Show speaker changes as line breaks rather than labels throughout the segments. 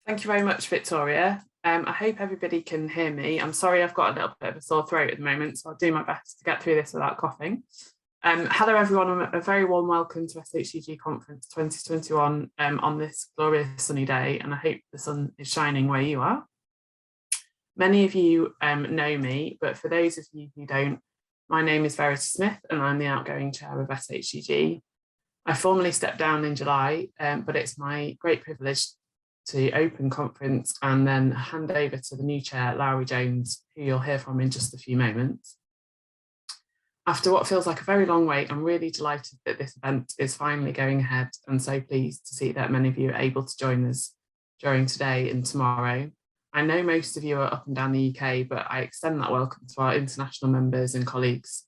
Thank you very much, Victoria. I hope everybody can hear me. I'm sorry I've got a little bit of a sore throat at the moment, so I'll do my best to get through this without coughing. Hello everyone, a very warm welcome to SHCG Conference 2021 on this glorious sunny day, and I hope the sun is shining where you are. Many of you know me, but for those of you who don't, my name is Verity Smith and I'm the outgoing chair of SHCG. I formally stepped down in July, but it's my great privilege to open conference and then hand over to the new chair, Lowry Jones, who you'll hear from in just a few moments. After what feels like a very long wait, I'm really delighted that this event is finally going ahead, and so pleased to see that many of you are able to join us during today and tomorrow. I know most of you are up and down the UK, but I extend that welcome to our international members and colleagues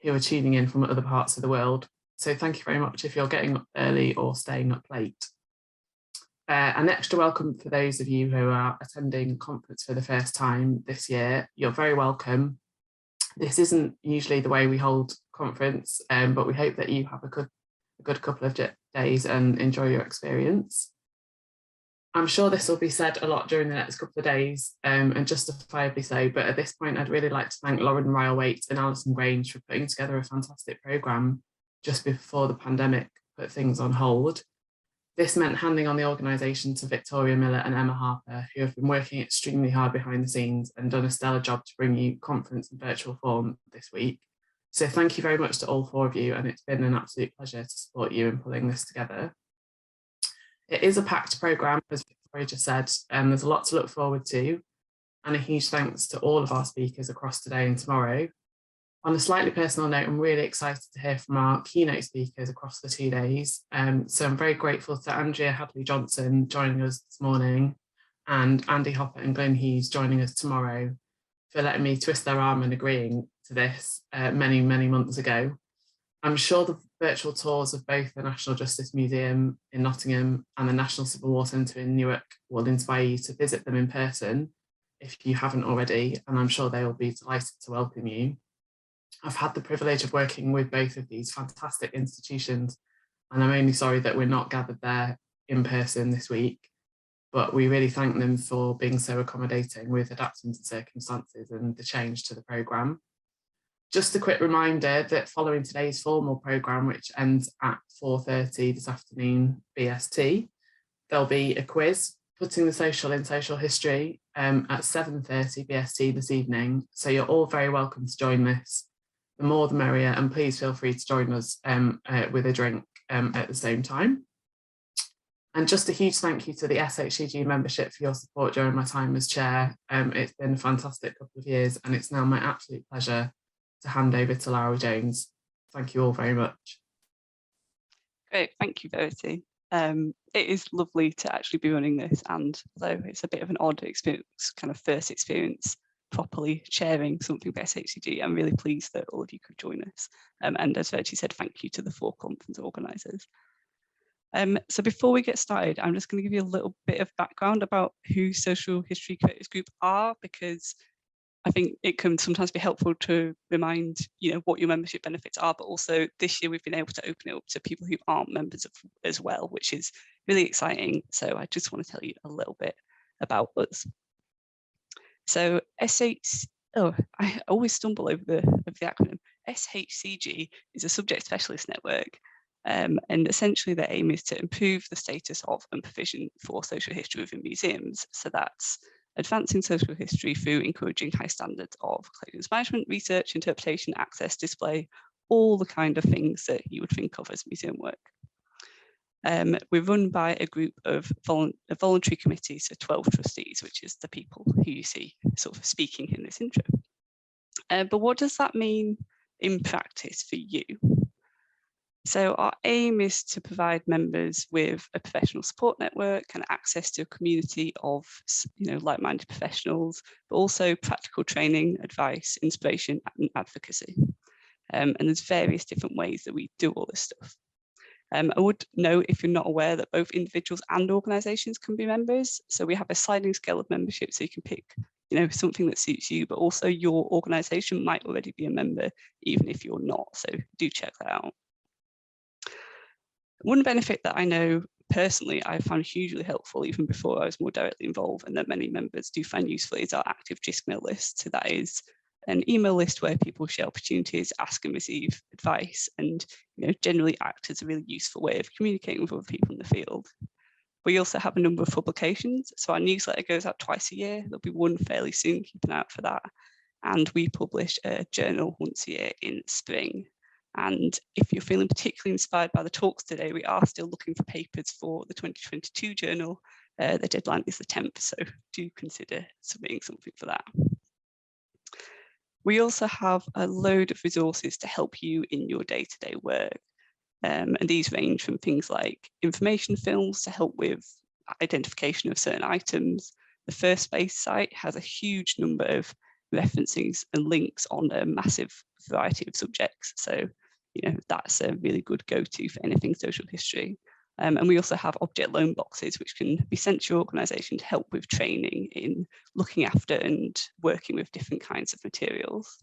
who are tuning in from other parts of the world. So thank you very much if you're getting up early or staying up late. An extra welcome for those of you who are attending conference for the first time this year. You're very welcome. This isn't usually the way we hold conference, but we hope that you have a good couple of days and enjoy your experience. I'm sure this will be said a lot during the next couple of days, and justifiably so, but at this point I'd really like to thank Lauren Ryle-Waite and Alison Grange for putting together a fantastic programme just before the pandemic put things on hold. This meant handing on the organisation to Victoria Miller and Emma Harper, who have been working extremely hard behind the scenes and done a stellar job to bring you conference in virtual form this week. So thank you very much to all four of you, and it's been an absolute pleasure to support you in pulling this together. It is a packed programme, as Victoria just said, and there's a lot to look forward to, and a huge thanks to all of our speakers across today and tomorrow. On a slightly personal note, I'm really excited to hear from our keynote speakers across the 2 days. So I'm very grateful to Andrea Hadley-Johnson joining us this morning, and Andy Hopper and Glenn Hughes joining us tomorrow, for letting me twist their arm and agreeing to this many months ago. I'm sure the virtual tours of both the National Justice Museum in Nottingham and the National Civil War Centre in Newark will inspire you to visit them in person if you haven't already, and I'm sure they will be delighted to welcome you. I've had the privilege of working with both of these fantastic institutions, and I'm only sorry that we're not gathered there in person this week, but we really thank them for being so accommodating with adapting to circumstances and the change to the programme. Just a quick reminder that following today's formal programme, which ends at 4:30 this afternoon BST, there'll be a quiz, Putting the Social in Social History, at 7:30 BST this evening. So you're all very welcome to join this. The more the merrier, and please feel free to join us with a drink at the same time. And just a huge thank you to the SHCG membership for your support during my time as chair. It's been a fantastic couple of years, and it's now my absolute pleasure to hand over to Lowry Jones. Thank you all very much.
Great, thank you, Verity. It is lovely to actually be running this, and although it's a bit of an odd experience, kind of first experience properly chairing something for SHCG, I'm really pleased that all of you could join us. And as Verity said, thank you to the 4 conference organisers. So before we get started, I'm just going to give you a little bit of background about who Social History Curators Group are, because I think it can sometimes be helpful to remind, what your membership benefits are, but also this year we've been able to open it up to people who aren't members as well, which is really exciting. So I just want to tell you a little bit about us. So I always stumble over the acronym. SHCG is a subject specialist network, and essentially their aim is to improve the status of and provision for social history within museums. So that's advancing social history through encouraging high standards of collections management, research, interpretation, access, display, all the kind of things that you would think of as museum work. We're run by a group of a voluntary committee, so 12 trustees, which is the people who you see sort of speaking in this intro. But what does that mean in practice for you? So our aim is to provide members with a professional support network and access to a community of like-minded professionals, but also practical training, advice, inspiration, and advocacy. And there's various different ways that we do all this stuff. I would note, if you're not aware, that both individuals and organisations can be members. So we have a sliding scale of membership, so you can pick something that suits you, but also your organisation might already be a member, even if you're not. So do check that out. One benefit that I know personally, I found hugely helpful even before I was more directly involved, and that many members do find useful, is our active Gmail list. So that is an email list where people share opportunities, ask and receive advice, and generally act as a really useful way of communicating with other people in the field. We also have a number of publications. So our newsletter goes out twice a year. There'll be one fairly soon, keep an eye out for that. And we publish a journal once a year in spring. And if you're feeling particularly inspired by the talks today, we are still looking for papers for the 2022 journal. The deadline is the 10th, so do consider submitting something for that. We also have a load of resources to help you in your day-to-day work. And these range from things like information films to help with identification of certain items. The First Space site has a huge number of references and links on a massive variety of subjects. So, that's a really good go-to for anything social history. And we also have object loan boxes, which can be sent to your organisation to help with training in looking after and working with different kinds of materials.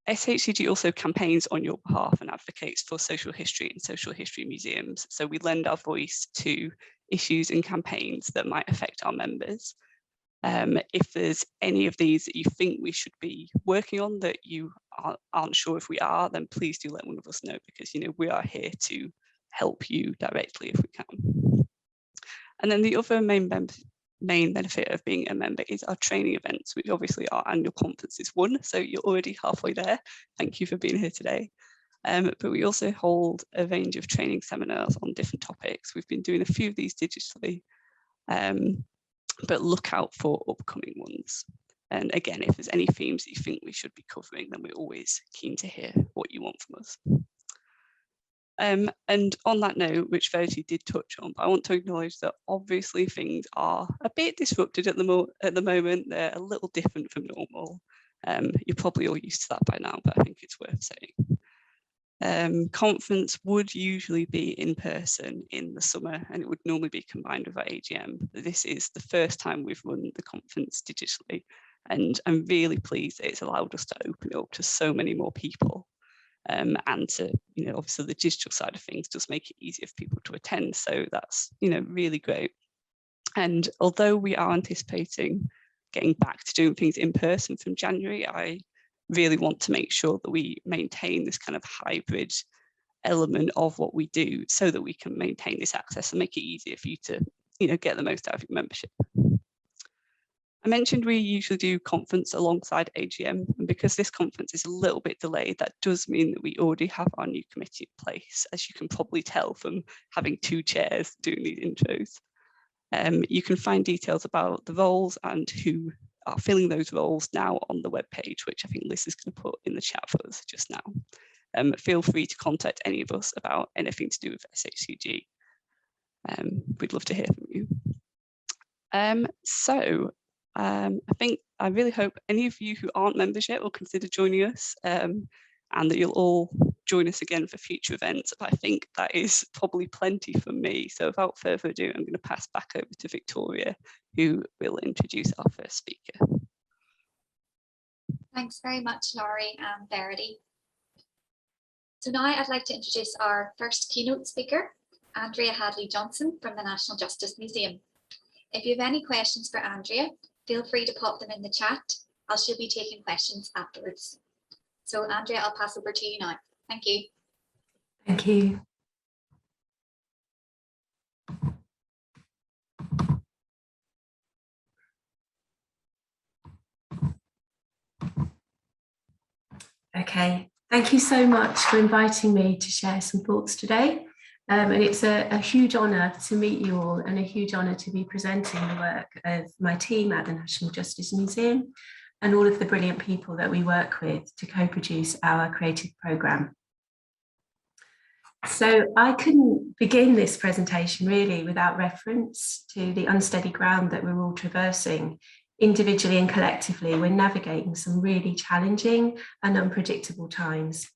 SHCG also campaigns on your behalf and advocates for social history and social history museums. So we lend our voice to issues and campaigns that might affect our members. If there's any of these that you think we should be working on that you aren't sure if we are, then please do let one of us know, because we are here to help you directly if we can. And then the other main benefit of being a member is our training events, which obviously our annual conference is one, so you're already halfway there. Thank you for being here today. But we also hold a range of training seminars on different topics. We've been doing a few of these digitally, but look out for upcoming ones. And again, if there's any themes that you think we should be covering, then we're always keen to hear what you want from us. And on that note, which Verity did touch on, but I want to acknowledge that obviously things are a bit disrupted at the moment. They're a little different from normal. You're probably all used to that by now, but I think it's worth saying. Conference would usually be in person in the summer, and it would normally be combined with our AGM. This is the first time we've run the conference digitally, and I'm really pleased that it's allowed us to open it up to so many more people. And to, obviously the digital side of things does make it easier for people to attend. So that's, really great. And although we are anticipating getting back to doing things in person from January, I really want to make sure that we maintain this kind of hybrid element of what we do so that we can maintain this access and make it easier for you to, get the most out of your membership. I mentioned we usually do conference alongside AGM, and because this conference is a little bit delayed, that does mean that we already have our new committee in place, as you can probably tell from having two chairs doing these intros. You can find details about the roles and who are filling those roles now on the webpage, which I think Liz is going to put in the chat for us just now. Feel free to contact any of us about anything to do with SHCG. We'd love to hear from you. I really hope any of you who aren't members yet will consider joining us, and that you'll all join us again for future events. But I think that is probably plenty from me. So without further ado, I'm going to pass back over to Victoria, who will introduce our first speaker.
Thanks very much, Laurie and Verity. So now I'd like to introduce our first keynote speaker, Andrea Hadley-Johnson from the National Justice Museum. If you have any questions for Andrea, feel free to pop them in the chat, as she'll be taking questions afterwards. So Andrea, I'll pass over to you now. Thank you.
Thank you. Okay, thank you so much for inviting me to share some thoughts today. And it's a huge honour to meet you all, and a huge honour to be presenting the work of my team at the National Justice Museum and all of the brilliant people that we work with to co-produce our creative programme. So I couldn't begin this presentation really without reference to the unsteady ground that we're all traversing. Individually and collectively, we're navigating some really challenging and unpredictable times.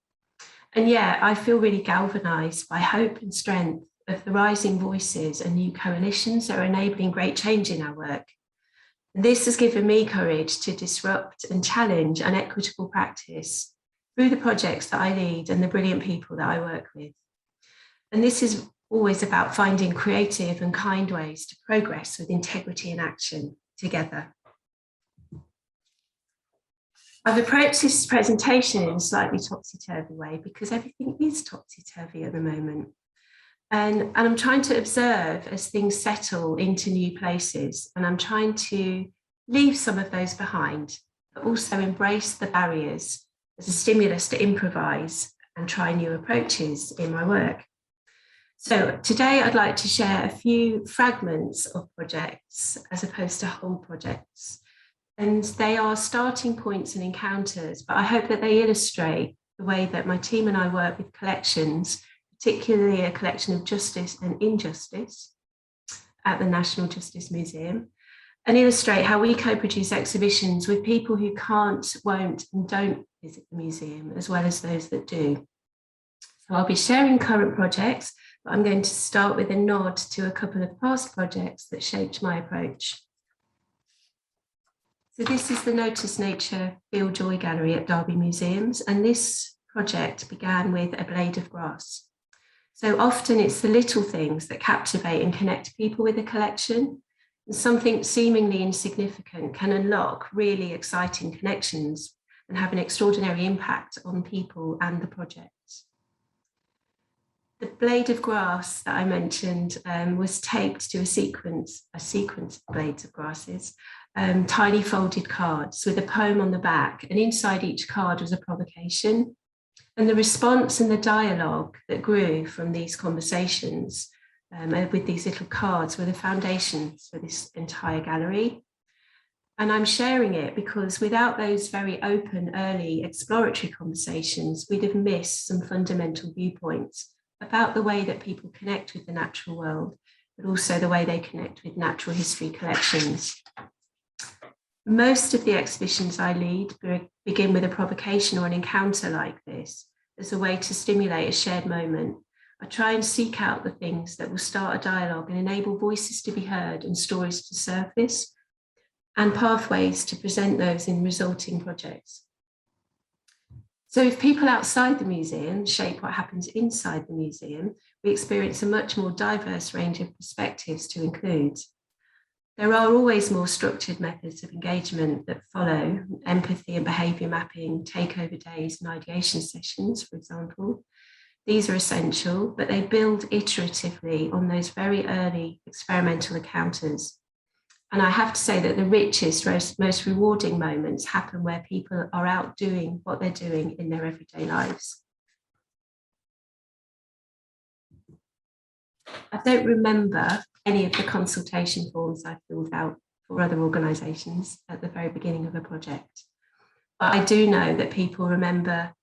And yeah, I feel really galvanised by hope and strength of the rising voices and new coalitions that are enabling great change in our work. This has given me courage to disrupt and challenge unequitable practice through the projects that I lead and the brilliant people that I work with. And this is always about finding creative and kind ways to progress with integrity and action together. I've approached this presentation in a slightly topsy-turvy way because everything is topsy-turvy at the moment. And I'm trying to observe as things settle into new places, and I'm trying to leave some of those behind, but also embrace the barriers as a stimulus to improvise and try new approaches in my work. So today I'd like to share a few fragments of projects as opposed to whole projects. And they are starting points and encounters, but I hope that they illustrate the way that my team and I work with collections, particularly a collection of justice and injustice at the National Justice Museum, and illustrate how we co-produce exhibitions with people who can't, won't, and don't visit the museum, as well as those that do. So I'll be sharing current projects, but I'm going to start with a nod to a couple of past projects that shaped my approach. So this is the Notice Nature Feel Joy Gallery at Derby Museums, and this project began with a blade of grass. So often it's the little things that captivate and connect people with a collection, and something seemingly insignificant can unlock really exciting connections and have an extraordinary impact on people and the project. The blade of grass that I mentioned was taped to a sequence of blades of grasses, tiny folded cards with a poem on the back, and inside each card was a provocation. And the response and the dialogue that grew from these conversations with these little cards were the foundations for this entire gallery. And I'm sharing it because without those very open, early exploratory conversations, we'd have missed some fundamental viewpoints about the way that people connect with the natural world, but also the way they connect with natural history collections. Most of the exhibitions I lead begin with a provocation or an encounter like this as a way to stimulate a shared moment. I try and seek out the things that will start a dialogue and enable voices to be heard and stories to surface, and pathways to present those in resulting projects. So if people outside the museum shape what happens inside the museum, we experience a much more diverse range of perspectives to include. There are always more structured methods of engagement that follow: empathy and behaviour mapping, takeover days and ideation sessions, for example. These are essential, but they build iteratively on those very early experimental encounters. And I have to say that the richest, most rewarding moments happen where people are out doing what they're doing in their everyday lives. I don't remember any of the consultation forms I filled out for other organisations at the very beginning of a project. But I do know that people remember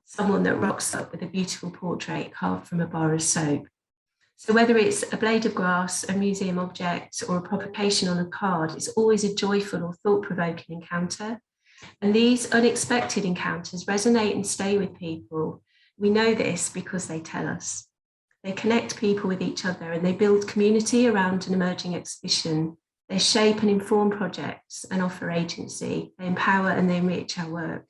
someone that rocks up with a beautiful portrait carved from a bar of soap. So whether it's a blade of grass, a museum object, or a provocation on a card, it's always a joyful or thought-provoking encounter. And these unexpected encounters resonate and stay with people. We know this because they tell us. They connect people with each other and they build community around an emerging exhibition. They shape and inform projects and offer agency. They empower and they enrich our work.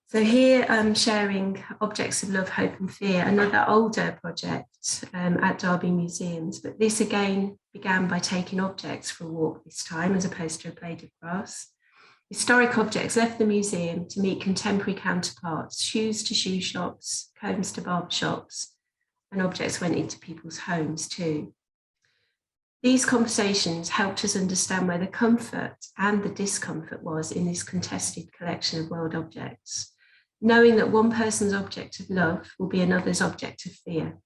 So here I'm sharing Objects of Love, Hope and Fear, another older project at Derby Museums, but this again began by taking objects for a walk this time as opposed to a blade of grass. Historic objects left the museum to meet contemporary counterparts, shoes to shoe shops, combs to barber shops, and objects went into people's homes too. These conversations helped us understand where the comfort and the discomfort was in this contested collection of world objects, knowing that one person's object of love will be another's object of fear.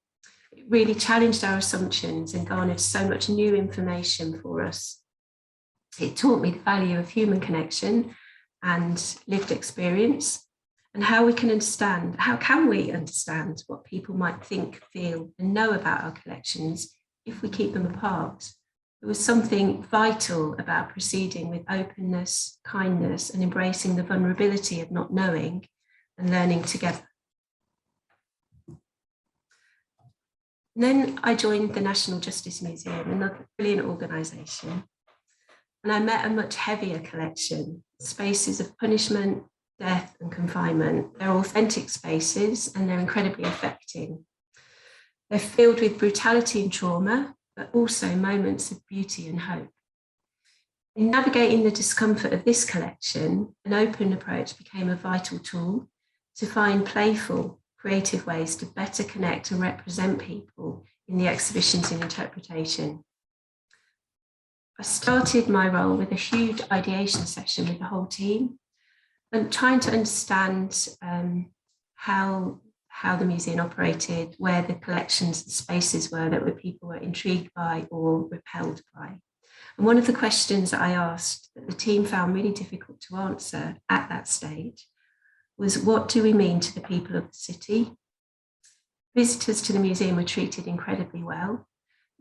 It really challenged our assumptions and garnered so much new information for us. It taught me the value of human connection and lived experience, and how we can understand, how can we understand what people might think, feel, and know about our collections if we keep them apart. There was something vital about proceeding with openness, kindness, and embracing the vulnerability of not knowing and learning together. And then I joined the National Justice Museum, another brilliant organisation. And I met a much heavier collection, spaces of punishment, death and confinement. They're authentic spaces and they're incredibly affecting. They're filled with brutality and trauma, but also moments of beauty and hope. In navigating the discomfort of this collection, an open approach became a vital tool to find playful, creative ways to better connect and represent people in the exhibitions and interpretation. I started my role with a huge ideation session with the whole team and trying to understand how the museum operated, where the collections and spaces were that people were intrigued by or repelled by. And one of the questions that I asked that the team found really difficult to answer at that stage was, what do we mean to the people of the city? Visitors to the museum were treated incredibly well.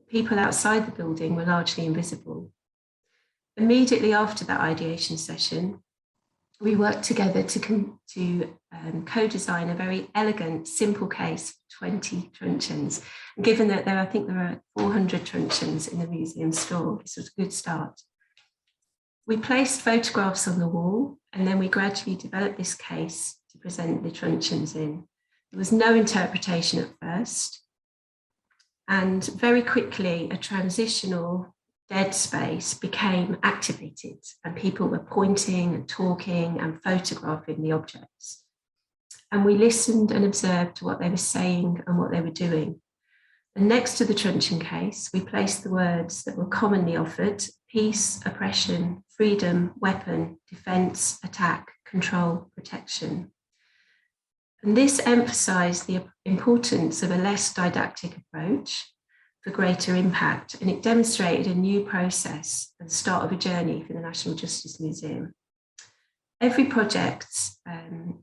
People outside the building were largely invisible. Immediately after that ideation session, we worked together to co-design a very elegant, simple case for 20 truncheons. And given that I think there are 400 truncheons in the museum store, this was a good start. We placed photographs on the wall, and then we gradually developed this case to present the truncheons in. There was no interpretation at first, and very quickly a transitional dead space became activated, and people were pointing and talking and photographing the objects. And we listened and observed to what they were saying and what they were doing. And next to the truncheon case, we placed the words that were commonly offered: peace, oppression, freedom, weapon, defense, attack, control, protection. And this emphasized the importance of a less didactic approach for greater impact, and it demonstrated a new process at the start of a journey for the National Justice Museum. Every project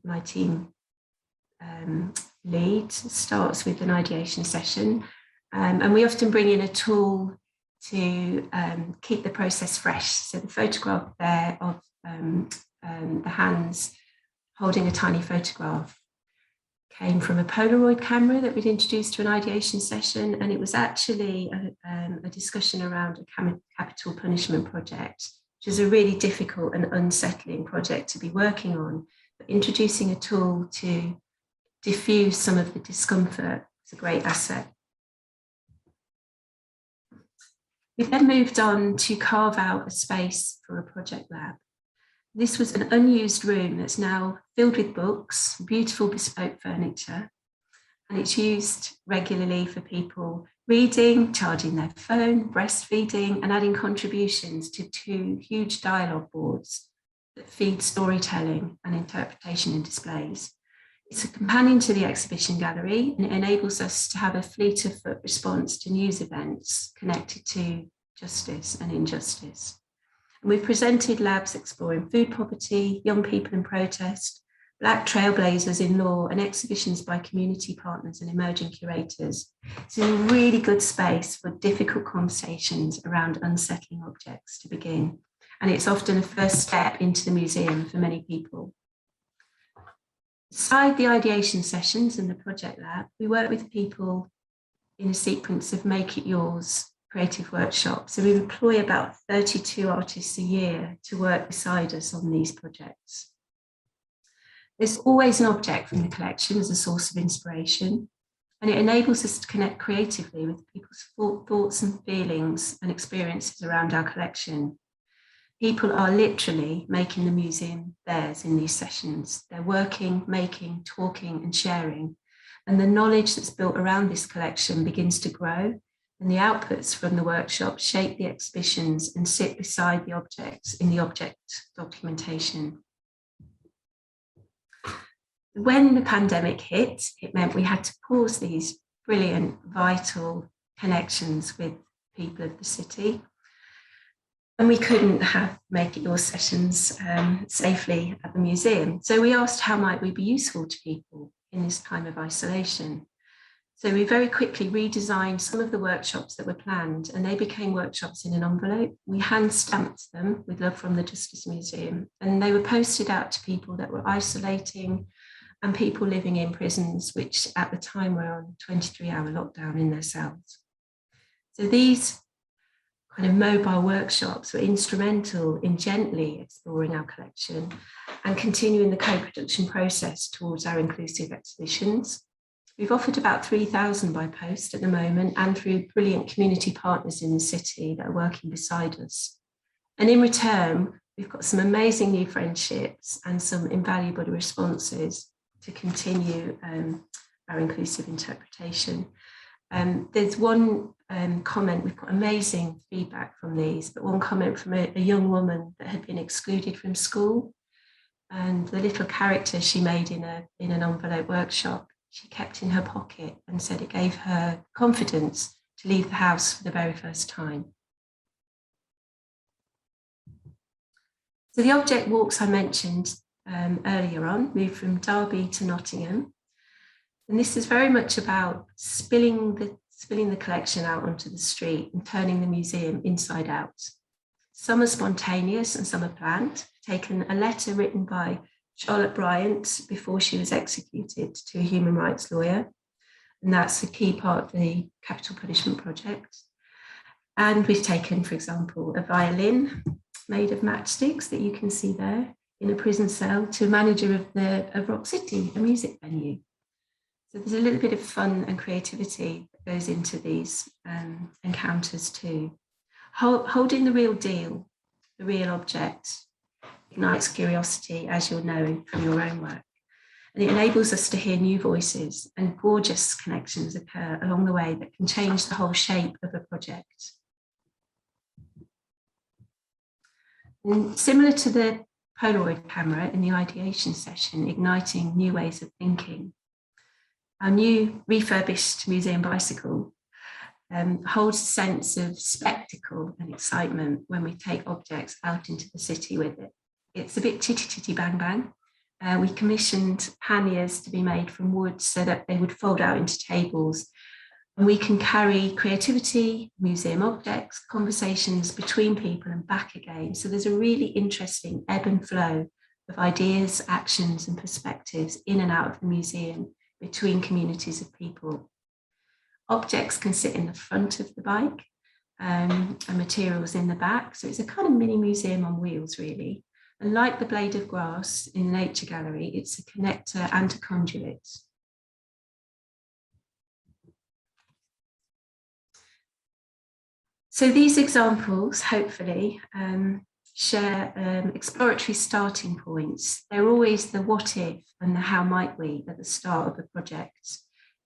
my team leads starts with an ideation session, and we often bring in a tool to keep the process fresh. So the photograph there of the hands holding a tiny photograph came from a Polaroid camera that we'd introduced to an ideation session, and it was actually a discussion around a capital punishment project, which is a really difficult and unsettling project to be working on. But introducing a tool to diffuse some of the discomfort is a great asset. We then moved on to carve out a space for a project lab. This was an unused room that's now filled with books, beautiful bespoke furniture, and it's used regularly for people reading, charging their phone, breastfeeding, and adding contributions to 2 huge dialogue boards that feed storytelling and interpretation and displays. It's a companion to the exhibition gallery, and it enables us to have a fleet-of-foot response to news events connected to justice and injustice. We've presented labs exploring food poverty, young people in protest, Black trailblazers in law, and exhibitions by community partners and emerging curators. It's a really good space for difficult conversations around unsettling objects to begin. And it's often a first step into the museum for many people. Beside the ideation sessions and the project lab, we work with people in a sequence of Make It Yours creative workshops. So we employ about 32 artists a year to work beside us on these projects. There's always an object from the collection as a source of inspiration, and it enables us to connect creatively with people's thoughts and feelings and experiences around our collection. People are literally making the museum theirs in these sessions. They're working, making, talking, and sharing. And the knowledge that's built around this collection begins to grow, and the outputs from the workshop shape the exhibitions and sit beside the objects in the object documentation. When the pandemic hit, it meant we had to pause these brilliant, vital connections with people of the city. And we couldn't have Make It Yours sessions safely at the museum. So we asked, how might we be useful to people in this time of isolation? So we very quickly redesigned some of the workshops that were planned, and they became workshops in an envelope. We hand stamped them with love from the Justice Museum, and they were posted out to people that were isolating and people living in prisons, which at the time were on 23-hour lockdown in their cells. So these kind of mobile workshops were instrumental in gently exploring our collection and continuing the co-production process towards our inclusive exhibitions. We've offered about 3,000 by post at the moment and through brilliant community partners in the city that are working beside us. And in return, we've got some amazing new friendships and some invaluable responses to continue our inclusive interpretation. There's one comment, we've got amazing feedback from these, but one comment from a young woman that had been excluded from school, and the little character she made in an envelope workshop, she kept in her pocket and said it gave her confidence to leave the house for the very first time. So the object walks I mentioned earlier on moved from Derby to Nottingham. And this is very much about spilling the collection out onto the street and turning the museum inside out. Some are spontaneous and some are planned. Taken a letter written by Charlotte Bryant before she was executed to a human rights lawyer. And that's a key part of the Capital Punishment Project. And we've taken, for example, a violin made of matchsticks that you can see there in a prison cell to a manager of Rock City, a music venue. So there's a little bit of fun and creativity that goes into these encounters too. Holding the real deal, the real object, ignites curiosity, as you'll know from your own work. And it enables us to hear new voices, and gorgeous connections occur along the way that can change the whole shape of a project. And similar to the Polaroid camera in the ideation session, igniting new ways of thinking, our new refurbished museum bicycle holds a sense of spectacle and excitement when we take objects out into the city with it. It's a bit chitty bang bang. We commissioned panniers to be made from wood so that they would fold out into tables. And we can carry creativity, museum objects, conversations between people and back again. So there's a really interesting ebb and flow of ideas, actions and perspectives in and out of the museum between communities of people. Objects can sit in the front of the bike and materials in the back. So it's a kind of mini museum on wheels, really. And like the blade of grass in the Nature Gallery, it's a connector and a conduit. So these examples, hopefully, share exploratory starting points. They're always the what if and the how might we at the start of a project.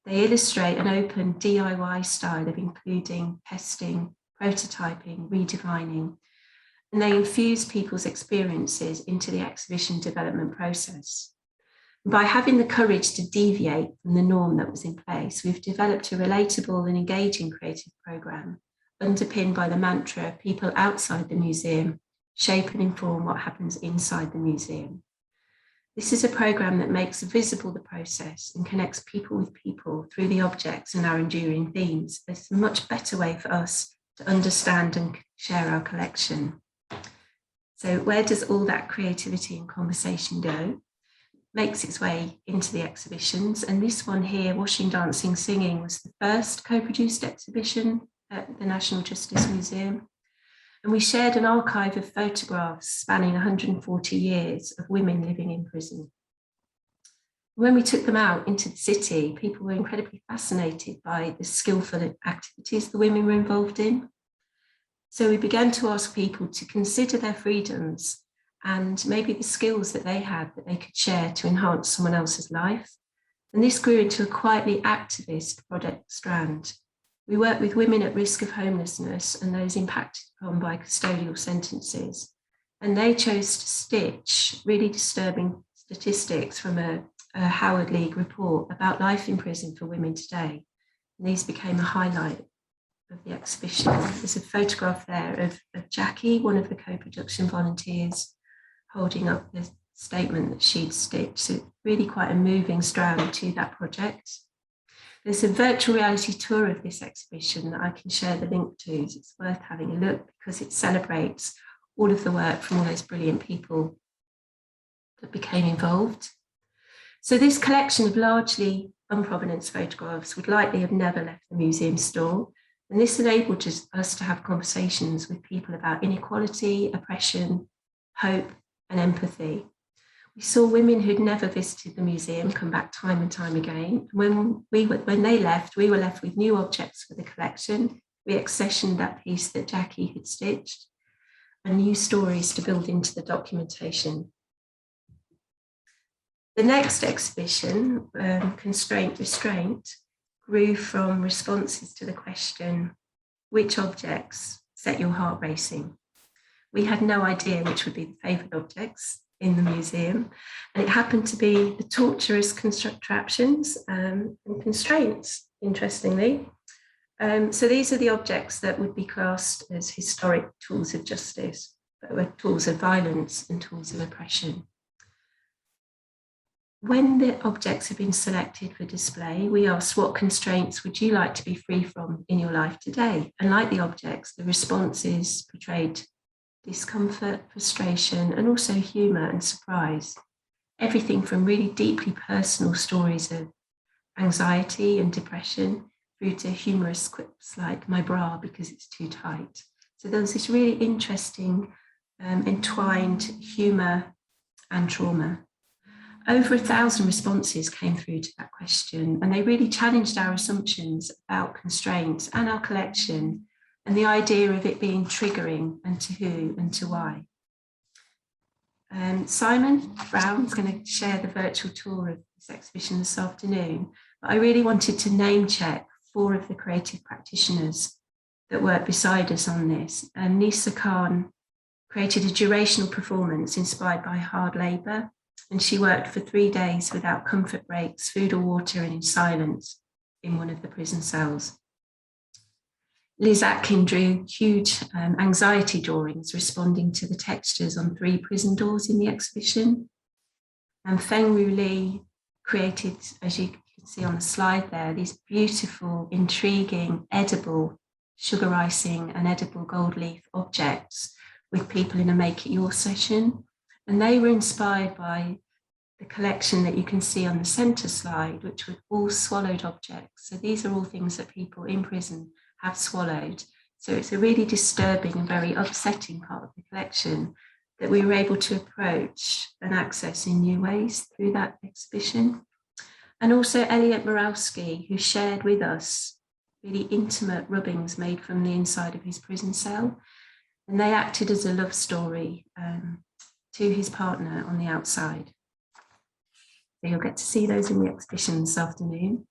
They illustrate an open DIY style of including testing, prototyping, redefining, and they infuse people's experiences into the exhibition development process. By having the courage to deviate from the norm that was in place, we've developed a relatable and engaging creative programme underpinned by the mantra, people outside the museum shape and inform what happens inside the museum. This is a programme that makes visible the process and connects people with people through the objects and our enduring themes. It's a much better way for us to understand and share our collection. So where does all that creativity and conversation go? Makes its way into the exhibitions. And this one here, Washing, Dancing, Singing, was the first co-produced exhibition at the National Justice Museum. And we shared an archive of photographs spanning 140 years of women living in prison. When we took them out into the city, people were incredibly fascinated by the skillful activities the women were involved in. So we began to ask people to consider their freedoms and maybe the skills that they had that they could share to enhance someone else's life. And this grew into a quietly activist project strand. We worked with women at risk of homelessness and those impacted upon by custodial sentences. And they chose to stitch really disturbing statistics from a Howard League report about life in prison for women today. And these became a highlight of the exhibition. There's a photograph there of Jackie, one of the co-production volunteers, holding up the statement that she'd stitched. So really quite a moving strand to that project. There's a virtual reality tour of this exhibition that I can share the link to. It's worth having a look because it celebrates all of the work from all those brilliant people that became involved. So this collection of largely unprovenance photographs would likely have never left the museum store. And this enabled us to have conversations with people about inequality, oppression, hope, and empathy. We saw women who'd never visited the museum come back time and time again. When they left, we were left with new objects for the collection. We accessioned that piece that Jackie had stitched and new stories to build into the documentation. The next exhibition, Constraint Restraint, grew from responses to the question, which objects set your heart racing? We had no idea which would be the favourite objects in the museum, and it happened to be the torturous contraptions and constraints, interestingly. So these are the objects that would be classed as historic tools of justice, but were tools of violence and tools of oppression. When the objects have been selected for display, we asked, what constraints would you like to be free from in your life today? And like the objects, the responses portrayed discomfort, frustration, and also humour and surprise. Everything from really deeply personal stories of anxiety and depression through to humorous quips like my bra because it's too tight. So there was this really interesting entwined humour and trauma. Over 1,000 responses came through to that question, and they really challenged our assumptions about constraints and our collection and the idea of it being triggering, and to who and to why. Simon Brown is going to share the virtual tour of this exhibition this afternoon, but I really wanted to name check 4 of the creative practitioners that worked beside us on this. Nisa Khan created a durational performance inspired by hard labour, and she worked for 3 days without comfort breaks, food or water, and in silence in one of the prison cells. Liz Atkin drew huge anxiety drawings responding to the textures on 3 prison doors in the exhibition. And Feng Ru Li created, as you can see on the slide there, these beautiful, intriguing, edible sugar icing and edible gold leaf objects with people in a Make It Your session. And they were inspired by the collection that you can see on the centre slide, which were all swallowed objects. So these are all things that people in prison have swallowed. So it's a really disturbing and very upsetting part of the collection that we were able to approach and access in new ways through that exhibition. And also Elliot Morawski, who shared with us really intimate rubbings made from the inside of his prison cell. And they acted as a love story to his partner on the outside. So you'll get to see those in the exhibition this afternoon.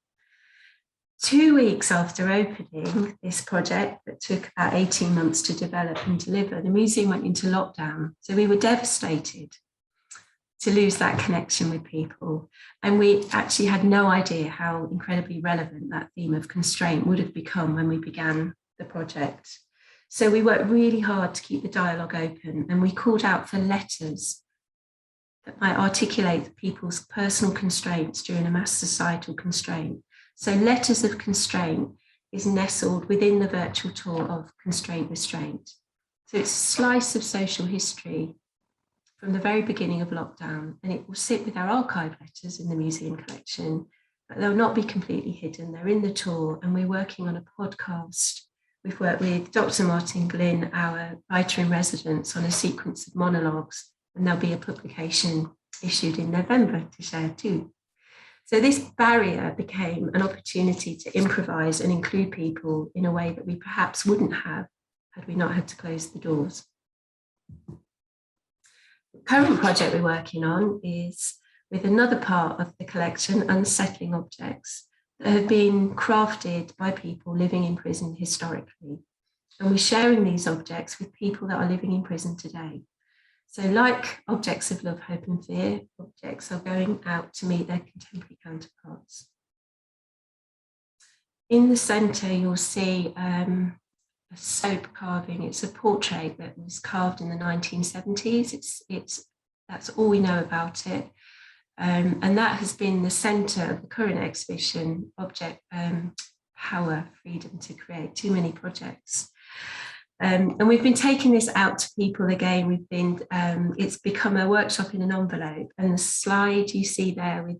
2 weeks after opening this project that took about 18 months to develop and deliver, the museum went into lockdown. So we were devastated to lose that connection with people. And we actually had no idea how incredibly relevant that theme of constraint would have become when we began the project. So we worked really hard to keep the dialogue open, and we called out for letters that might articulate people's personal constraints during a mass societal constraint. So Letters of Constraint is nestled within the virtual tour of Constraint Restraint. So it's a slice of social history from the very beginning of lockdown, and it will sit with our archive letters in the museum collection, but they'll not be completely hidden. They're in the tour, and we're working on a podcast. We've worked with Dr. Martin Glynn, our writer in residence, on a sequence of monologues, and there'll be a publication issued in November to share too. So this barrier became an opportunity to improvise and include people in a way that we perhaps wouldn't have had we not had to close the doors. The current project we're working on is with another part of the collection, Unsettling Objects, that have been crafted by people living in prison historically. And we're sharing these objects with people that are living in prison today. So like Objects of Love, Hope and Fear, objects are going out to meet their contemporary counterparts. In the centre, you'll see a soap carving. It's a portrait that was carved in the 1970s. That's all we know about it. And that has been the centre of the current exhibition, Power, Freedom to Create, Too Many Projects. And we've been taking this out to people again. It's become a workshop in an envelope, and the slide you see there with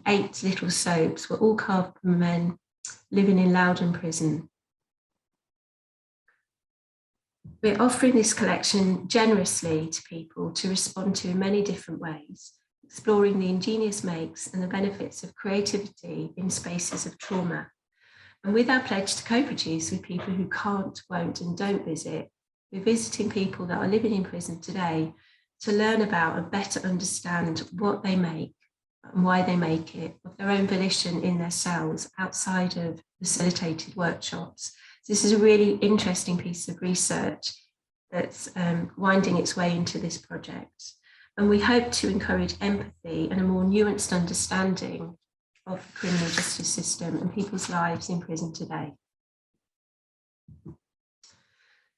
8 little soaps were all carved from men living in Loudon Prison. We're offering this collection generously to people to respond to in many different ways. exploring the ingenious makes and the benefits of creativity in spaces of trauma. And with our pledge to co-produce with people who can't, won't and don't visit, we're visiting people that are living in prison today to learn about and better understand what they make and why they make it of their own volition in their cells outside of facilitated workshops. So this is a really interesting piece of research that's winding its way into this project. And we hope to encourage empathy and a more nuanced understanding of the criminal justice system and people's lives in prison today.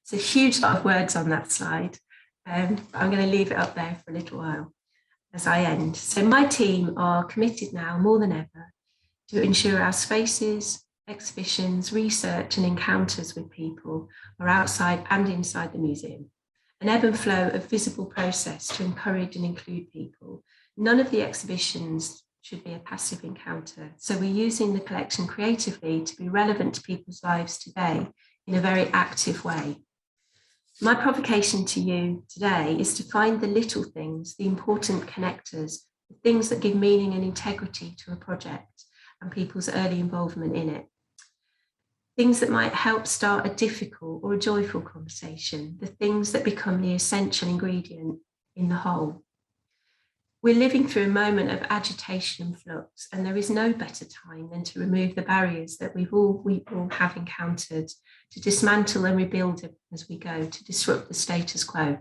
It's a huge lot of words on that slide. I'm going to leave it up there for a little while as I end. So my team are committed now more than ever to ensure our spaces, exhibitions, research and encounters with people are outside and inside the museum. An ebb and flow of visible process to encourage and include people. None of the exhibitions should be a passive encounter. So we're using the collection creatively to be relevant to people's lives today in a very active way. My provocation to you today is to find the little things, the important connectors, the things that give meaning and integrity to a project and people's early involvement in it. Things that might help start a difficult or a joyful conversation, the things that become the essential ingredient in the whole. We're living through a moment of agitation and flux, and there is no better time than to remove the barriers that we all have encountered, to dismantle and rebuild it as we go, to disrupt the status quo.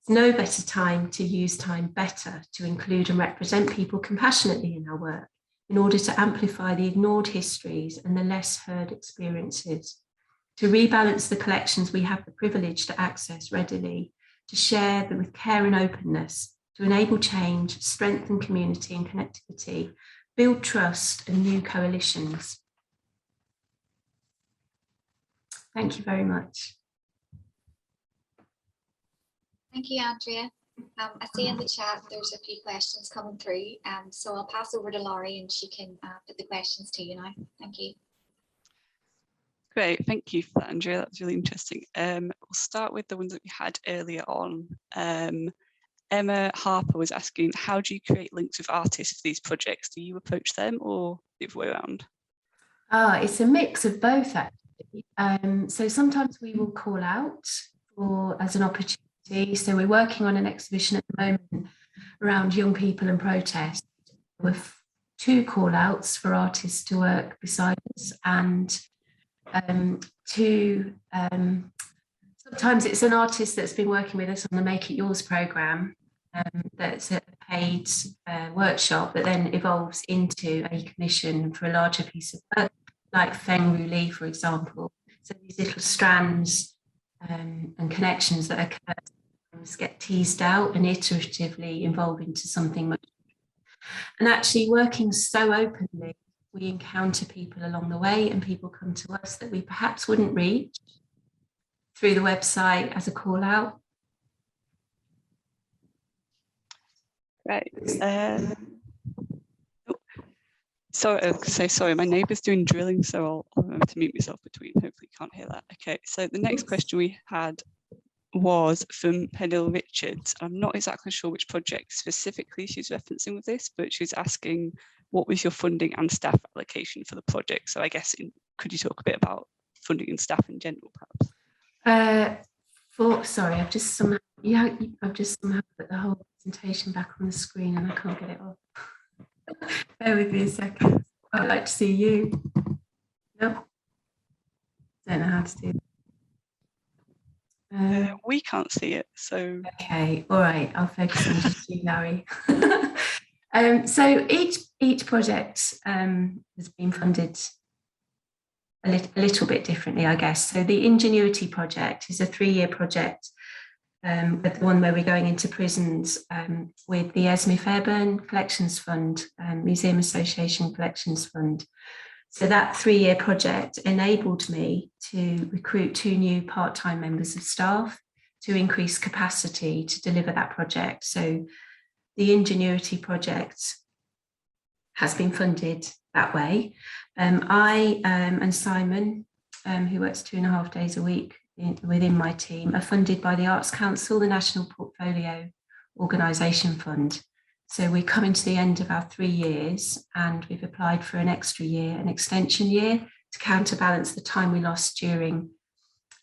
There's no better time to use time better to include and represent people compassionately in our work, in order to amplify the ignored histories and the less heard experiences, to rebalance the collections we have the privilege to access readily, to share them with care and openness, to enable change, strengthen community and connectivity, build trust and new coalitions. Thank you very much.
Thank you, Andrea. I see in the chat there's a few questions coming through, so I'll pass over to Laurie and she can put the questions to you now. Thank you.
Great, thank you for that, Andrea. That was really interesting. We'll start with the ones that we had earlier on. Emma Harper was asking, how do you create links with artists for these projects? Do you approach them or the other way around?
It's a mix of both, actually. So sometimes we will call out as an opportunity. So we're working on an exhibition at the moment around young people and protest with 2 call outs for artists to work beside us, and sometimes it's an artist that's been working with us on the Make It Yours programme. That's a paid workshop that then evolves into a commission for a larger piece of work, like Feng Ru Li, for example. So these little strands and connections that occur get teased out and iteratively evolve into something much. And actually working so openly, we encounter people along the way and people come to us that we perhaps wouldn't reach through the website as a call out.
Right. Sorry, my neighbour's doing drilling, so I'll have to mute myself between. Hopefully you can't hear that. Okay, so the next question we had was from Penil Richards. I'm not exactly sure which project specifically she's referencing with this, but she's asking, what was your funding and staff allocation for the project? So I guess, could you talk a bit about funding and staff in general, perhaps?
Sorry, I've just somehow put the whole presentation back on the screen and I can't get it off. Bear with me a second. I'd like to see you. No, don't know how to do that.
We can't see it, so.
Okay, all right, I'll focus on just you, Larry. So each project has been funded a little bit differently, I guess. So the Ingenuity project is a 3-year project, but the one where we're going into prisons with the Esme Fairbairn Collections Fund, Museum Association Collections Fund. So that 3-year project enabled me to recruit 2 new part-time members of staff to increase capacity to deliver that project. So the Ingenuity project has been funded that way. I and Simon, who works 2.5 days a week within my team, are funded by the Arts Council, the National Portfolio organisation fund. So we're coming to the end of our 3 years, and we've applied for an extra year, an extension year, to counterbalance the time we lost during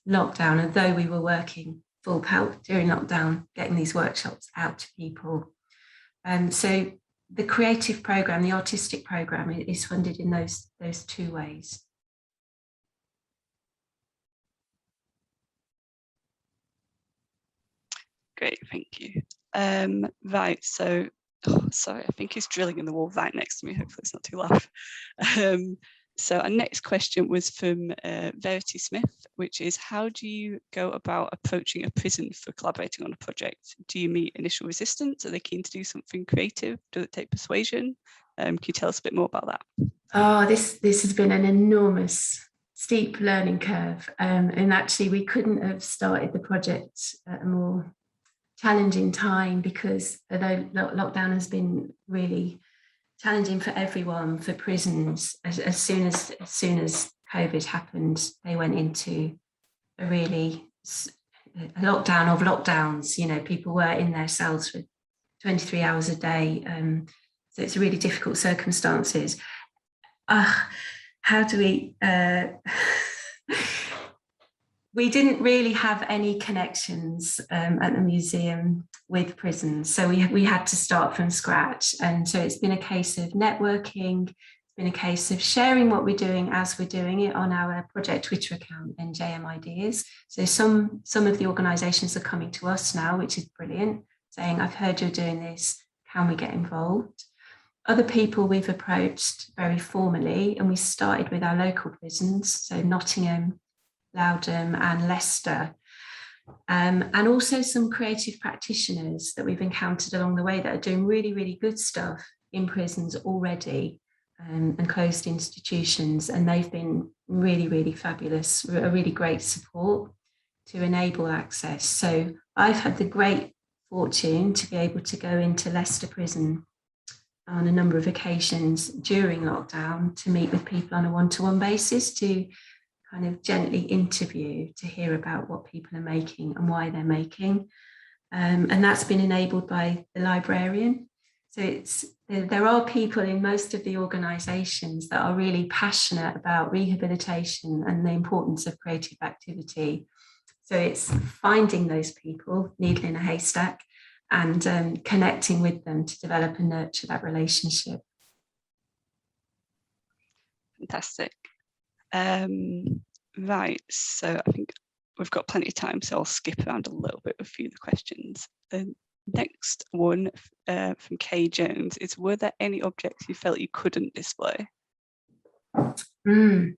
lockdown, although we were working full pelt during lockdown, getting these workshops out to people. So the creative programme, the artistic programme, is funded in those 2 ways.
Great, thank you. Right, so, sorry, I think he's drilling in the wall right next to me. Hopefully it's not too loud. So our next question was from Verity Smith, which is, how do you go about approaching a prison for collaborating on a project? Do you meet initial resistance? Are they keen to do something creative? Does it take persuasion? Can you tell us a bit more about that?
Oh, this has been an enormous, steep learning curve. And actually we couldn't have started the project at a more challenging time, because although lockdown has been really challenging for everyone, for prisons, as soon as COVID happened, they went into a lockdown of lockdowns. You know, people were in their cells for 23 hours a day. So it's really difficult circumstances. How do we... We didn't really have any connections at the museum with prisons, so we had to start from scratch. And so it's been a case of networking, it's been a case of sharing what we're doing as we're doing it on our project Twitter account, NJM Ideas. So some of the organisations are coming to us now, which is brilliant, saying, I've heard you're doing this, can we get involved? Other people we've approached very formally, and we started with our local prisons, so Nottingham, Loudon and Leicester, and also some creative practitioners that we've encountered along the way that are doing really, really good stuff in prisons already, and closed institutions, and they've been really, really fabulous, a really great support to enable access. So I've had the great fortune to be able to go into Leicester Prison on a number of occasions during lockdown to meet with people on a one-to-one basis, to kind of gently interview, to hear about what people are making and why they're making. And that's been enabled by the librarian. So there are people in most of the organisations that are really passionate about rehabilitation and the importance of creative activity. So it's finding those people, needle in a haystack, and connecting with them to develop and nurture that relationship.
Fantastic. Right, so I think we've got plenty of time, so I'll skip around a little bit with a few of the questions. The next one from Kay Jones is, were there any objects you felt you couldn't display?
There's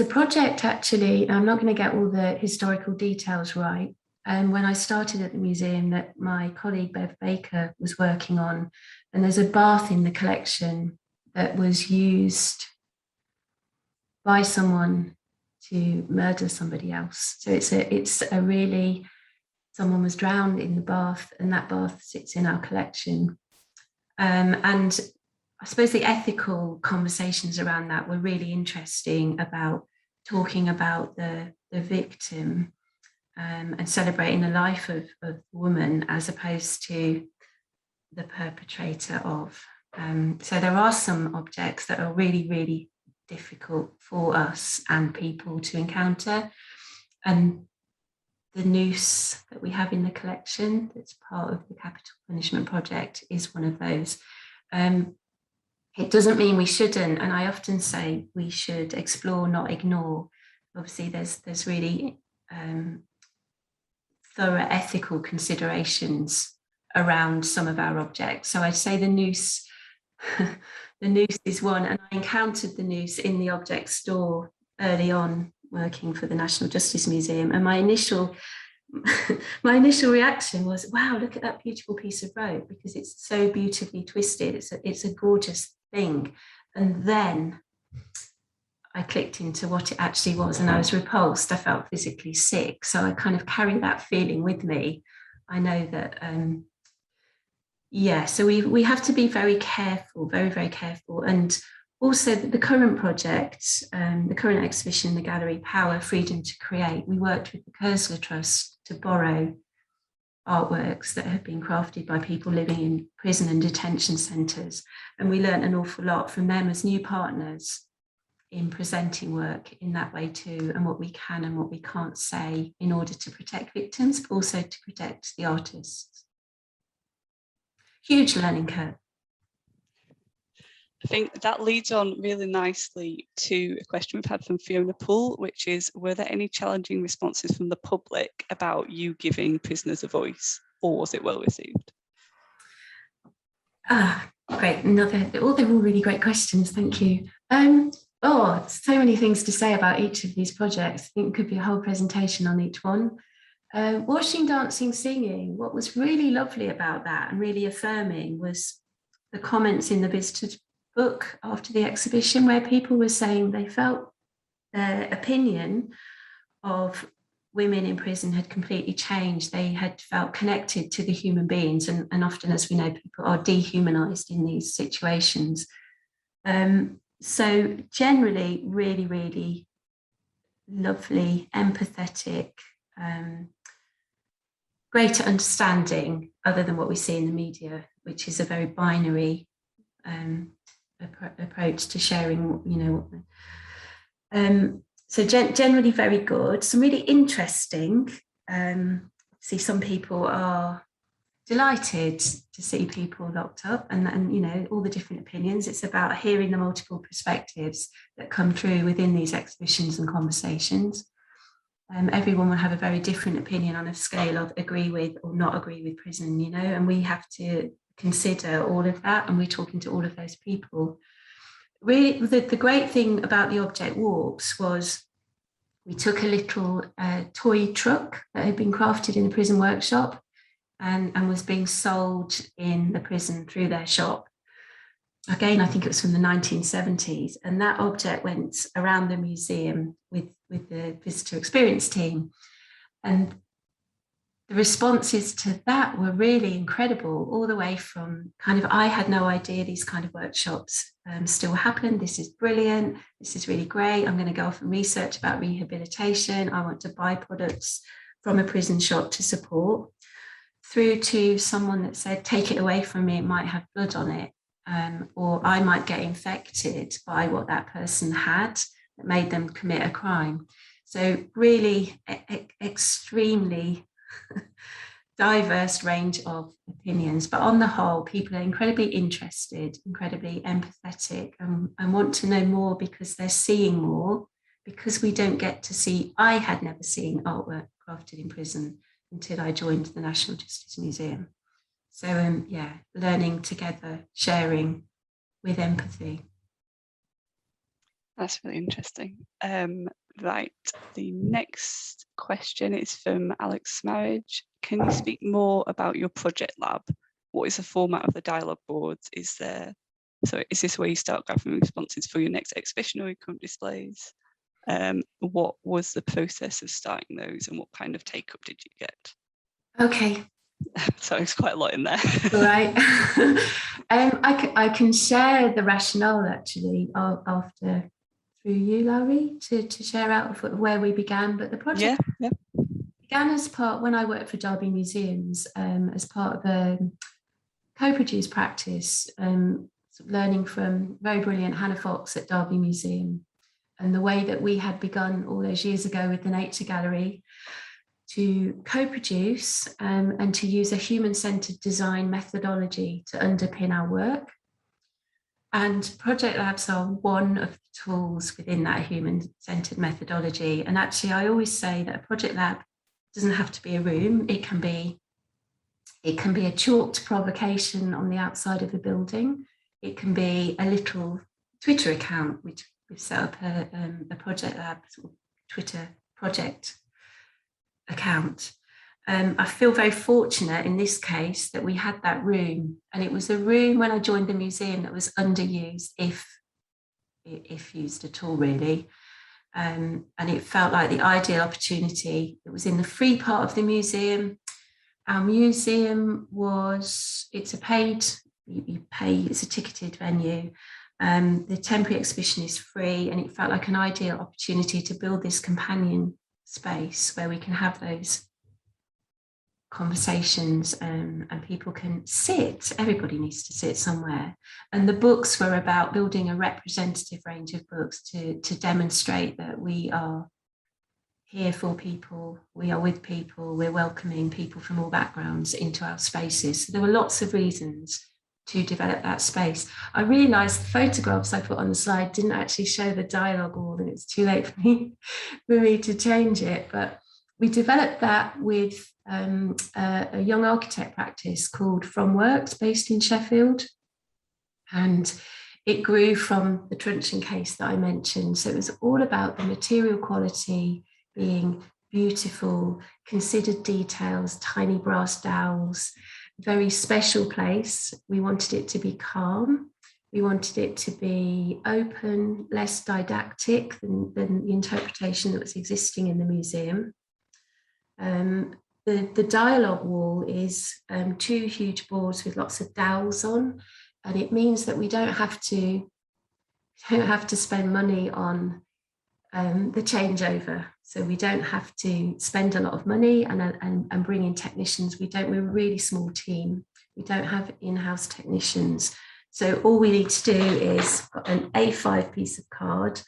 a project, actually, I'm not going to get all the historical details right, when I started at the museum, that my colleague Bev Baker was working on, and there's a bath in the collection that was used by someone to murder somebody else. So it's a really, someone was drowned in the bath, and that bath sits in our collection. And I suppose the ethical conversations around that were really interesting, about talking about the victim, and celebrating the life of the woman as opposed to the perpetrator of. So there are some objects that are really, really difficult for us and people to encounter. And the noose that we have in the collection, that's part of the Capital Punishment Project, is one of those. It doesn't mean we shouldn't, and I often say we should explore, not ignore. Obviously, there's really thorough ethical considerations around some of our objects. So I'd say the noose, the noose is one, and I encountered the noose in the object store early on, working for the National Justice Museum, and my initial reaction was, wow, look at that beautiful piece of rope, because it's so beautifully twisted. It's a gorgeous thing. And then I clicked into what it actually was, and I was repulsed. I felt physically sick. So I kind of carry that feeling with me. I know that, so we have to be very careful, very, very careful. And also the current project, the current exhibition in the gallery, Power, Freedom to Create, we worked with the Kersler Trust to borrow artworks that have been crafted by people living in prison and detention centres. And we learnt an awful lot from them as new partners in presenting work in that way too, and what we can and what we can't say in order to protect victims, but also to protect the artists. Huge learning curve.
I think that leads on really nicely to a question we've had from Fiona Poole, which is, were there any challenging responses from the public about you giving prisoners a voice, or was it well received?
Great, they're all really great questions, thank you. So many things to say about each of these projects. I think it could be a whole presentation on each one. Watching, dancing, singing, what was really lovely about that and really affirming was the comments in the visitor book after the exhibition, where people were saying they felt their opinion of women in prison had completely changed. They had felt connected to the human beings, and often, as we know, people are dehumanized in these situations. So generally, really, really lovely, empathetic, greater understanding, other than what we see in the media, which is a very binary approach to sharing, so generally very good. Some really interesting. See, some people are delighted to see people locked up, and all the different opinions. It's about hearing the multiple perspectives that come through within these exhibitions and conversations. Everyone will have a very different opinion on a scale of agree with or not agree with prison, and we have to consider all of that, and we're talking to all of those people. Really, the great thing about the object walks was we took a little toy truck that had been crafted in a prison workshop and was being sold in the prison through their shop. Again, I think it was from the 1970s, and that object went around the museum with the visitor experience team. And the responses to that were really incredible, all the way from kind of, I had no idea these kind of workshops still happen. This is brilliant. This is really great. I'm going to go off and research about rehabilitation. I want to buy products from a prison shop to support, through to someone that said, take it away from me, it might have blood on it, or I might get infected by what that person had that made them commit a crime. So really extremely diverse range of opinions, but on the whole, people are incredibly interested, incredibly empathetic, and want to know more because they're seeing more, because we don't get to see. I had never seen artwork crafted in prison until I joined the National Justice Museum. So learning together, sharing with empathy.
That's really interesting. Right, the next question is from Alex Marriage. Can you speak more about your project lab? What is the format of the dialogue boards? Is this where you start gathering responses for your next exhibition or your current displays? What was the process of starting those, and what kind of take-up did you get?
Okay.
So it's quite a lot in there.
Right. I can share the rationale actually after through you, Larry, to share out of where we began. But the project began as part, when I worked for Derby Museums, as part of a co-produced practice, learning from very brilliant Hannah Fox at Derby Museum, and the way that we had begun all those years ago with the Nature Gallery to co-produce and to use a human-centered design methodology to underpin our work. And project labs are one of the tools within that human-centered methodology. And actually, I always say that a project lab doesn't have to be a room. It can be a chalked provocation on the outside of a building. It can be a little Twitter account, which we've set up a project lab sort of Twitter project account. I feel very fortunate in this case that we had that room, and it was a room when I joined the museum that was underused, if used at all, really. And it felt like the ideal opportunity. It was in the free part of the museum. Our museum it's a paid, you pay, it's a ticketed venue. The temporary exhibition is free, and it felt like an ideal opportunity to build this companion space where we can have those conversations, and people can sit. Everybody needs to sit somewhere. And the books were about building a representative range of books to demonstrate that we are here for people, we are with people, we're welcoming people from all backgrounds into our spaces. So there were lots of reasons to develop that space. I realised the photographs I put on the slide didn't actually show the dialogue wall, and it's too late for me to change it. But we developed that with a young architect practice called From Works, based in Sheffield. And it grew from the truncheon case that I mentioned. So it was all about the material quality being beautiful, considered details, tiny brass dowels, very special place. We wanted it to be calm. We wanted it to be open, less didactic than the interpretation that was existing in the museum. The dialogue wall is 2 huge boards with lots of dowels on, and it means that we don't have to spend money on the changeover. So we don't have to spend a lot of money and bring in technicians. We're a really small team. We don't have in-house technicians. So all we need to do is got an A5 piece of card.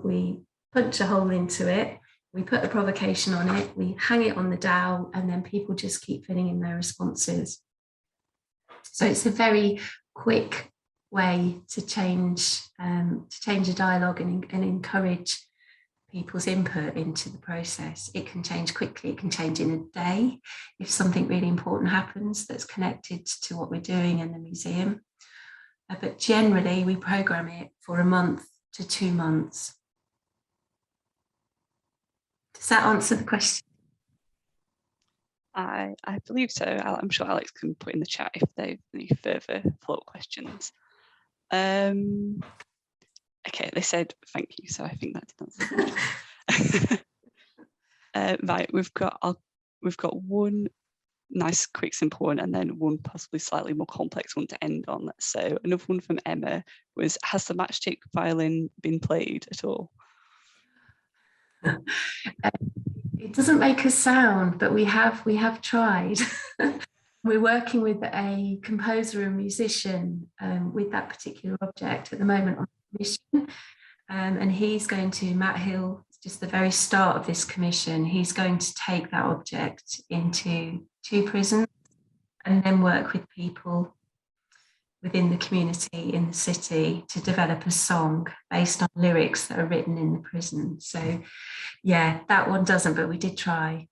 We punch a hole into it. We put a provocation on it. We hang it on the dowel, and then people just keep filling in their responses. So it's a very quick way to change a dialogue and encourage people's input into the process. It can change quickly, it can change in a day if something really important happens that's connected to what we're doing in the museum. But generally we program it for a month to 2 months. Does that answer the question?
I believe so. I'm sure Alex can put in the chat if they have any further follow-up questions. Okay, they said thank you, so I think that did answer the question. Right, we've got one nice, quick, simple one, and then one possibly slightly more complex one to end on. So another one from Emma was: has the matchstick violin been played at all?
It doesn't make a sound, but we have tried. We're working with a composer and musician with that particular object at the moment on commission, and he's going to, Matt Hill, just the very start of this commission, he's going to take that object into 2 prisons and then work with people within the community in the city to develop a song based on lyrics that are written in the prison. So yeah, that one doesn't, but we did try.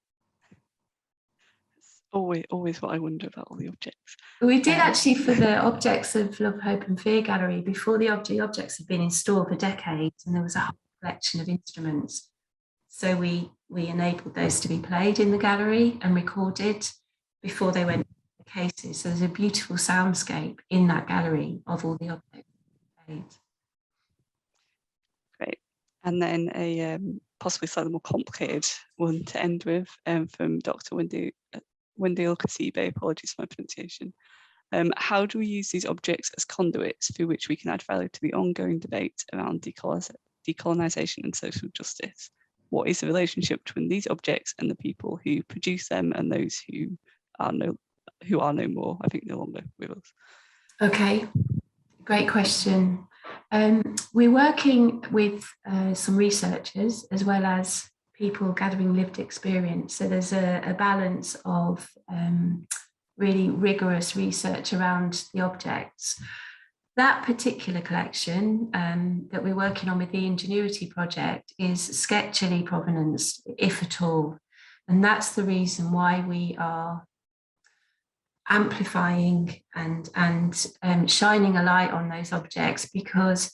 Always what I wonder about all the objects.
We did actually for the objects of Love, Hope and Fear gallery. Before the objects had been installed for decades, and there was a whole collection of instruments. So we enabled those to be played in the gallery and recorded before they went into the cases. So there's a beautiful soundscape in that gallery of all the objects played.
Great. And then a possibly slightly more complicated one to end with from Dr. Wendell Kasibe, apologies for my pronunciation. How do we use these objects as conduits through which we can add value to the ongoing debate around decolonisation and social justice? What is the relationship between these objects and the people who produce them and those who are no more, I think, no longer with us? Okay,
great question. We're working with some researchers as well as people gathering lived experience. So there's a balance of really rigorous research around the objects. That particular collection that we're working on with the Ingenuity project is sketchily provenanced, if at all. And that's the reason why we are amplifying and shining a light on those objects, because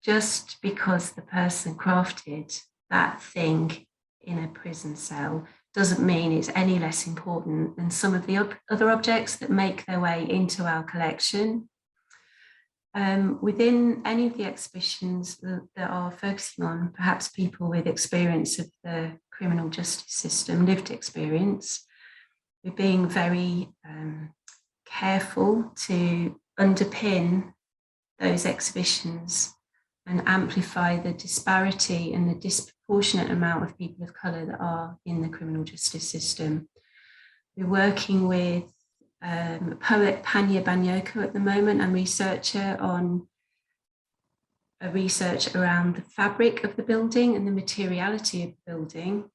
just because the person crafted that thing in a prison cell doesn't mean it's any less important than some of the other objects that make their way into our collection. Within any of the exhibitions that are focusing on perhaps people with experience of the criminal justice system, lived experience, we're being very careful to underpin those exhibitions and amplify the disparity and the disproportionate amount of people of colour that are in the criminal justice system. We're working with poet Panya Banyoko at the moment, and researcher on a research around the fabric of the building and the materiality of the building.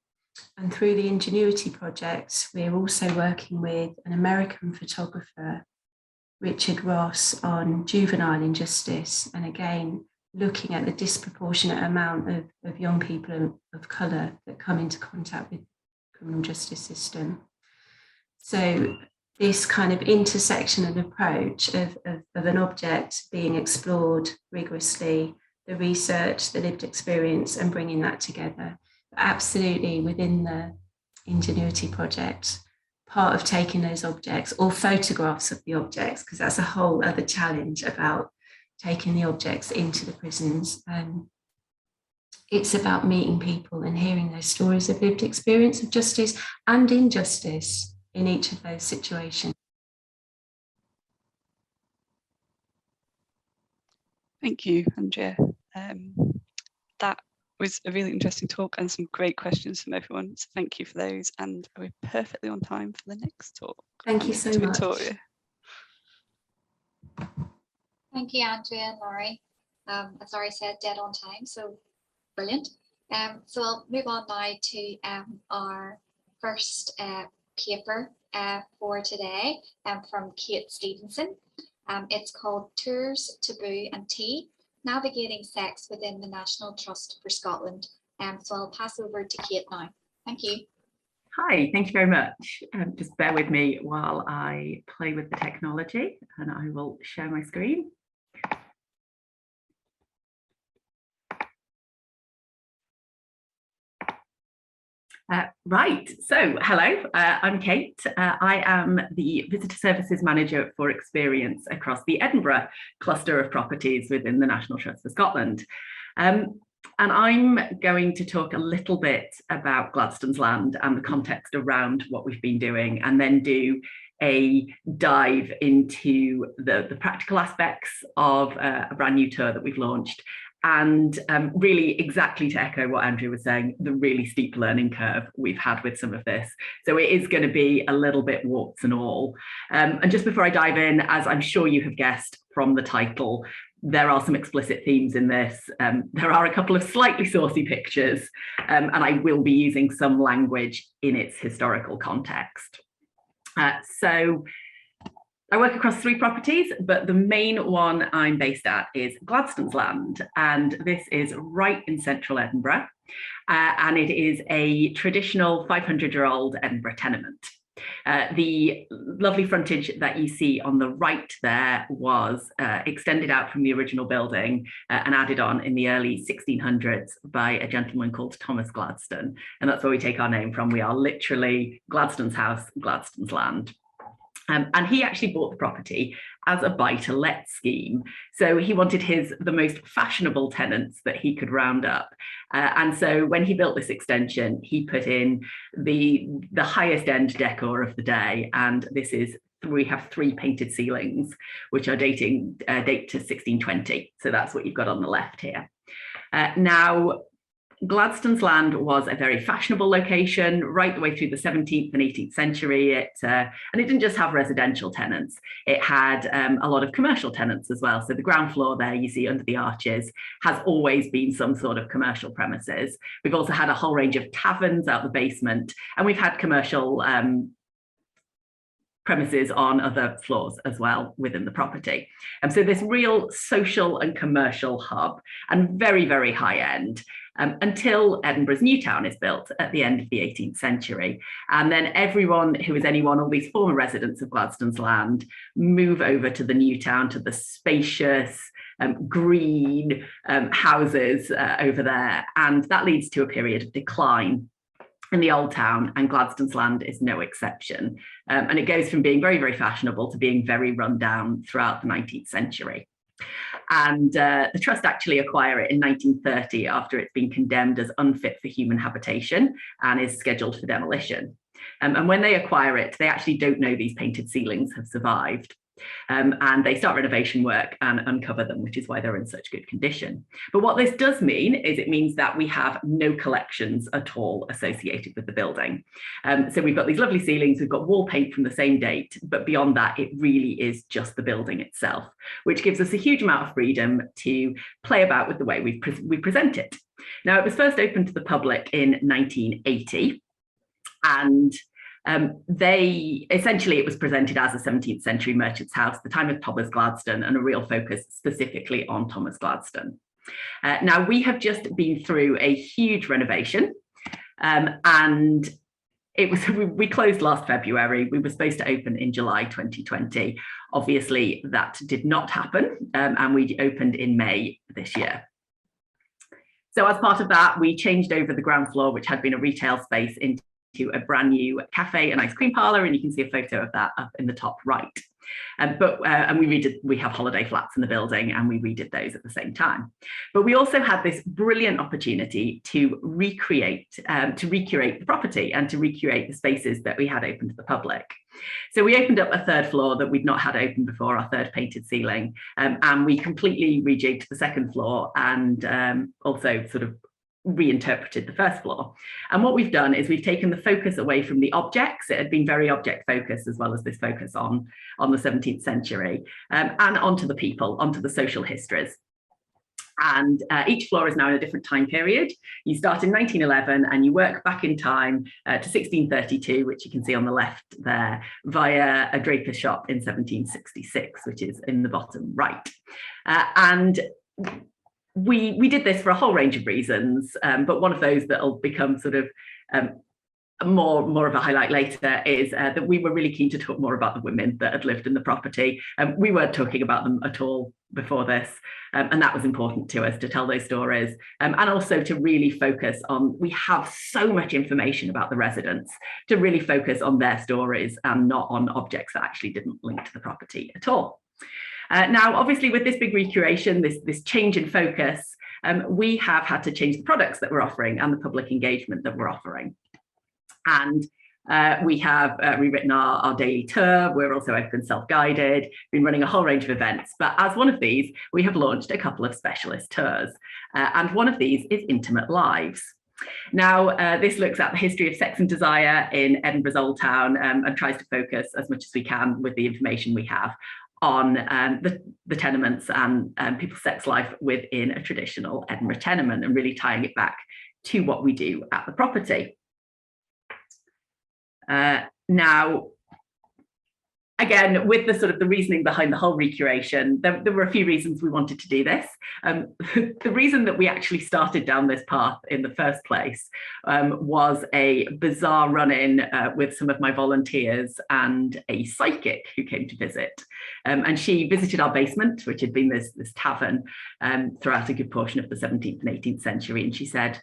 And through the Ingenuity project, we're also working with an American photographer, Richard Ross, on juvenile injustice, and again, looking at the disproportionate amount of young people of colour that come into contact with the criminal justice system. So this kind of intersectional approach of an object being explored rigorously, the research, the lived experience, and bringing that together. Absolutely within the Ingenuity project, part of taking those objects or photographs of the objects, because that's a whole other challenge about taking the objects into the prisons. It's about meeting people and hearing those stories of lived experience of justice and injustice in each of those situations.
Thank you, Andrea. That was a really interesting talk and some great questions from everyone. So thank you for those, and we're perfectly on time for the next talk.
Thank you so much.
Victoria.
Thank you, Andrea and Laurie. As Laurie said, dead on time, so brilliant. So I'll move on now to our first paper for today from Kate Stephenson. It's called Tours, Taboo and Tea, Navigating Sex Within the National Trust for Scotland. So I'll pass over to Kate now. Thank you.
Hi, thank you very much. Just bear with me while I play with the technology, and I will share my screen. Right, so hello, I'm Kate. I am the Visitor Services Manager for Experience across the Edinburgh cluster of properties within the National Trust for Scotland. And I'm going to talk a little bit about Gladstone's Land and the context around what we've been doing, and then do a dive into the practical aspects of a brand new tour that we've launched. And really, exactly to echo what Andrea was saying, the really steep learning curve we've had with some of this. So it is going to be a little bit warts and all. And just before I dive in, as I'm sure you have guessed from the title, there are some explicit themes in this. There are a couple of slightly saucy pictures, and I will be using some language in its historical context. So I work across 3 properties, but the main one I'm based at is Gladstone's Land, and this is right in central Edinburgh, and it is a traditional 500-year-old Edinburgh tenement. The lovely frontage that you see on the right there was extended out from the original building and added on in the early 1600s by a gentleman called Thomas Gladstone, and that's where we take our name from. We are literally Gladstone's house, Gladstone's Land. And he actually bought the property as a buy-to-let scheme. So he wanted the most fashionable tenants that he could round up. And so when he built this extension, he put in the highest end decor of the day. And we have 3 painted ceilings, which are date to 1620. So that's what you've got on the left here. Now, Gladstone's Land was a very fashionable location right the way through the 17th and 18th century. And it didn't just have residential tenants, it had a lot of commercial tenants as well. So the ground floor there you see under the arches has always been some sort of commercial premises. We've also had a whole range of taverns out the basement, and we've had commercial premises on other floors as well within the property. And so this real social and commercial hub, and very, very high end, until Edinburgh's new town is built at the end of the 18th century. And then everyone who is anyone, all these former residents of Gladstone's Land, move over to the new town, to the spacious, green houses over there. And that leads to a period of decline in the old town, and Gladstone's Land is no exception. And it goes from being very, very fashionable to being very run down throughout the 19th century. And the trust actually acquire it in 1930 after it's been condemned as unfit for human habitation and is scheduled for demolition. And when they acquire it, they actually don't know these painted ceilings have survived. And they start renovation work and uncover them, which is why they're in such good condition. But what this does mean is it means that we have no collections at all associated with the building. So we've got these lovely ceilings, we've got wall paint from the same date, but beyond that, it really is just the building itself, which gives us a huge amount of freedom to play about with the way we present it. Now, it was first opened to the public in 1980, and it was presented as a 17th century merchant's house, the time of Thomas Gladstone, and a real focus specifically on Thomas Gladstone. Now, we have just been through a huge renovation, and we closed last February. We were supposed to open in July 2020. Obviously, that did not happen, and we opened in May this year. So as part of that, we changed over the ground floor, which had been a retail space, into a brand new cafe and ice cream parlour, and you can see a photo of that up in the top right. And we have holiday flats in the building, and we redid those at the same time. But we also had this brilliant opportunity to recreate the property and to recreate the spaces that we had open to the public. So we opened up a third floor that we'd not had open before, our third painted ceiling, and we completely rejigged the second floor and also sort of reinterpreted the first floor. And what we've done is we've taken the focus away from the objects. It had been very object focused, as well as this focus on the 17th century, and onto the people, onto the social histories. And each floor is now in a different time period. You start in 1911 and you work back in time to 1632, which you can see on the left there, via a draper's shop in 1766, which is in the bottom right. And we did this for a whole range of reasons, but one of those that'll become sort of more of a highlight later is that we were really keen to talk more about the women that had lived in the property. We weren't talking about them at all before this, and that was important to us, to tell those stories, and also to really focus on, we have so much information about the residents, to really focus on their stories and not on objects that actually didn't link to the property at all. Now, obviously, with this big recuration, this change in focus, we have had to change the products that we're offering and the public engagement that we're offering. And we have rewritten our daily tour. We're also open self-guided, been running a whole range of events. But as one of these, we have launched a couple of specialist tours. And one of these is Intimate Lives. Now, this looks at the history of sex and desire in Edinburgh's Old Town, and tries to focus as much as we can with the information we have on the tenements and people's sex life within a traditional Edinburgh tenement, and really tying it back to what we do at the property. Now, again, with the sort of the reasoning behind the whole recuration, there were a few reasons we wanted to do this. The reason that we actually started down this path in the first place was a bizarre run-in with some of my volunteers and a psychic who came to visit. And she visited our basement, which had been this tavern throughout a good portion of the 17th and 18th century. And she said,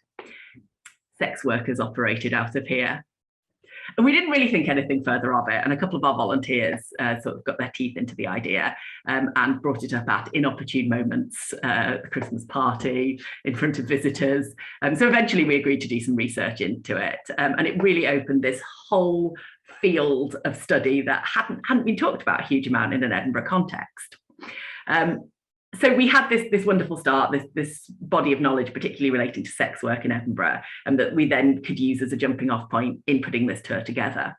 sex workers operated out of here. And we didn't really think anything further of it. And a couple of our volunteers sort of got their teeth into the idea and brought it up at inopportune moments, the Christmas party, in front of visitors. So eventually we agreed to do some research into it. And it really opened this whole field of study that hadn't been talked about a huge amount in an Edinburgh context. So we had this wonderful start, this body of knowledge, particularly relating to sex work in Edinburgh, and that we then could use as a jumping off point in putting this tour together.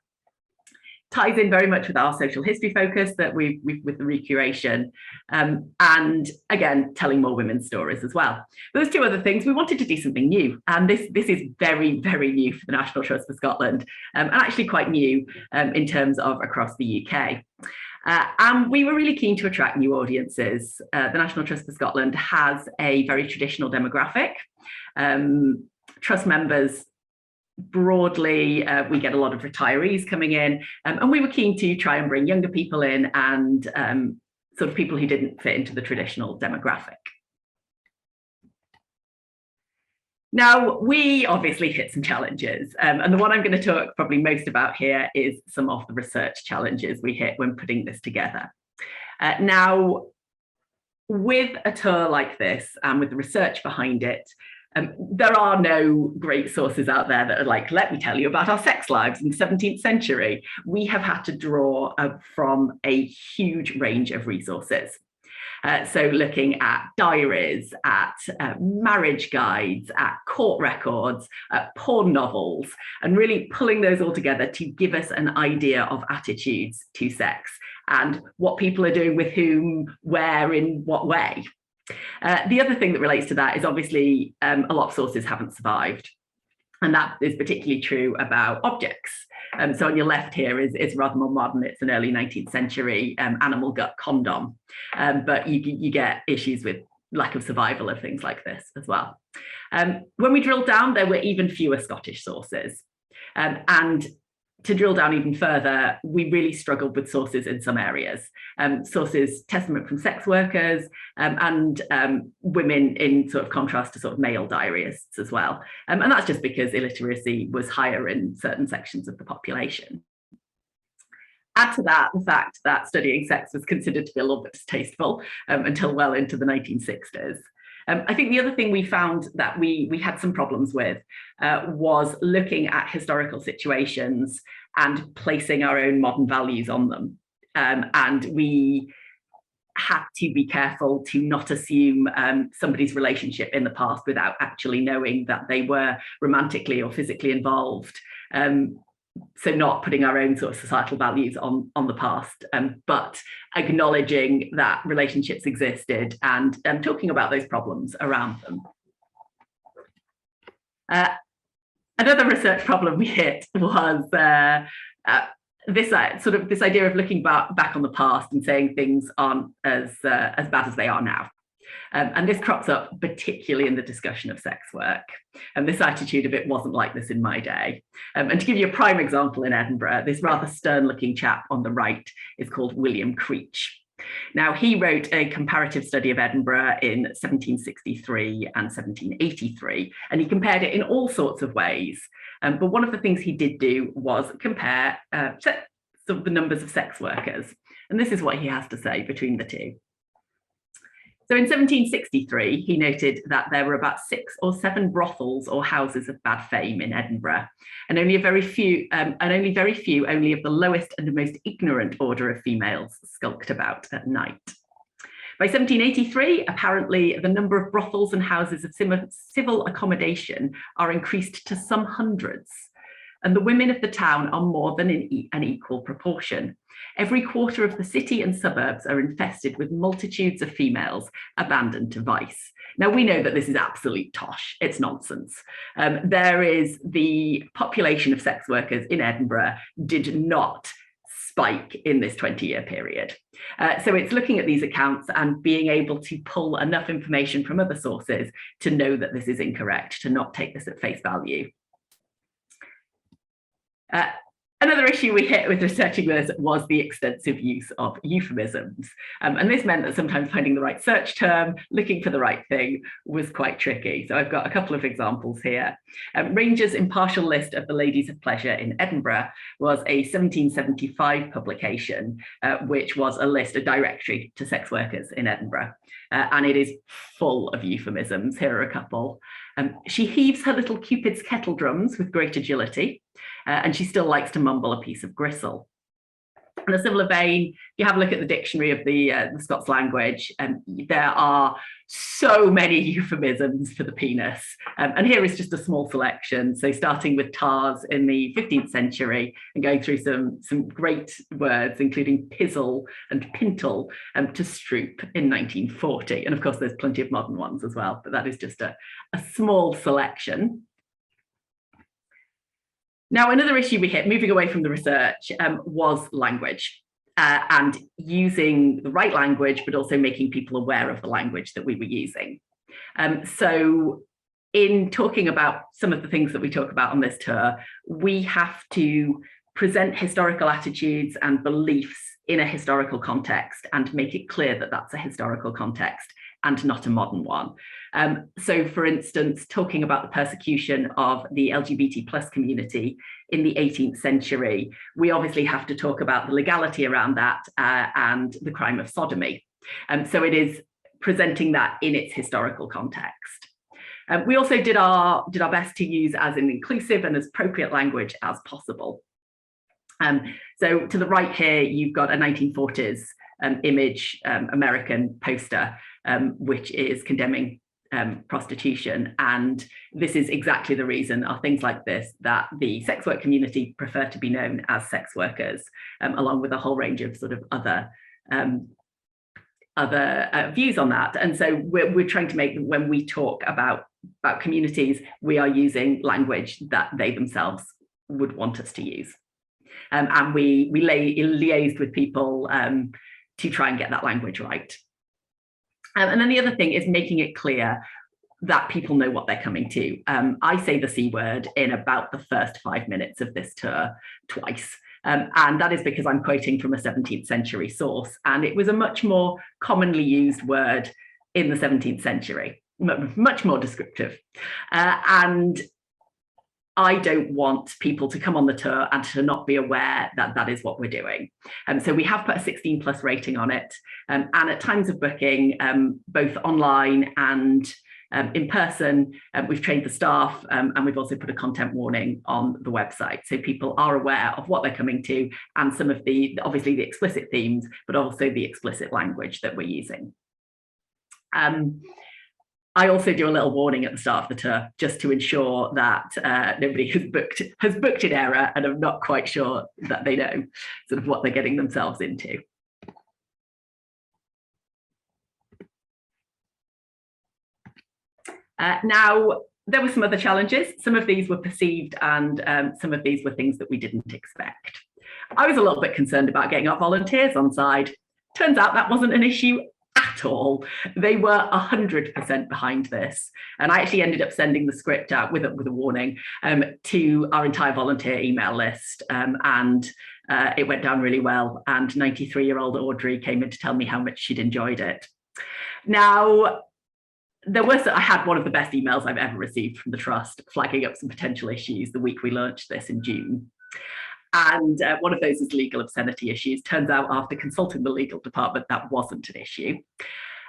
Ties in very much with our social history focus that we've with the recuration, and again, telling more women's stories as well. Those two other things, we wanted to do something new, and this is very, very new for the National Trust for Scotland, and actually quite new in terms of across the UK. And we were really keen to attract new audiences. The National Trust for Scotland has a very traditional demographic. Trust members, broadly, we get a lot of retirees coming in, and we were keen to try and bring younger people in and sort of people who didn't fit into the traditional demographic. Now, we obviously hit some challenges, and the one I'm going to talk probably most about here is some of the research challenges we hit when putting this together. Now, with a tour like this and with the research behind it, There are no great sources out there that are like, let me tell you about our sex lives in the 17th century. We have had to draw from a huge range of resources. So looking at diaries, at marriage guides, at court records, at porn novels, and really pulling those all together to give us an idea of attitudes to sex and what people are doing with whom, where, in what way. The other thing that relates to that is obviously a lot of sources haven't survived. And that is particularly true about objects. So on your left here is rather more modern. It's an early 19th century animal gut condom. But you get issues with lack of survival of things like this as well. When we drilled down, there were even fewer Scottish sources. And to drill down even further, we really struggled with sources in some areas. Sources, testament from sex workers and women in sort of contrast to sort of male diarists as well. And that's just because illiteracy was higher in certain sections of the population. Add to that the fact that studying sex was considered to be a little bit distasteful until well into the 1960s. I think the other thing we found that we had some problems with was looking at historical situations and placing our own modern values on them. And we had to be careful to not assume somebody's relationship in the past without actually knowing that they were romantically or physically involved. So not putting our own sort of societal values on the past, but acknowledging that relationships existed and talking about those problems around them. Another research problem we hit was this idea of looking back on the past and saying things aren't as bad as they are now. And this crops up particularly in the discussion of sex work. And this attitude of it wasn't like this in my day. And to give you a prime example in Edinburgh, this rather stern-looking chap on the right is called William Creech. Now, he wrote a comparative study of Edinburgh in 1763 and 1783, and he compared it in all sorts of ways. But one of the things he did do was compare the numbers of sex workers. And this is what he has to say between the two. So in 1763, he noted that there were about 6 or 7 brothels or houses of bad fame in Edinburgh, and only very few only of the lowest and the most ignorant order of females skulked about at night. By 1783, apparently the number of brothels and houses of civil accommodation are increased to some hundreds, and the women of the town are more than in an equal proportion. Every quarter of the city and suburbs are infested with multitudes of females abandoned to vice. Now, we know that this is absolute tosh. It's nonsense. There is the population of sex workers in Edinburgh did not spike in this 20-year period. So it's looking at these accounts and being able to pull enough information from other sources to know that this is incorrect, to not take this at face value. Another issue we hit with researching this was the extensive use of euphemisms. And this meant that sometimes finding the right search term, looking for the right thing was quite tricky. So I've got a couple of examples here. Ranger's Impartial List of the Ladies of Pleasure in Edinburgh was a 1775 publication, which was a list, a directory to sex workers in Edinburgh. And it is full of euphemisms. Here are a couple. She heaves her little Cupid's kettle drums with great agility, and she still likes to mumble a piece of gristle. In a similar vein, you have a look at the dictionary of the Scots language, and there are so many euphemisms for the penis. And here is just a small selection. So starting with tars in the 15th century and going through some great words, including pizzle and pintle, to stroop in 1940. And of course, there's plenty of modern ones as well, but that is just a small selection. Now, another issue we hit, moving away from the research, was language and using the right language, but also making people aware of the language that we were using. So in talking about some of the things that we talk about on this tour, we have to present historical attitudes and beliefs in a historical context and make it clear that that's a historical context and not a modern one. So for instance, talking about the persecution of the LGBT plus community in the 18th century, we obviously have to talk about the legality around that and the crime of sodomy. So it is presenting that in its historical context. We also did our best to use as an inclusive and as appropriate language as possible. So to the right here, you've got a 1940s image, American poster, which is condemning prostitution. And this is exactly the reason, are things like this, that the sex work community prefer to be known as sex workers, along with a whole range of sort of other views on that. And so we're trying to make, when we talk about communities, we are using language that they themselves would want us to use. And we liaised with people to try and get that language right. And then the other thing is making it clear that people know what they're coming to. I say the C word in about the first 5 minutes of this tour twice. And that is because I'm quoting from a 17th century source, and it was a much more commonly used word in the 17th century, much more descriptive. And I don't want people to come on the tour and to not be aware that that is what we're doing. So we have put a 16+ rating on it. And at times of booking, both online and in person, we've trained the staff, and we've also put a content warning on the website. So people are aware of what they're coming to, and some of the, obviously the explicit themes, but also the explicit language that we're using. I also do a little warning at the start of the tour, just to ensure that nobody has booked in error and I'm not quite sure that they know sort of what they're getting themselves into. Now, there were some other challenges. Some of these were perceived, and some of these were things that we didn't expect. I was a little bit concerned about getting our volunteers on side. Turns out that wasn't an issue at all. They were 100% behind this. And I actually ended up sending the script out with a warning to our entire volunteer email list. And it went down really well. And 93-year-old Audrey came in to tell me how much she'd enjoyed it. Now, I had one of the best emails I've ever received from the Trust, flagging up some potential issues the week we launched this in June. And one of those is legal obscenity issues. Turns out, after consulting the legal department, that wasn't an issue.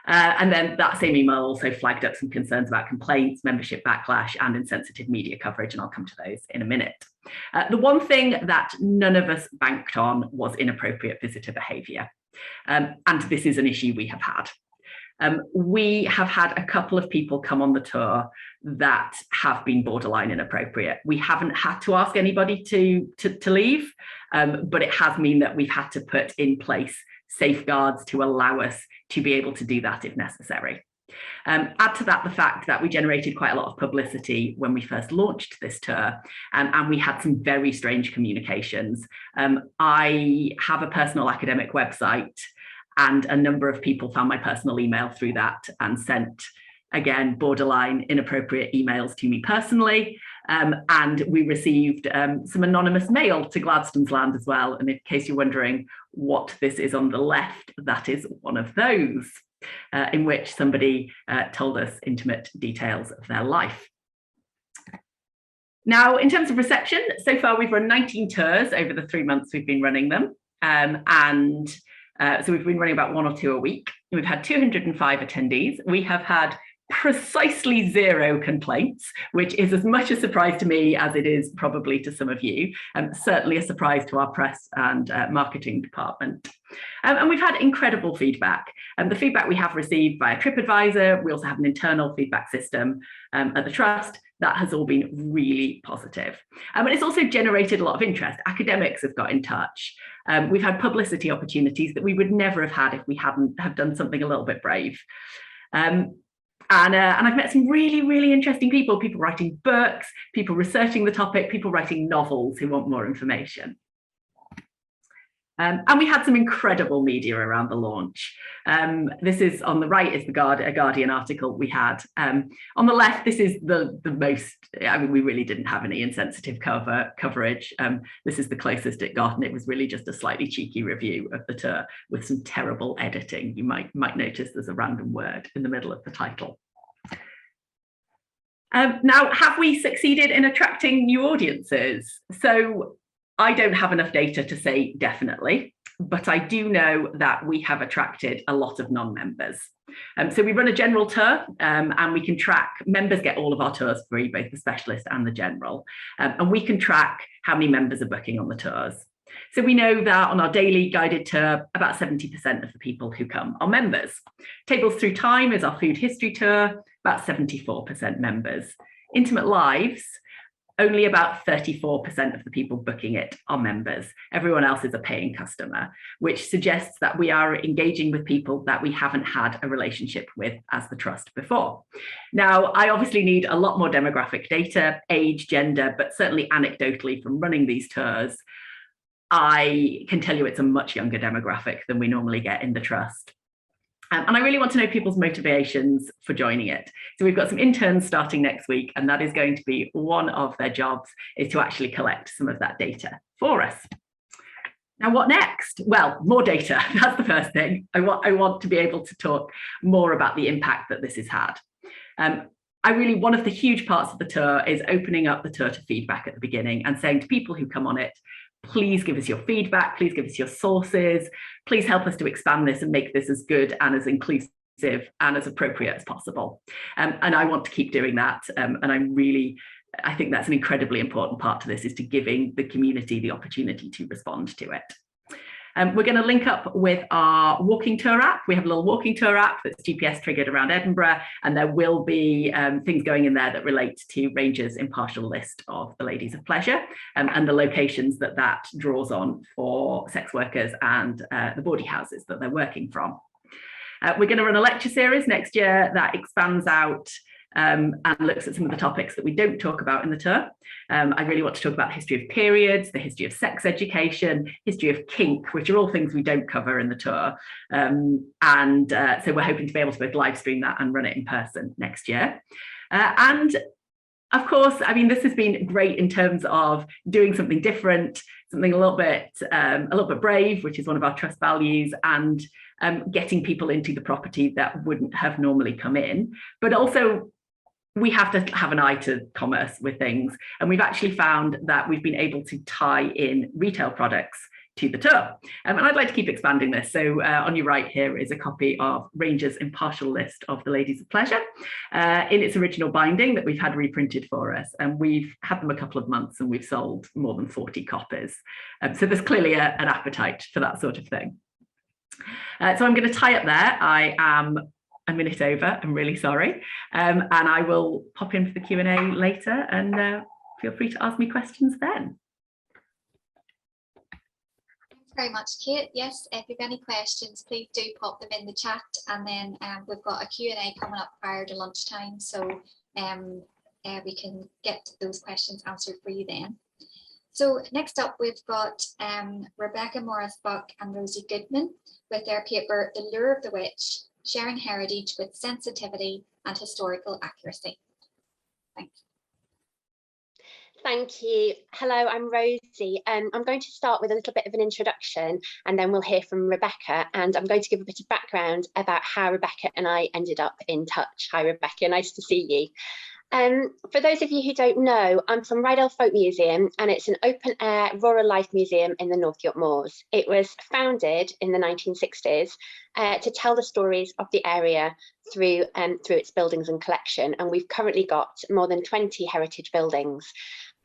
And then that same email also flagged up some concerns about complaints, membership backlash, and insensitive media coverage, and I'll come to those in a minute. The one thing that none of us banked on was inappropriate visitor behaviour. And this is an issue we have had. We have had a couple of people come on the tour that have been borderline inappropriate. We haven't had to ask anybody to leave, but it has meant that we've had to put in place safeguards to allow us to be able to do that if necessary. Add to that the fact that we generated quite a lot of publicity when we first launched this tour, and we had some very strange communications. I have a personal academic website, and a number of people found my personal email through that and sent, again, borderline inappropriate emails to me personally. And we received some anonymous mail to Gladstone's Land as well. And in case you're wondering what this is on the left, that is one of those, in which somebody told us intimate details of their life. Now, in terms of reception, so far we've run 19 tours over the 3 months we've been running them. So we've been running about 1 or 2 a week. We've had 205 attendees. We have had precisely 0 complaints, which is as much a surprise to me as it is probably to some of you, and certainly a surprise to our press and marketing department. And we've had incredible feedback. The feedback we have received via TripAdvisor, we also have an internal feedback system at the Trust. That has all been really positive. And it's also generated a lot of interest. Academics have got in touch. We've had publicity opportunities that we would never have had if we hadn't have done something a little bit brave. And I've met some really, really interesting people writing books, people researching the topic, people writing novels who want more information. And we had some incredible media around the launch. This is on the right is a Guardian article we had. On the left, this is the most, I mean, we really didn't have any insensitive coverage. This is the closest it got, and it was really just a slightly cheeky review of the tour with some terrible editing. You might notice there's a random word in the middle of the title. Now, have we succeeded in attracting new audiences? So I don't have enough data to say definitely, but I do know that we have attracted a lot of non-members. So we run a general tour, and we can track, members get all of our tours free, both the specialist and the general, and we can track how many members are booking on the tours. So we know that on our daily guided tour, about 70% of the people who come are members. Tables Through Time is our food history tour, about 74% members. Intimate Lives, only about 34% of the people booking it are members. Everyone else is a paying customer, which suggests that we are engaging with people that we haven't had a relationship with as the trust before. Now, I obviously need a lot more demographic data, age, gender, but certainly anecdotally from running these tours, I can tell you it's a much younger demographic than we normally get in the trust. And I really want to know people's motivations for joining it. So we've got some interns starting next week, and that is going to be one of their jobs, is to actually collect some of that data for us. Now, what next? Well, more data. That's the first thing. I want to be able to talk more about the impact that this has had. One of the huge parts of the tour is opening up the tour to feedback at the beginning and saying to people who come on it, please give us your feedback, please give us your sources, please help us to expand this and make this as good and as inclusive and as appropriate as possible. And I want to keep doing that. And I think that's an incredibly important part to this, is to giving the community the opportunity to respond to it. We're going to link up with our walking tour app. We have a little walking tour app that's GPS triggered around Edinburgh, and there will be things going in there that relate to Ranger's impartial list of the ladies of pleasure, and the locations that draws on for sex workers and the bawdy houses that they're working from. We're going to run a lecture series next year that expands out and looks at some of the topics that we don't talk about in the tour. I really want to talk about the history of periods, the history of sex education, history of kink, which are all things we don't cover in the tour. So we're hoping to be able to both live stream that and run it in person next year. And of course, I mean, this has been great in terms of doing something different, something a little bit brave, which is one of our trust values, and getting people into the property that wouldn't have normally come in. But also, we have to have an eye to commerce with things. And we've actually found that we've been able to tie in retail products to the tour. And I'd like to keep expanding this. So on your right here is a copy of Ranger's impartial list of the ladies of pleasure in its original binding that we've had reprinted for us. And we've had them a couple of months and we've sold more than 40 copies. So there's clearly an appetite for that sort of thing. So I'm going to tie up there. I am a minute over, I'm really sorry. And I will pop in for the Q&A later, and feel free to ask me questions then.
Thanks very much, Kate. Yes, if you have any questions, please do pop them in the chat, and then we've got a Q&A coming up prior to lunchtime, so we can get those questions answered for you then. So next up, we've got Rebecca Morris-Buck and Rosie Goodwin with their paper, The Lure of the Witch, Sharing Heritage with Sensitivity and Historical Accuracy. Thanks.
Thank you. Hello, I'm Rosie. I'm going to start with a little bit of an introduction, and then we'll hear from Rebecca, and I'm going to give a bit of background about how Rebecca and I ended up in touch. Hi, Rebecca, nice to see you. For those of you who don't know, I'm from Rydell Folk Museum, and it's an open-air rural life museum in the North York Moors. It was founded in the 1960s to tell the stories of the area through its buildings and collection, and we've currently got more than 20 heritage buildings.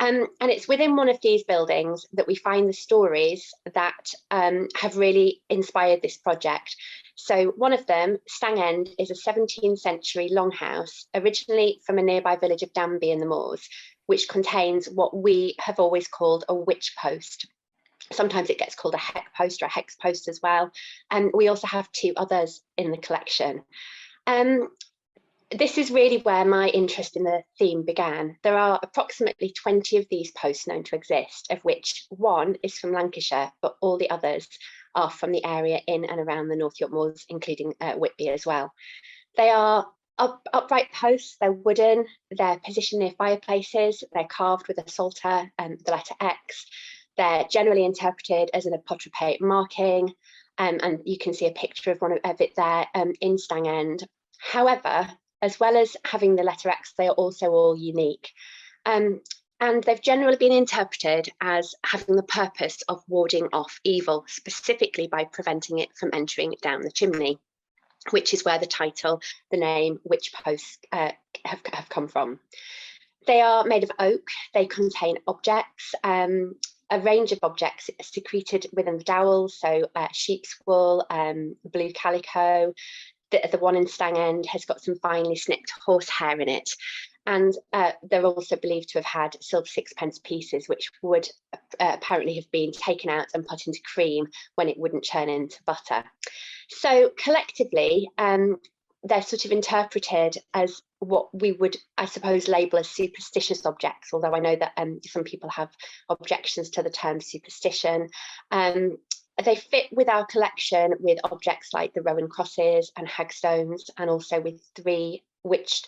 And it's within one of these buildings that we find the stories that have really inspired this project. So one of them, Stang End, is a 17th century longhouse, originally from a nearby village of Danby in the Moors, which contains what we have always called a witch post. Sometimes it gets called a heck post or a hex post as well. And we also have two others in the collection. This is really where my interest in the theme began. There are approximately 20 of these posts known to exist, of which one is from Lancashire, but all the others are from the area in and around the North York Moors, including Whitby as well. They are upright posts, they're wooden, they're positioned near fireplaces, they're carved with a psalter and the letter X. They're generally interpreted as an apotropaic marking, and you can see a picture of one of it there in Stang End. However, as well as having the letter X, they are also all unique. And they've generally been interpreted as having the purpose of warding off evil, specifically by preventing it from entering down the chimney. which is where the title, the name, witch posts have come from. They are made of oak. They contain objects, a range of objects secreted within the dowels, so sheep's wool, blue calico. The one in Stang End has got some finely snipped horsehair in it. And they're also believed to have had silver sixpence pieces, which would apparently have been taken out and put into cream when it wouldn't churn into butter. So collectively, they're sort of interpreted as what we would, I suppose, label as superstitious objects, although I know that some people have objections to the term superstition. They fit with our collection with objects like the Rowan crosses and hagstones, and also with 3 witch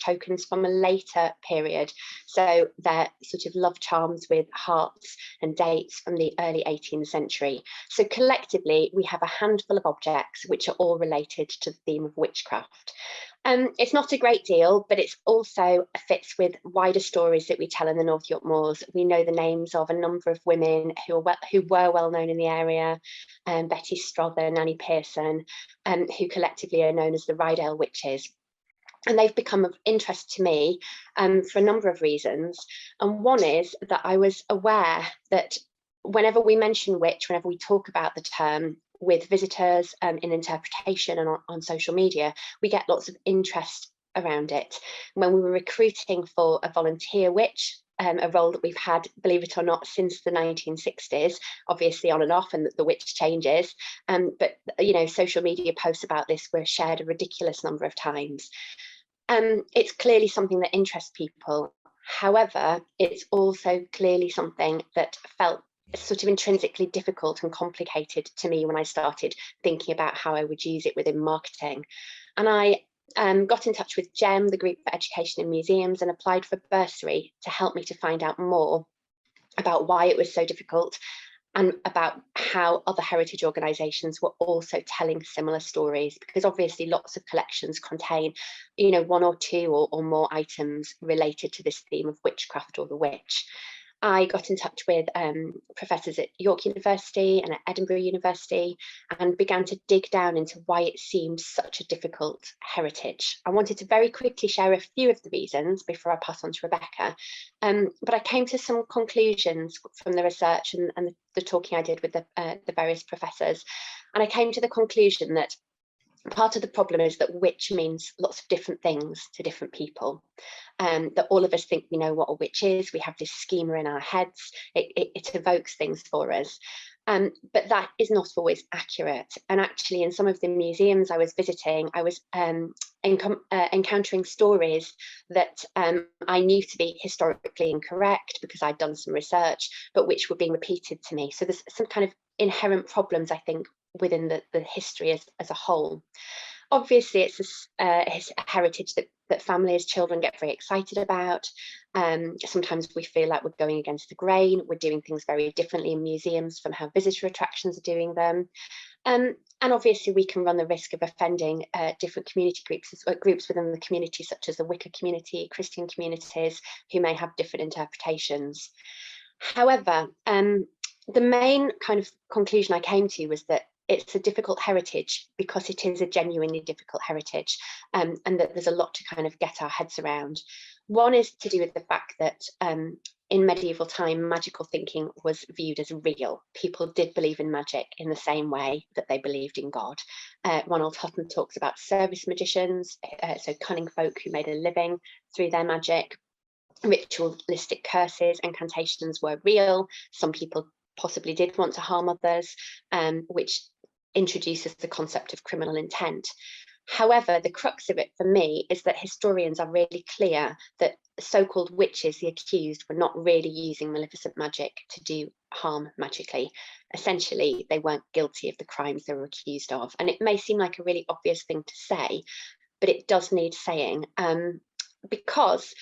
tokens from a later period. So they're sort of love charms with hearts and dates from the early 18th century. So collectively, we have a handful of objects which are all related to the theme of witchcraft. It's not a great deal, but it's also fits with wider stories that we tell in the North York Moors. We know the names of a number of women who were well known in the area, Betty Strother, Nanny Pearson, who collectively are known as the Rydale Witches. And they've become of interest to me for a number of reasons. And one is that I was aware that whenever we mention witch, whenever we talk about the term with visitors in interpretation and on social media, we get lots of interest around it. When we were recruiting for a volunteer witch, a role that we've had, believe it or not, since the 1960s, obviously on and off, and the witch changes. But you know, social media posts about this were shared a ridiculous number of times. It's clearly something that interests people. However, it's also clearly something that felt sort of intrinsically difficult and complicated to me when I started thinking about how I would use it within marketing. And I got in touch with GEM, the Group for Education in Museums, and applied for bursary to help me to find out more about why it was so difficult and about how other heritage organisations were also telling similar stories, because obviously lots of collections contain, you know, 1 or 2 or more items related to this theme of witchcraft or the witch. I got in touch with professors at York University and at Edinburgh University and began to dig down into why it seemed such a difficult heritage. I wanted to very quickly share a few of the reasons before I pass on to Rebecca, but I came to some conclusions from the research and the talking I did with the various professors, and I came to the conclusion that part of the problem is that witch means lots of different things to different people. That all of us think we know what a witch is. We have this schema in our heads. It evokes things for us. But that is not always accurate. And actually, in some of the museums I was visiting, I was encountering stories that I knew to be historically incorrect because I'd done some research, but which were being repeated to me. So there's some kind of inherent problems, I think, within the history as a whole. Obviously, it's a heritage that families, children get very excited about. Sometimes we feel like we're going against the grain. We're doing things very differently in museums from how visitor attractions are doing them. And obviously, we can run the risk of offending different community groups within the community, such as the Wicca community, Christian communities, who may have different interpretations. However, the main kind of conclusion I came to was that it's a difficult heritage because it is a genuinely difficult heritage, and that there's a lot to kind of get our heads around. One is to do with the fact that in medieval time, magical thinking was viewed as real. People did believe in magic in the same way that they believed in God. Ronald Hutton talks about service magicians, so cunning folk who made a living through their magic. Ritualistic curses, incantations were real. Some people possibly did want to harm others, which introduces the concept of criminal intent. However, the crux of it for me is that historians are really clear that so-called witches, the accused, were not really using maleficent magic to do harm magically. Essentially, they weren't guilty of the crimes they were accused of. And it may seem like a really obvious thing to say, but it does need saying, because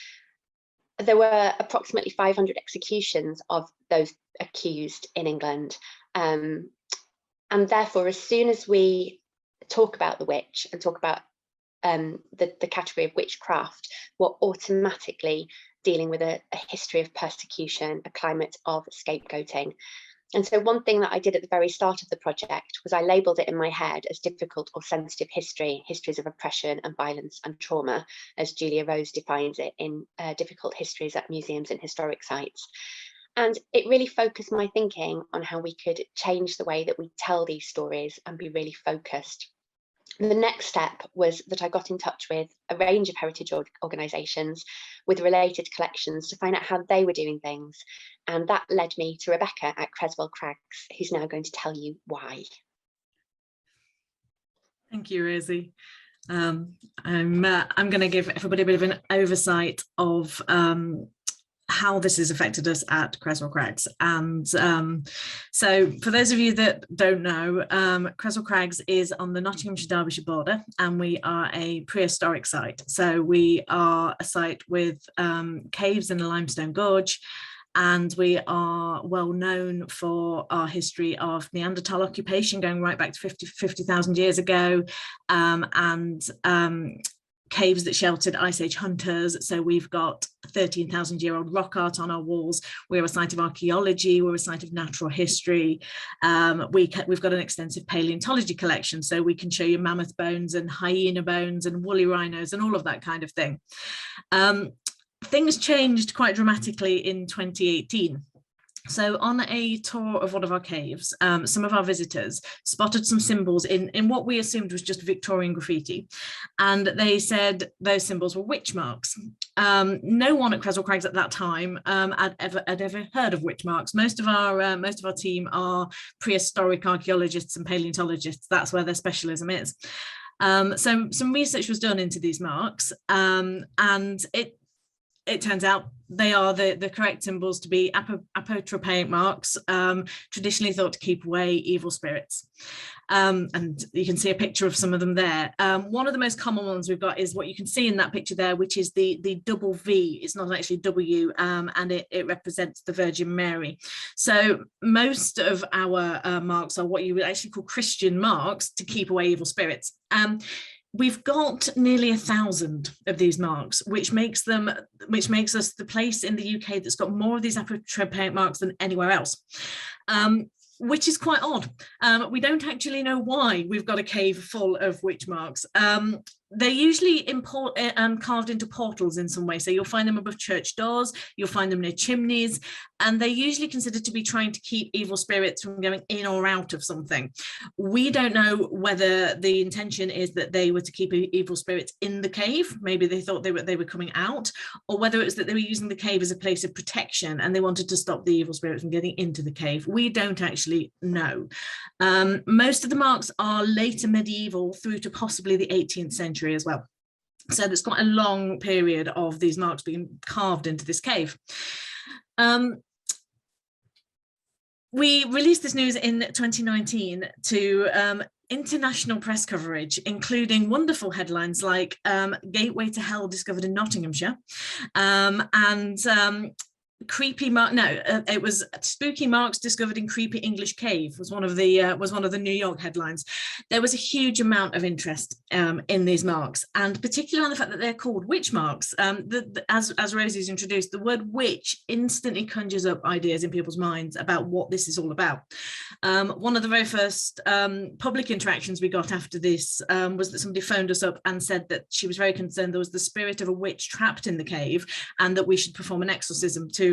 there were approximately 500 executions of those accused in England. And therefore, as soon as we talk about the witch and talk about the category of witchcraft, we're automatically dealing with a history of persecution, a climate of scapegoating. And so one thing that I did at the very start of the project was I labelled it in my head as difficult or sensitive history, histories of oppression and violence and trauma, as Julia Rose defines it in Difficult Histories at Museums and Historic Sites. And it really focused my thinking on how we could change the way that we tell these stories and be really focused. The next step was that I got in touch with a range of heritage organisations with related collections to find out how they were doing things. And that led me to Rebecca at Creswell Crags, who's now going to tell you why.
Thank you, Rosie. I'm going to give everybody a bit of an oversight of how this has affected us at Creswell Crags. And so for those of you that don't know, Creswell Crags is on the Nottinghamshire-Derbyshire border, and we are a prehistoric site. So we are a site with caves in the limestone gorge, and we are well known for our history of Neanderthal occupation going right back to 50,000 years ago, and caves that sheltered Ice Age hunters. So we've got 13,000-year-old rock art on our walls. We're a site of archaeology. We're a site of natural history. We've got an extensive paleontology collection, so we can show you mammoth bones and hyena bones and woolly rhinos and all of that kind of thing. Things changed quite dramatically in 2018. So on a tour of one of our caves, some of our visitors spotted some symbols in what we assumed was just Victorian graffiti. And they said those symbols were witch marks. No one at Creswell Crags at that time had ever heard of witch marks. Most of our team are prehistoric archaeologists and paleontologists. That's where their specialism is. So some research was done into these marks, and it turns out they are the correct symbols to be apotropaic marks, traditionally thought to keep away evil spirits. And you can see a picture of some of them there. One of the most common ones we've got is what you can see in that picture there, which is the double V. It's not actually W, and it represents the Virgin Mary. So most of our marks are what you would actually call Christian marks to keep away evil spirits. We've got nearly 1,000 of these marks, which makes us the place in the UK that's got more of these apotropaic marks than anywhere else, which is quite odd. We don't actually know why we've got a cave full of witch marks. They're usually carved into portals in some way. So you'll find them above church doors, you'll find them near chimneys, and they're usually considered to be trying to keep evil spirits from going in or out of something. We don't know whether the intention is that they were to keep evil spirits in the cave. Maybe they thought they were coming out, or whether it was that they were using the cave as a place of protection and they wanted to stop the evil spirits from getting into the cave. We don't actually know. Most of the marks are later medieval through to possibly the 18th century as well. So there's quite a long period of these marks being carved into this cave. We released this news in 2019 to international press coverage, including wonderful headlines like Gateway to Hell discovered in Nottinghamshire, and it was spooky marks discovered in creepy English cave was one of the New York headlines. There was a huge amount of interest in these marks, and particularly on the fact that they're called witch marks. As Rosie's introduced, the word witch instantly conjures up ideas in people's minds about what this is all about. One of the very first public interactions we got after this was that somebody phoned us up and said that she was very concerned there was the spirit of a witch trapped in the cave, and that we should perform an exorcism to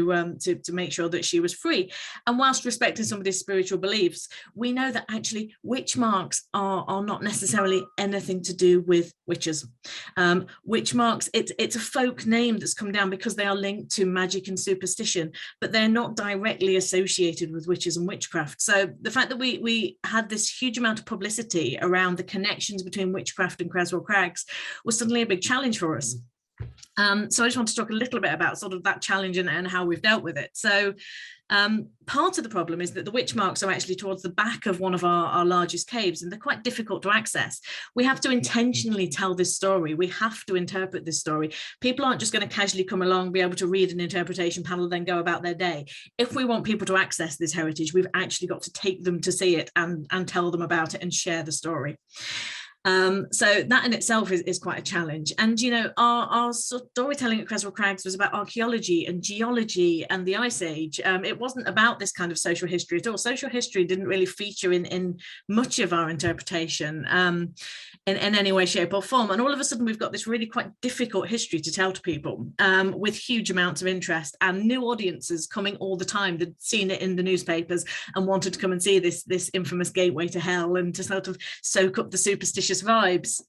make sure that she was free. And whilst respecting somebody's spiritual beliefs, we know that actually witch marks are not necessarily anything to do with witches. Witch marks, it's a folk name that's come down because they are linked to magic and superstition, but they're not directly associated with witches and witchcraft. So the fact that we had this huge amount of publicity around the connections between witchcraft and Creswell Crags was suddenly a big challenge for us. So I just want to talk a little bit about sort of that challenge and how we've dealt with it. So part of the problem is that the witch marks are actually towards the back of one of our largest caves, and they're quite difficult to access. We have to intentionally tell this story. We have to interpret this story. People aren't just going to casually come along, be able to read an interpretation panel, then go about their day. If we want people to access this heritage, we've actually got to take them to see it and tell them about it and share the story. So that in itself is quite a challenge. And, you know, our storytelling at Creswell Crags was about archaeology and geology and the Ice Age. It wasn't about this kind of social history at all. Social history didn't really feature in much of our interpretation in any way, shape or form. And all of a sudden we've got this really quite difficult history to tell to people with huge amounts of interest and new audiences coming all the time that'd seen it in the newspapers and wanted to come and see this infamous gateway to hell and to sort of soak up the superstitious vibes.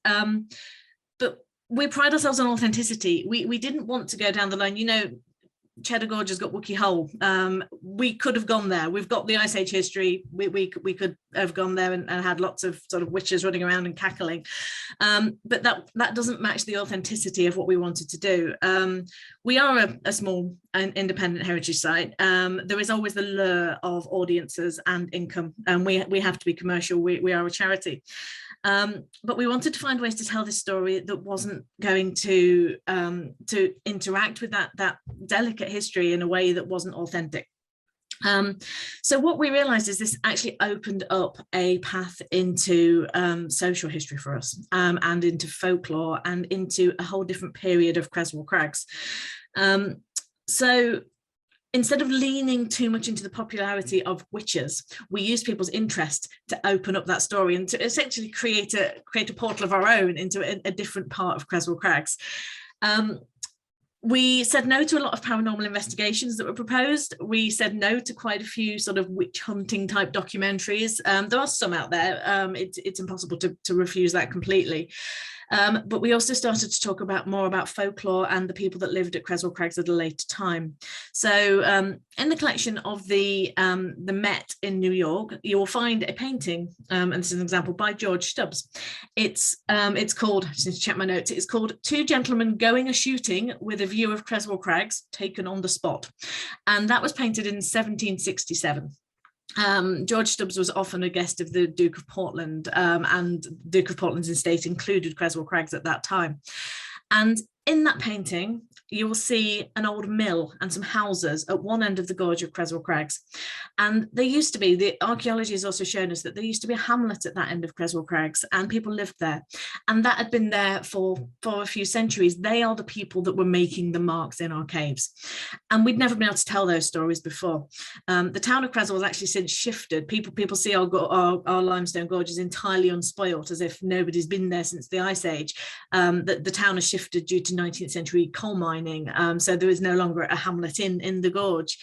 But we pride ourselves on authenticity. We didn't want to go down the line, you know, Cheddar Gorge has got Wookey Hole. We could have gone there. We've got the Ice Age history. We could have gone there and had lots of sort of witches running around and cackling. But that doesn't match the authenticity of what we wanted to do. We are a small and independent heritage site. There is always the lure of audiences and income, and we have to be commercial. We are a charity. But we wanted to find ways to tell this story that wasn't going to interact with that delicate history in a way that wasn't authentic. So what we realized is this actually opened up a path into social history for us, and into folklore and into a whole different period of Creswell Crags. So instead of leaning too much into the popularity of witches, we use people's interest to open up that story and to essentially create a portal of our own into a different part of Creswell Crags. We said no to a lot of paranormal investigations that were proposed. We said no to quite a few sort of witch hunting type documentaries. There are some out there. It's impossible to refuse that completely. But we also started to talk more about folklore and the people that lived at Creswell Crags at a later time. So in the collection of the Met in New York, you will find a painting, and this is an example by George Stubbs. It's called, I just need to check my notes, it's called Two Gentlemen Going A-Shooting with a View of Creswell Crags Taken on the Spot. And that was painted in 1767. George Stubbs was often a guest of the Duke of Portland, and Duke of Portland's estate included Creswell Crags at that time. And in that painting, you will see an old mill and some houses at one end of the gorge of Creswell Crags. And there used to be, the archaeology has also shown us that there used to be a hamlet at that end of Creswell Crags and people lived there. And that had been there for a few centuries. They are the people that were making the marks in our caves. And we'd never been able to tell those stories before. The town of Creswell has actually since shifted. People see our limestone gorge is entirely unspoilt, as if nobody's been there since the Ice Age. The town has shifted due to 19th century coal mining, so there is no longer a hamlet in the gorge.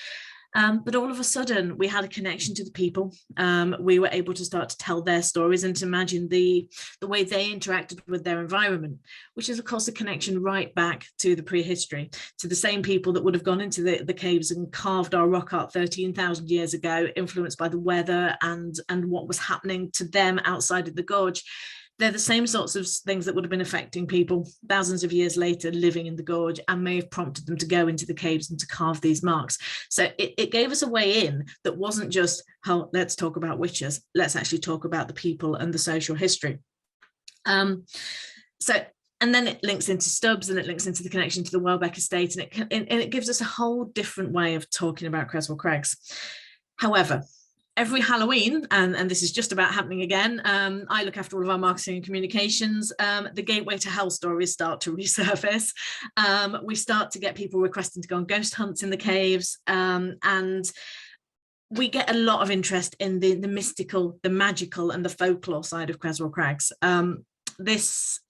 But all of a sudden we had a connection to the people. We were able to start to tell their stories and to imagine the way they interacted with their environment, which is of course a connection right back to the prehistory, to the same people that would have gone into the caves and carved our rock art 13,000 years ago, influenced by the weather and what was happening to them outside of the gorge. They're the same sorts of things that would have been affecting people thousands of years later living in the gorge and may have prompted them to go into the caves and to carve these marks. So it gave us a way in that wasn't just, oh, let's talk about witches, let's actually talk about the people and the social history. And then it links into Stubbs and it links into the connection to the Welbeck estate, and it gives us a whole different way of talking about Creswell Crags. However, every Halloween, and this is just about happening again, I look after all of our marketing and communications, the gateway to hell stories start to resurface. We start to get people requesting to go on ghost hunts in the caves, and we get a lot of interest in the mystical, the magical and the folklore side of Creswell Crags. This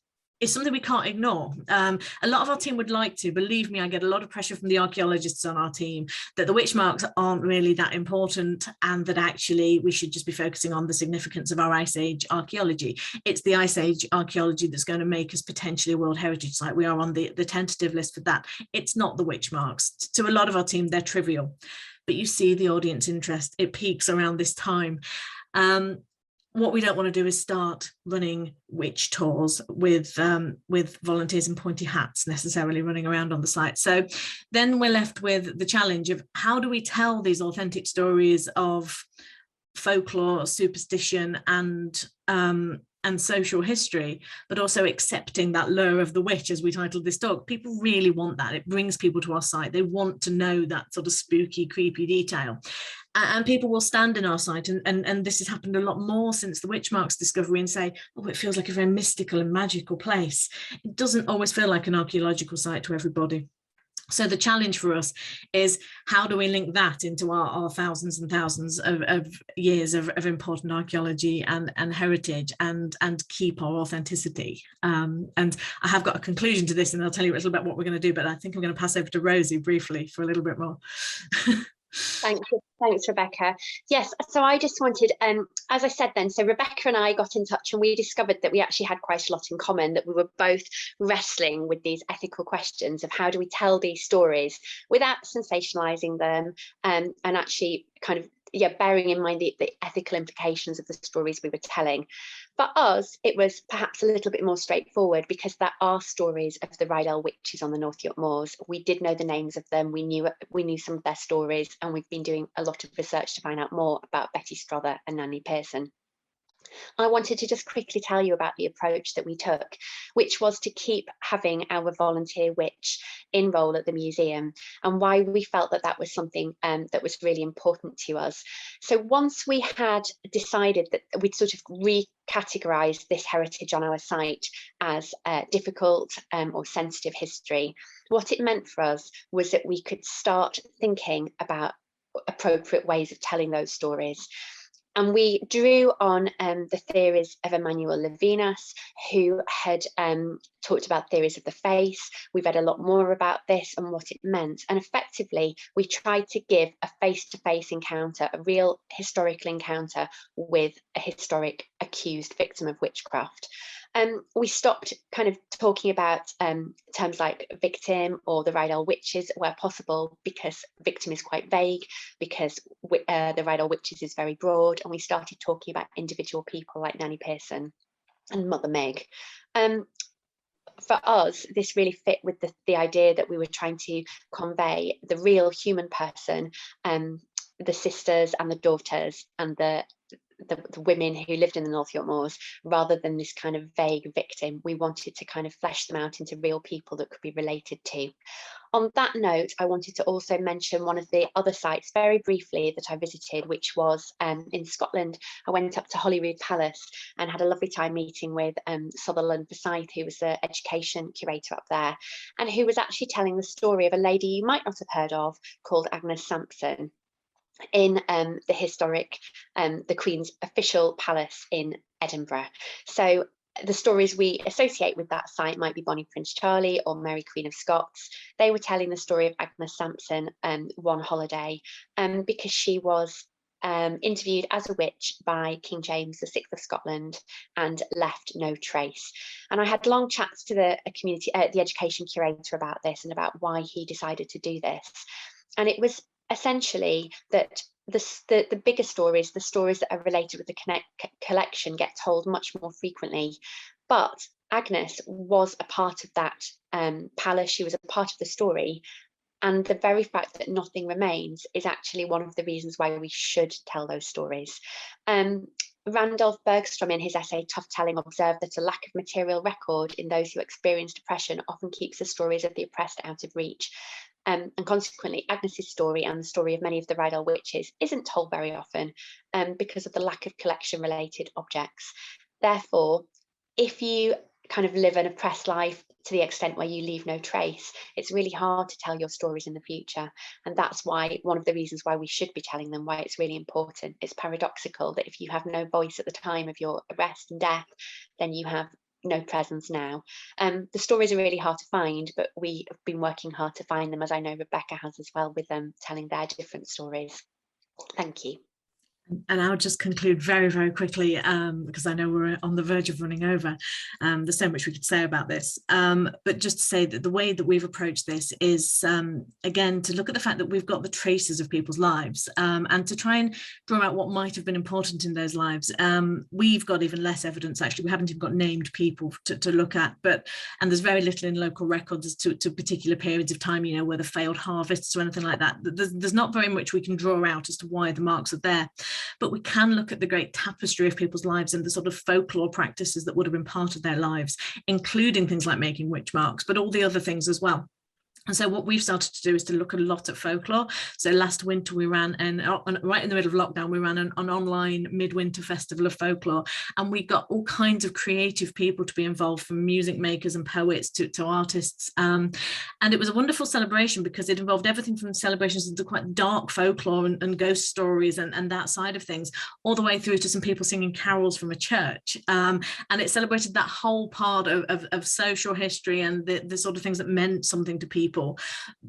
is something we can't ignore. A lot of our team would like to, believe me, I get a lot of pressure from the archaeologists on our team that the witch marks aren't really that important and that actually we should just be focusing on the significance of our Ice Age archaeology. It's the Ice Age archaeology that's going to make us potentially a World Heritage Site. We are on the tentative list for that. It's not the witch marks. To a lot of our team, they're trivial, but you see the audience interest. It peaks around this time. What we don't want to do is start running witch tours with volunteers in pointy hats necessarily running around on the site. So then we're left with the challenge of how do we tell these authentic stories of folklore, superstition and social history, but also accepting that lure of the witch, as we titled this talk. People really want that. It brings people to our site. They want to know that sort of spooky, creepy detail. And people will stand in our site, and this has happened a lot more since the witch marks discovery, and say, oh, it feels like a very mystical and magical place. It doesn't always feel like an archaeological site to everybody. So the challenge for us is, how do we link that into our thousands and thousands of years of important archaeology and heritage, and keep our authenticity? And I have got a conclusion to this, and I'll tell you a little bit what we're going to do, but I think I'm going to pass over to Rosie briefly for a little bit more.
Thanks, Rebecca. Yes, so I just wanted, as I said then, so Rebecca and I got in touch, and we discovered that we actually had quite a lot in common, that we were both wrestling with these ethical questions of how do we tell these stories without sensationalizing them, and actually kind of, yeah, bearing in mind the ethical implications of the stories we were telling. For us, it was perhaps a little bit more straightforward, because there are stories of the Rydell witches on the North York Moors. We did know the names of them. We knew some of their stories, and we've been doing a lot of research to find out more about Betty Strother and Nanny Pearson. I wanted to just quickly tell you about the approach that we took, which was to keep having our volunteer witch in role at the museum, and why we felt that that was something that was really important to us. So once we had decided that we'd sort of recategorised this heritage on our site as difficult or sensitive history, what it meant for us was that we could start thinking about appropriate ways of telling those stories. And we drew on the theories of Emmanuel Levinas, who had talked about theories of the face. We read a lot more about this and what it meant. And effectively, we tried to give a face-to-face encounter, a real historical encounter with a historic accused victim of witchcraft. We stopped kind of talking about terms like victim or the Rydell witches where possible, because victim is quite vague, because the Rydell witches is very broad, and we started talking about individual people like Nanny Pearson and Mother Meg. For us, this really fit with the idea that we were trying to convey the real human person, the sisters and the daughters and the women who lived in the North York Moors, rather than this kind of vague victim. We wanted to kind of flesh them out into real people that could be related to. On that note, I wanted to also mention one of the other sites very briefly that I visited, which was in Scotland. I went up to Holyrood Palace and had a lovely time meeting with Sutherland Forsyth, who was the education curator up there, and who was actually telling the story of a lady you might not have heard of called Agnes Sampson, in the historic, the Queen's official palace in Edinburgh. So the stories we associate with that site might be Bonnie Prince Charlie or Mary Queen of Scots. They were telling the story of Agnes Sampson one holiday, because she was interviewed as a witch by King James VI of Scotland and left no trace. And I had long chats to the education curator about this and about why he decided to do this. And it was essentially that the bigger stories, the stories that are related with the collection, get told much more frequently. But Agnes was a part of that palace. She was a part of the story. And the very fact that nothing remains is actually one of the reasons why we should tell those stories. Randolph Bergstrom, in his essay Tough Telling, observed that a lack of material record in those who experience depression often keeps the stories of the oppressed out of reach. And consequently, Agnes's story and the story of many of the Rydell witches isn't told very often because of the lack of collection-related objects. Therefore, if you kind of live an oppressed life to the extent where you leave no trace, it's really hard to tell your stories in the future. And that's why one of the reasons why we should be telling them, why it's really important. It's paradoxical that if you have no voice at the time of your arrest and death, then you have no presence now. The stories are really hard to find, but we have been working hard to find them, as I know Rebecca has as well, with them telling their different stories. Thank you.
And I'll just conclude very, very quickly, because I know we're on the verge of running over. There's so much we could say about this, but just to say that the way that we've approached this is, again, to look at the fact that we've got the traces of people's lives, and to try and draw out what might have been important in those lives. We've got even less evidence, actually. We haven't even got named people to look at, and there's very little in local records as to particular periods of time, you know, whether failed harvests or anything like that. There's not very much we can draw out as to why the marks are there. But we can look at the great tapestry of people's lives and the sort of folklore practices that would have been part of their lives, including things like making witch marks, but all the other things as well. And so what we've started to do is to look a lot at folklore. So last winter we ran, right in the middle of lockdown, we ran an online midwinter festival of folklore, and we got all kinds of creative people to be involved, from music makers and poets to artists. And it was a wonderful celebration because it involved everything from celebrations into quite dark folklore and ghost stories and that side of things, all the way through to some people singing carols from a church. And it celebrated that whole part of social history and the sort of things that meant something to people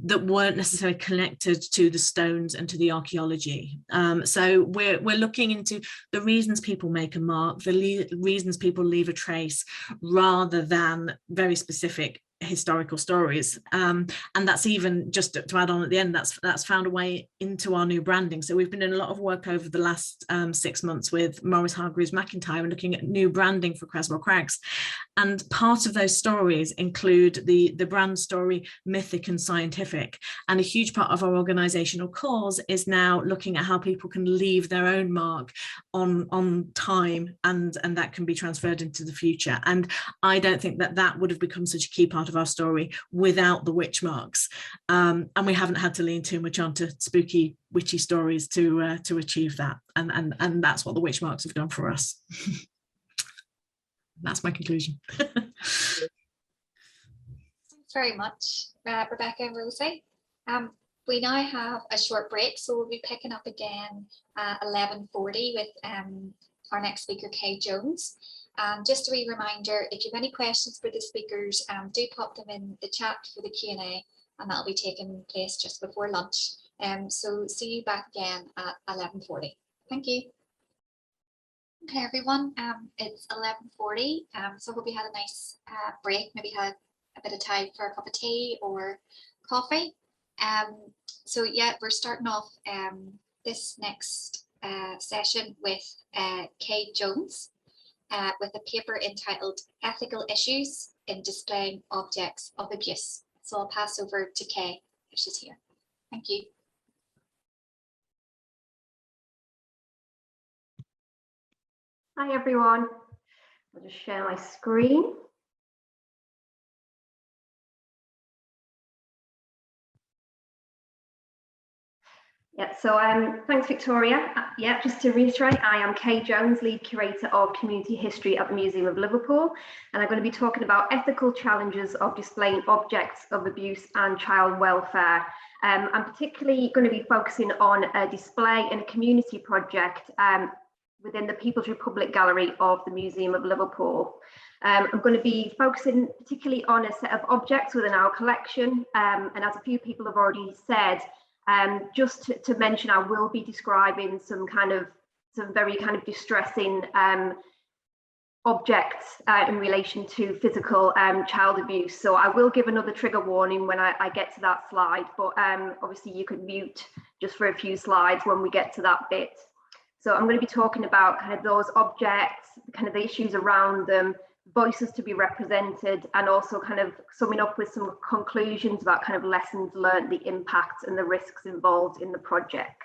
that weren't necessarily connected to the stones and to the archaeology. So we're looking into the reasons people make a mark, the reasons people leave a trace, rather than very specific historical stories. And that's even, just to add on at the end, that's found a way into our new branding. So we've been doing a lot of work over the last 6 months with Morris-Hargreaves-McIntyre and looking at new branding for Creswell Crags. And part of those stories include the brand story, mythic and scientific. And a huge part of our organisational cause is now looking at how people can leave their own mark on time, and that can be transferred into the future. And I don't think that would have become such a key part of our story without the witch marks. And we haven't had to lean too much onto spooky, witchy stories to achieve that. And that's what the witch marks have done for us. That's my conclusion.
Thanks very much, Rebecca and Rosie. We now have a short break, so we'll be picking up again at 11:40 with our next speaker, Kay Jones. Just a wee reminder, if you have any questions for the speakers, do pop them in the chat for the Q&A, and that'll be taking place just before lunch. So see you back again at 11:40. Thank you. Okay, everyone, it's 11:40, so hope you had a nice break, maybe had a bit of time for a cup of tea or coffee. So yeah, we're starting off this next session with Kay Jones with a paper entitled Ethical Issues in Displaying Objects of Abuse. So I'll pass over to Kay if she's here. Thank you.
Hi everyone, I'll just share my screen. Yeah, so thanks Victoria. Yeah, just to reiterate, I am Kay Jones, Lead Curator of Community History at the Museum of Liverpool, and I'm going to be talking about ethical challenges of displaying objects of abuse and child welfare. I'm particularly going to be focusing on a display in a community project within the People's Republic Gallery of the Museum of Liverpool. I'm going to be focusing particularly on a set of objects within our collection, and as a few people have already said, just to mention, I will be describing some very kind of distressing objects in relation to physical child abuse. So I will give another trigger warning when I get to that slide, but obviously you can mute just for a few slides when we get to that bit. So I'm going to be talking about kind of those objects, kind of the issues around them, voices to be represented, and also kind of summing up with some conclusions about kind of lessons learned, the impacts and the risks involved in the project.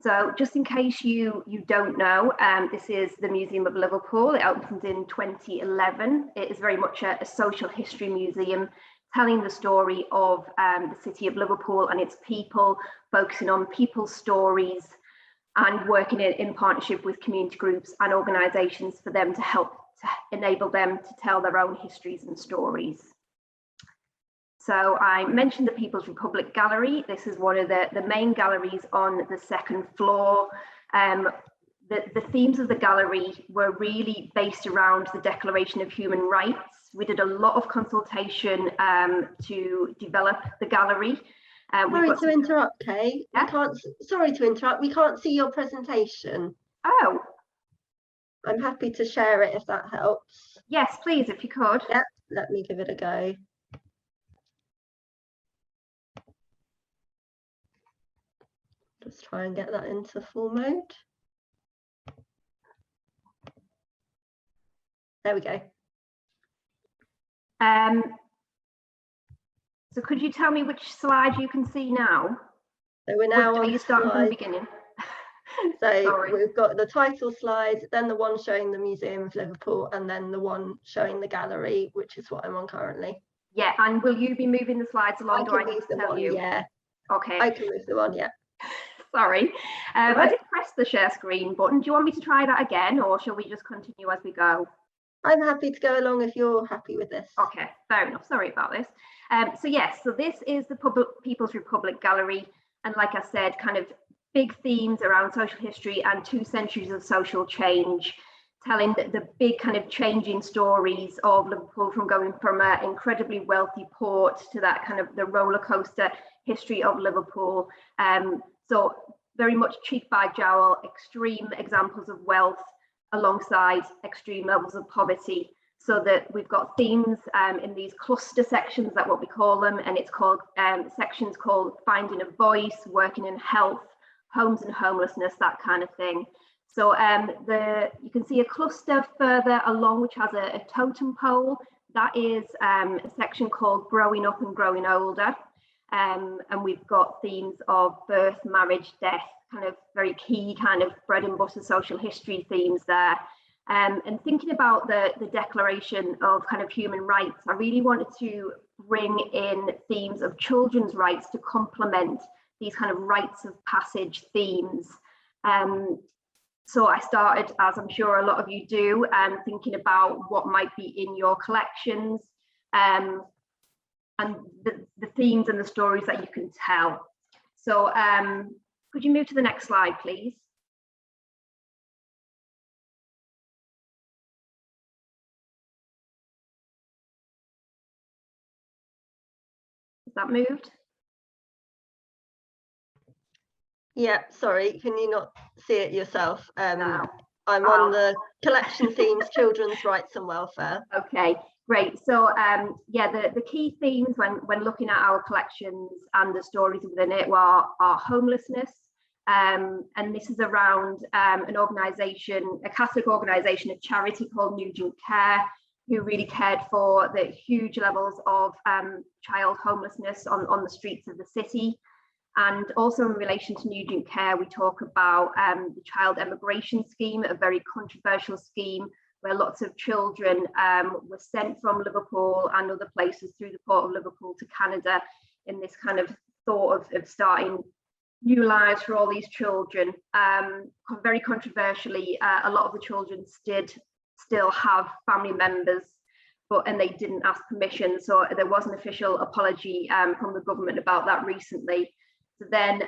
So just in case you don't know, this is the Museum of Liverpool. It opened in 2011. It is very much a social history museum, telling the story of the city of Liverpool and its people, focusing on people's stories and working in partnership with community groups and organisations for them to help to enable them to tell their own histories and stories. So I mentioned the People's Republic Gallery. This is one of the main galleries on the second floor. The themes of the gallery were really based around the Declaration of Human Rights. We did a lot of consultation to develop the gallery.
Sorry to interrupt, Kay.
Yeah?
Sorry to interrupt. We can't see your presentation.
Oh.
I'm happy to share it if that helps.
Yes, please, if you could.
Yep, let me give it a go. Just try and get that into full mode. There we go.
So could you tell me which slide you can see now?
So we're now on
you start from the beginning?
So we've got the title slide, then the one showing the Museum of Liverpool, and then the one showing the gallery, which is what I'm on currently.
Yeah, and will you be moving the slides along?
I can move them on, yeah.
Okay.
I can move them on, yeah.
Sorry,
right.
I did press the share screen button. Do you want me to try that again, or shall we just continue as we go?
I'm happy to go along if you're happy with this.
Okay, fair enough. Sorry about this. So yes, so this is the People's Republic Gallery, and like I said, kind of big themes around social history and 2 centuries of social change, telling the big kind of changing stories of Liverpool, from going from an incredibly wealthy port to that kind of the roller coaster history of Liverpool. So very much cheek by jowl, extreme examples of wealth alongside extreme levels of poverty. So that we've got themes in these cluster sections, that's what we call them, and it's called sections called Finding a Voice, Working in Health, Homes and Homelessness, that kind of thing. So you can see a cluster further along which has a totem pole. That is a section called Growing Up and Growing Older. And we've got themes of birth, marriage, death, kind of very key kind of bread and butter social history themes there. And thinking about the Declaration of kind of Human Rights, I really wanted to bring in themes of children's rights to complement these kind of rites of passage themes. So I started, as I'm sure a lot of you do, thinking about what might be in your collections and the themes and the stories that you can tell. So could you move to the next slide, please? Is that moved?
Yeah, sorry, can you not see it yourself?
No.
I'm on the collection themes, children's rights and welfare.
Okay, great. So yeah, the key themes when looking at our collections and the stories within it are homelessness. And this is around an organisation, a Catholic organisation, a charity called Nugent Care, who really cared for the huge levels of child homelessness on the streets of the city. And also in relation to Nugent Care, we talk about the child emigration scheme, a very controversial scheme where lots of children were sent from Liverpool and other places through the port of Liverpool to Canada in this kind of thought of starting new lives for all these children. Very controversially, a lot of the children did still have family members, and they didn't ask permission. So there was an official apology from the government about that recently. So then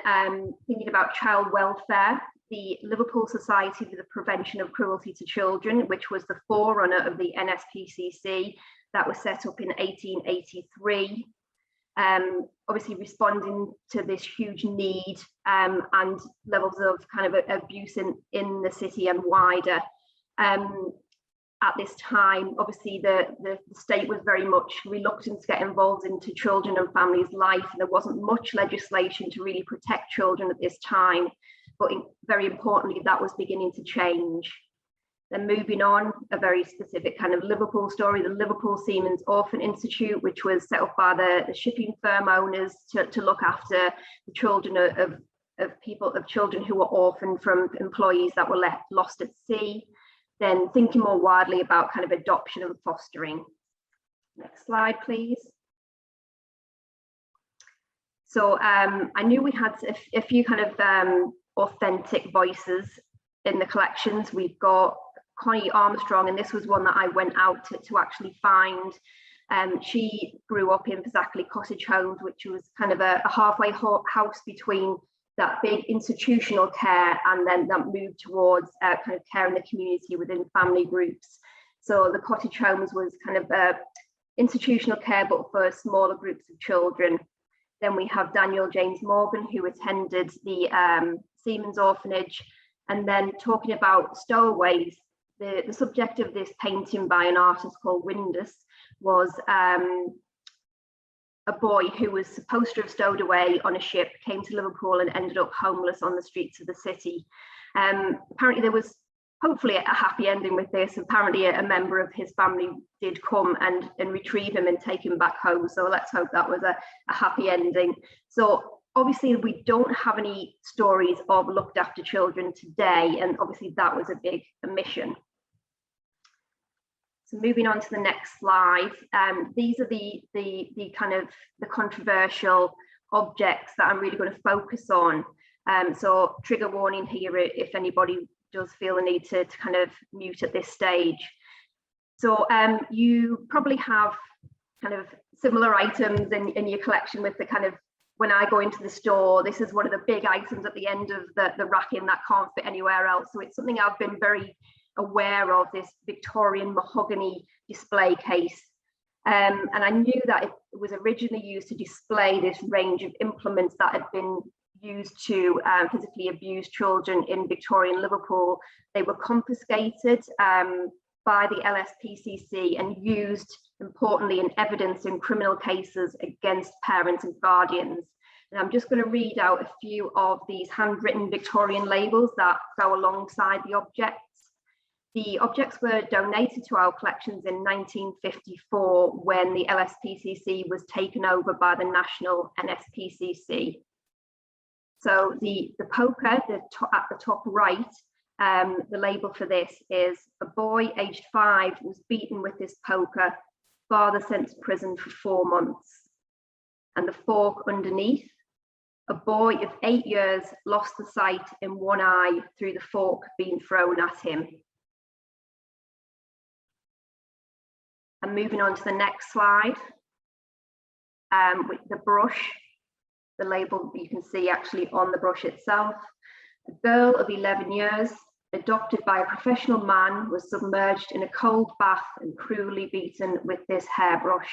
thinking about child welfare, the Liverpool Society for the Prevention of Cruelty to Children, which was the forerunner of the NSPCC, that was set up in 1883. Obviously responding to this huge need and levels of kind of abuse in the city and wider. At this time, obviously the state was very much reluctant to get involved into children and families' life. There wasn't much legislation to really protect children at this time, but very importantly, that was beginning to change. Then moving on, a very specific kind of Liverpool story, the Liverpool Seamen's Orphan Institute, which was set up by the shipping firm owners to look after the children of children who were orphaned from employees that were lost at sea. Then thinking more widely about kind of adoption and fostering. Next slide, please. So I knew we had a few kind of authentic voices in the collections. We've got Connie Armstrong, and this was one that I went out to actually find. She grew up in Pazzackley Cottage Homes, which was kind of a halfway house between that big institutional care and then that moved towards kind of care in the community within family groups. So the cottage homes was kind of institutional care, but for smaller groups of children. Then we have Daniel James Morgan, who attended the Seamen's Orphanage. And then talking about stowaways, the subject of this painting by an artist called Windus was a boy who was supposed to have stowed away on a ship, came to Liverpool and ended up homeless on the streets of the city. Apparently there was hopefully a happy ending with this. Apparently a member of his family did come and retrieve him and take him back home. So let's hope that was a happy ending. So obviously we don't have any stories of looked after children today. And obviously that was a big omission. So moving on to the next slide, these are the kind of the controversial objects that I'm really going to focus on. So trigger warning here if anybody does feel the need to kind of mute at this stage. So you probably have kind of similar items in your collection with the kind of, when I go into the store, this is one of the big items at the end of the racking that can't fit anywhere else. So it's something I've been very aware of, this Victorian mahogany display case. And I knew that it was originally used to display this range of implements that had been used to physically abuse children in Victorian Liverpool. They were confiscated by the LSPCC and used, importantly, in evidence in criminal cases against parents and guardians. And I'm just going to read out a few of these handwritten Victorian labels that go alongside the objects. The objects were donated to our collections in 1954 when the LSPCC was taken over by the national NSPCC. So the poker at the top right, the label for this is a boy aged 5 was beaten with this poker, father sent to prison for 4 months. And the fork underneath, a boy of 8 years lost the sight in one eye through the fork being thrown at him. And moving on to the next slide, with the brush, the label you can see actually on the brush itself. A girl of 11 years, adopted by a professional man, was submerged in a cold bath and cruelly beaten with this hairbrush.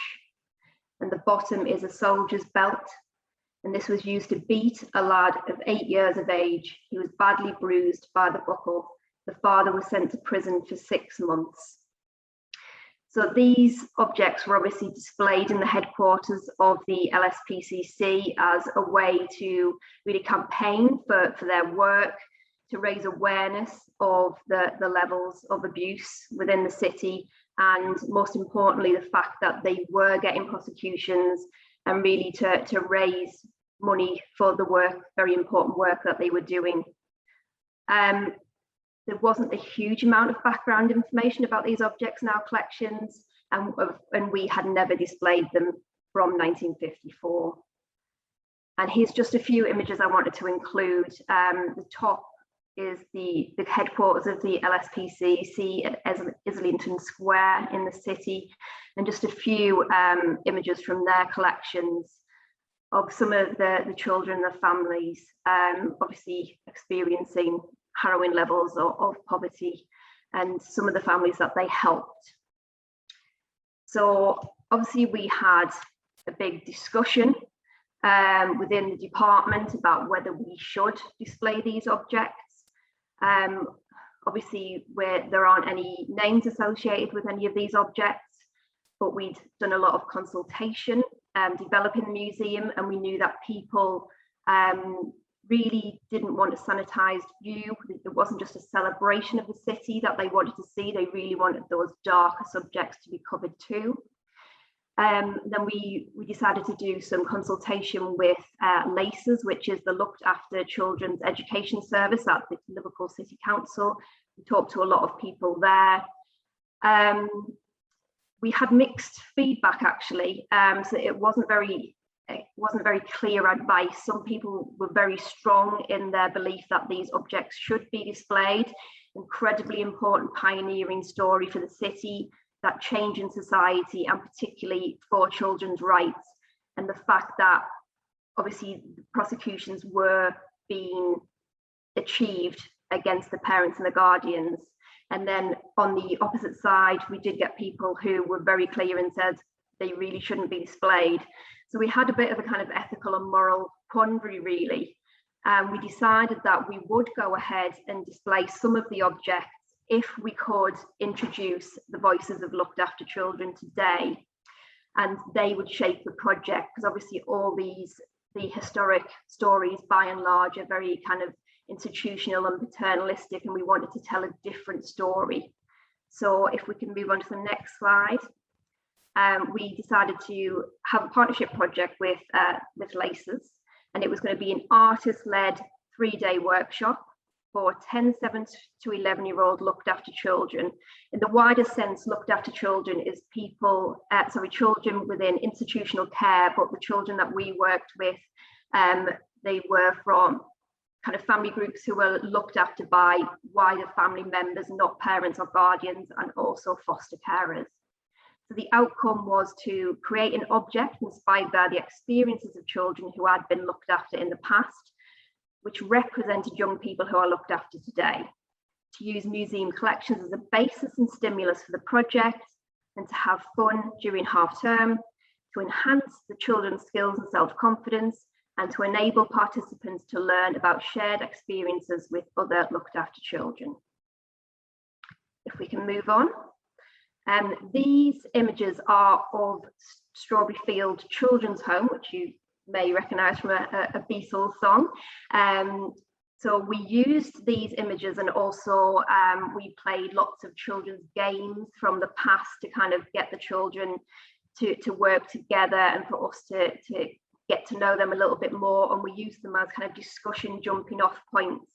And the bottom is a soldier's belt. And this was used to beat a lad of 8 years of age. He was badly bruised by the buckle. The father was sent to prison for 6 months. So these objects were obviously displayed in the headquarters of the LSPCC as a way to really campaign for their work, to raise awareness of the levels of abuse within the city, and most importantly, the fact that they were getting prosecutions and really to raise money for the work, very important work that they were doing. There wasn't a huge amount of background information about these objects in our collections, and we had never displayed them from 1954. And here's just a few images I wanted to include. The top is the headquarters of the LSPCC at Islington Square in the city, and just a few images from their collections of some of the children and their families, obviously experiencing harrowing levels of poverty, and some of the families that they helped. So obviously we had a big discussion within the department about whether we should display these objects. Obviously there aren't any names associated with any of these objects, but we'd done a lot of consultation developing the museum, and we knew that people really didn't want a sanitized view. It wasn't just a celebration of the city that they wanted to see, they really wanted those darker subjects to be covered too. Then we decided to do some consultation with LACES, which is the Looked After Children's Education Service at the Liverpool City Council. We talked to a lot of people there. We had mixed feedback actually, so it wasn't very clear advice. Some people were very strong in their belief that these objects should be displayed. Incredibly important pioneering story for the city, that change in society, and particularly for children's rights, and the fact that obviously prosecutions were being achieved against the parents and the guardians. And then on the opposite side, we did get people who were very clear and said they really shouldn't be displayed. So we had a bit of a kind of ethical and moral quandary really. We decided that we would go ahead and display some of the objects if we could introduce the voices of looked after children today, and they would shape the project, because obviously all the historic stories by and large are very kind of institutional and paternalistic, and we wanted to tell a different story. So if we can move on to the next slide. We decided to have a partnership project with LACES, and it was going to be an artist-led 3-day workshop. for 10, 7 to 11-year-old looked after children. In the wider sense, looked after children is children within institutional care, but the children that we worked with, they were from kind of family groups who were looked after by wider family members, not parents or guardians, and also foster carers. So the outcome was to create an object inspired by the experiences of children who had been looked after in the past, which represented young people who are looked after today. To use museum collections as a basis and stimulus for the project, and to have fun during half term, to enhance the children's skills and self-confidence, and to enable participants to learn about shared experiences with other looked after children. If we can move on. These images are of Strawberry Field Children's Home, which you may recognise from a Beatles song. So we used these images, and also we played lots of children's games from the past to kind of get the children to work together and for us to get to know them a little bit more, and we used them as kind of discussion jumping off points.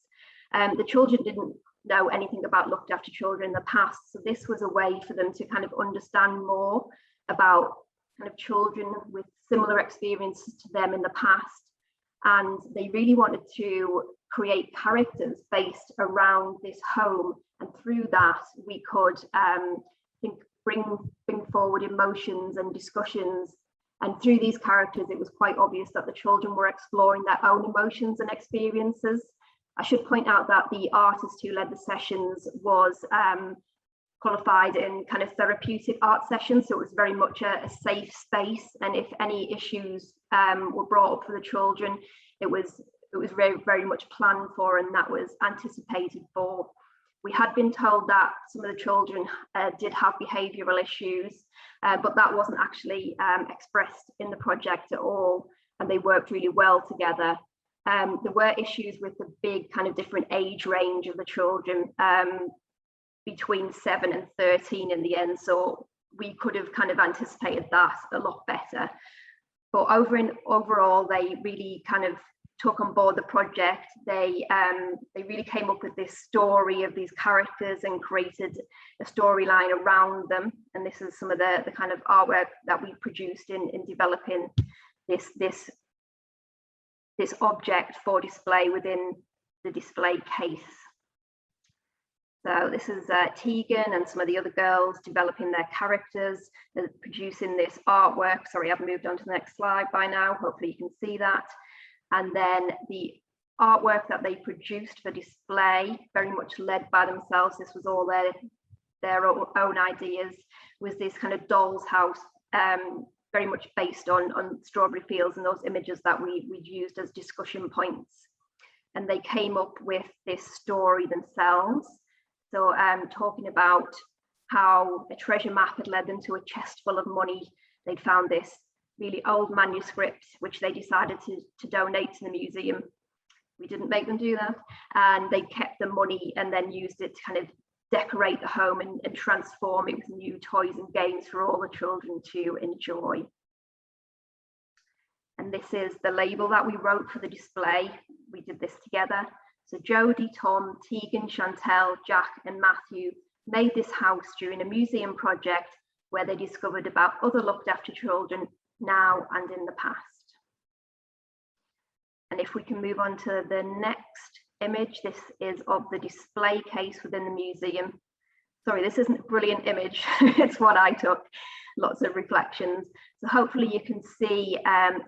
The children didn't know anything about looked after children in the past, so this was a way for them to kind of understand more about kind of children with similar experiences to them in the past. And they really wanted to create characters based around this home, and through that we could bring forward emotions and discussions. And through these characters, it was quite obvious that the children were exploring their own emotions and experiences. I should point out that the artist who led the sessions was qualified in kind of therapeutic art sessions, so it was very much a safe space. And if any issues were brought up for the children, it was very, very much planned for, and that was anticipated for. We had been told that some of the children did have behavioural issues, but that wasn't actually expressed in the project at all, and they worked really well together. There were issues with the big kind of different age range of the children, between 7 and 13 in the end, so we could have kind of anticipated that a lot better. But overall, they really kind of took on board the project. They really came up with this story of these characters and created a storyline around them. And this is some of the kind of artwork that we produced in developing this object for display within the display case. So this is Tegan and some of the other girls developing their characters, producing this artwork. Sorry, I've moved on to the next slide by now. Hopefully you can see that. And then the artwork that they produced for display, very much led by themselves, this was all their own ideas, was this kind of doll's house, very much based on Strawberry Fields and those images that we used as discussion points. And they came up with this story themselves. So talking about how a treasure map had led them to a chest full of money. They'd found this really old manuscript, which they decided to donate to the museum. We didn't make them do that. And they kept the money and then used it to kind of decorate the home and transform it with new toys and games for all the children to enjoy. And this is the label that we wrote for the display. We did this together. So Jodie, Tom, Tegan, Chantel, Jack and Matthew made this house during a museum project where they discovered about other looked after children now and in the past. And if we can move on to the next image, this is of the display case within the museum. Sorry, this isn't a brilliant image. It's what I took, lots of reflections. So hopefully you can see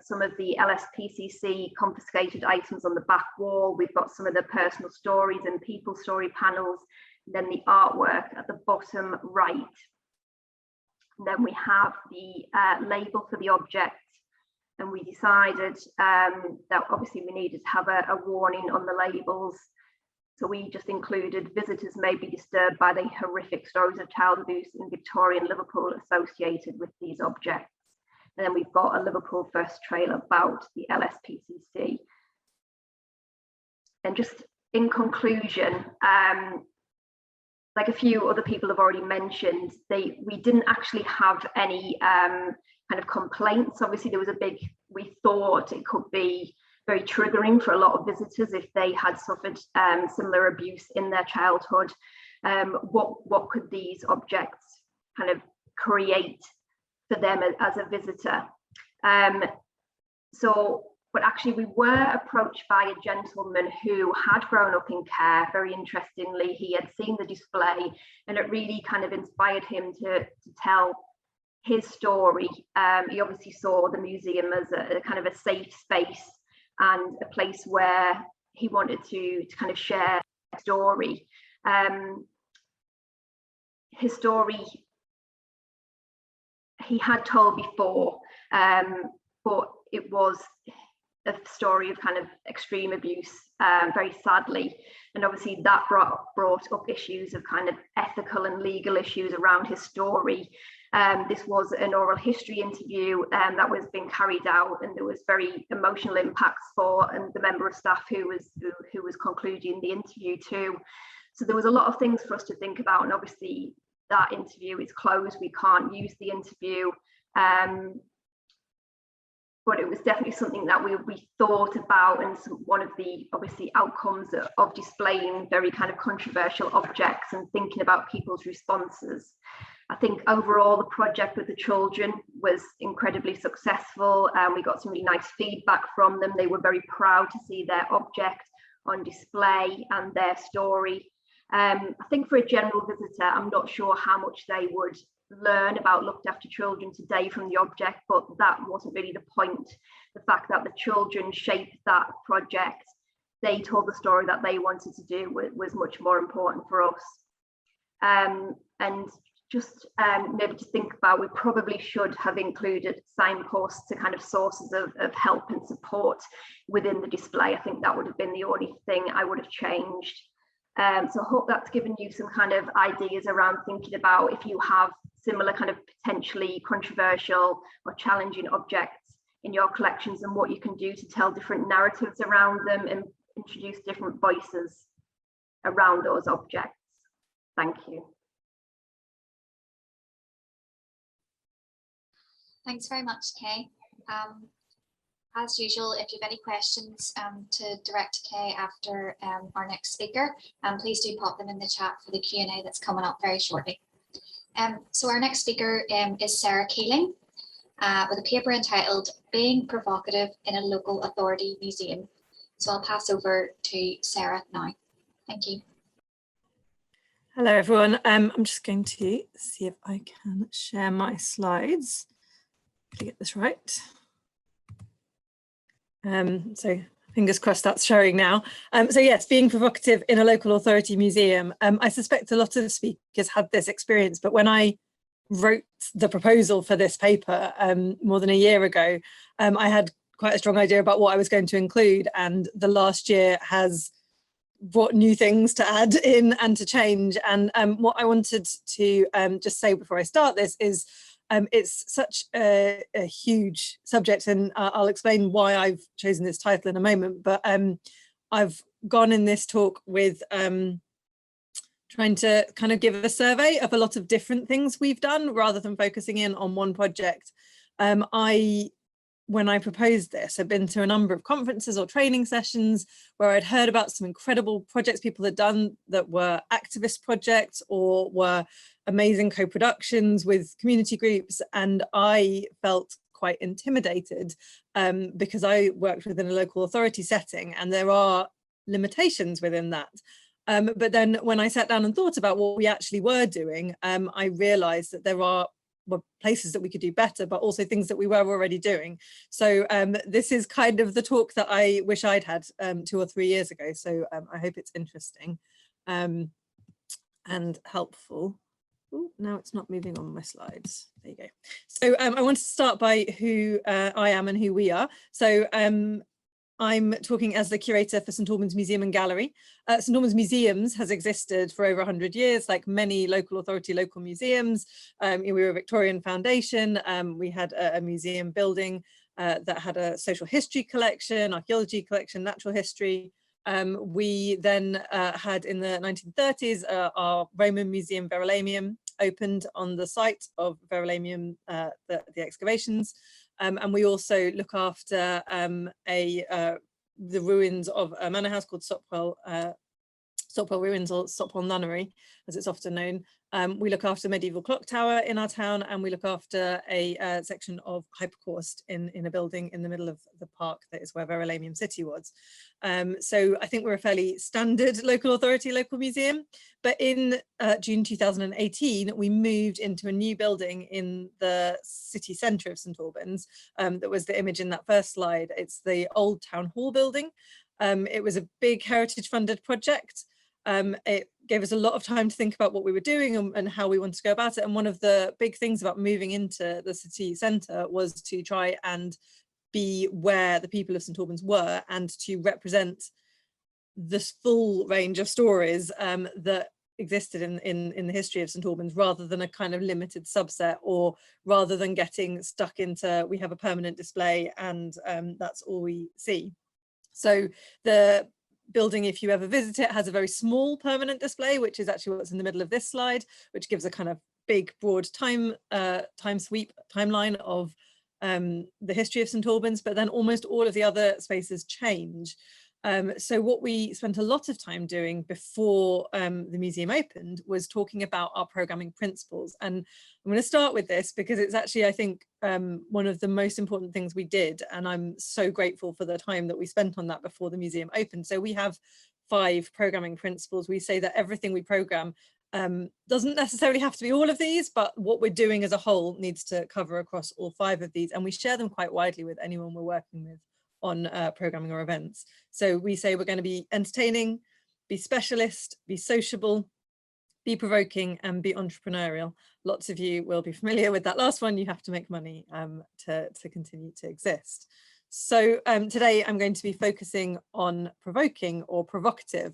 some of the LSPCC confiscated items on the back wall. We've got some of the personal stories and people story panels, and then the artwork at the bottom right. And then we have the label for the object, and we decided that obviously we needed to have a warning on the labels. So we just included visitors may be disturbed by the horrific stories of child abuse in Victoria and Liverpool associated with these objects. And then we've got a Liverpool First trail about the LSPCC. And just in conclusion, like a few other people have already mentioned, we didn't actually have any kind of complaints. Obviously there was we thought it could be very triggering for a lot of visitors if they had suffered similar abuse in their childhood. What could these objects kind of create for them as a visitor? But actually we were approached by a gentleman who had grown up in care. Very interestingly, he had seen the display and it really kind of inspired him to tell his story. He obviously saw the museum as a kind of a safe space and a place where he wanted to kind of share his story. His story he had told before, but it was a story of kind of extreme abuse, very sadly, and obviously that brought up issues of kind of ethical and legal issues around his story. This was an oral history interview that was being carried out, and there was very emotional impacts for the member of staff who was concluding the interview too. So there was a lot of things for us to think about, and obviously that interview is closed. We can't use the interview. But it was definitely something that we thought about, and one of the obviously outcomes of displaying very kind of controversial objects and thinking about people's responses. I think overall the project with the children was incredibly successful, and we got some really nice feedback from them. They were very proud to see their object on display and their story. I think for a general visitor, I'm not sure how much they would learn about looked after children today from the object, but that wasn't really the point. The fact that the children shaped that project, they told the story that they wanted to do was much more important for us. And just maybe to think about, we probably should have included signposts to kind of sources of help and support within the display. I think that would have been the only thing I would have changed. So I hope that's given you some kind of ideas around thinking about if you have similar kind of potentially controversial or challenging objects in your collections and what you can do to tell different narratives around them and introduce different voices around those objects. Thank you.
Thanks very much, Kay. As usual, if you have any questions to direct to Kay after our next speaker, please do pop them in the chat for the Q&A that's coming up very shortly. So our next speaker is Sarah Keeling with a paper entitled Being Provocative in a Local Authority Museum. So I'll pass over to Sarah now. Thank you.
Hello, everyone. I'm just going to see if I can share my slides to get this right. So fingers crossed that's showing now. So yes, being provocative in a local authority museum. I suspect a lot of speakers had this experience, but when I wrote the proposal for this paper more than a year ago, I had quite a strong idea about what I was going to include, and the last year has brought new things to add in and to change. And what I wanted to just say before I start this is it's such a huge subject, and I'll explain why I've chosen this title in a moment, but I've gone in this talk with trying to kind of give a survey of a lot of different things we've done rather than focusing in on one project. When I proposed this, I've been to a number of conferences or training sessions where I'd heard about some incredible projects people had done that were activist projects or were amazing co-productions with community groups, and I felt quite intimidated because I worked within a local authority setting and there are limitations within that. But then when I sat down and thought about what we actually were doing, I realized that there were places that we could do better, but also things that we were already doing. So this is kind of the talk that I wish I'd had 2 or 3 years ago. So I hope it's interesting and helpful. Ooh, now it's not moving on my slides. There you go. So I want to start by who I am and who we are. So I'm talking as the curator for St Albans Museum and Gallery. St Albans Museums has existed for over 100 years, like many local authority, local museums. We were a Victorian foundation. We had a museum building that had a social history collection, archaeology collection, natural history. We then had in the 1930s our Roman Museum Verulamium opened on the site of Verulamium, the excavations. And we also look after a the ruins of a manor house called Stopwell Ruins, or Stopwell Nunnery, as it's often known. We look after medieval clock tower in our town, and we look after a section of Hypercaust in a building in the middle of the park that is where Verulamium City was. So I think we're a fairly standard local authority, local museum, but in June 2018, we moved into a new building in the city centre of St Albans. That was the image in that first slide. It's the old town hall building. It was a big heritage funded project. It gave us a lot of time to think about what we were doing and how we wanted to go about it. And one of the big things about moving into the city centre was to try and be where the people of St Albans were, and to represent this full range of stories that existed in the history of St Albans, rather than a kind of limited subset, or rather than getting stuck into, we have a permanent display and that's all we see. So the building, if you ever visit it, has a very small permanent display, which is actually what's in the middle of this slide, which gives a kind of big broad timeline of the history of St Albans, but then almost all of the other spaces change. So what we spent a lot of time doing before the museum opened was talking about our programming principles. And I'm going to start with this because it's actually, I think, one of the most important things we did. And I'm so grateful for the time that we spent on that before the museum opened. So we have 5 programming principles. We say that everything we program doesn't necessarily have to be all of these, but what we're doing as a whole needs to cover across all 5 of these. And we share them quite widely with anyone we're working with on programming or events. So we say we're going to be entertaining, be specialist, be sociable, be provoking, and be entrepreneurial. Lots of you will be familiar with that last one. You have to make money to continue to exist. So today I'm going to be focusing on provoking or provocative,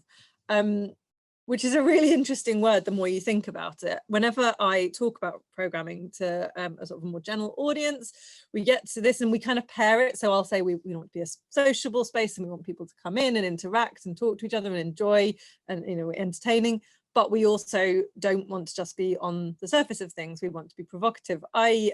which is a really interesting word the more you think about it. Whenever I talk about programming to a sort of a more general audience, we get to this and we kind of pair it. So I'll say we want to be a sociable space and we want people to come in and interact and talk to each other and enjoy and, you know, entertaining. But we also don't want to just be on the surface of things. We want to be provocative. I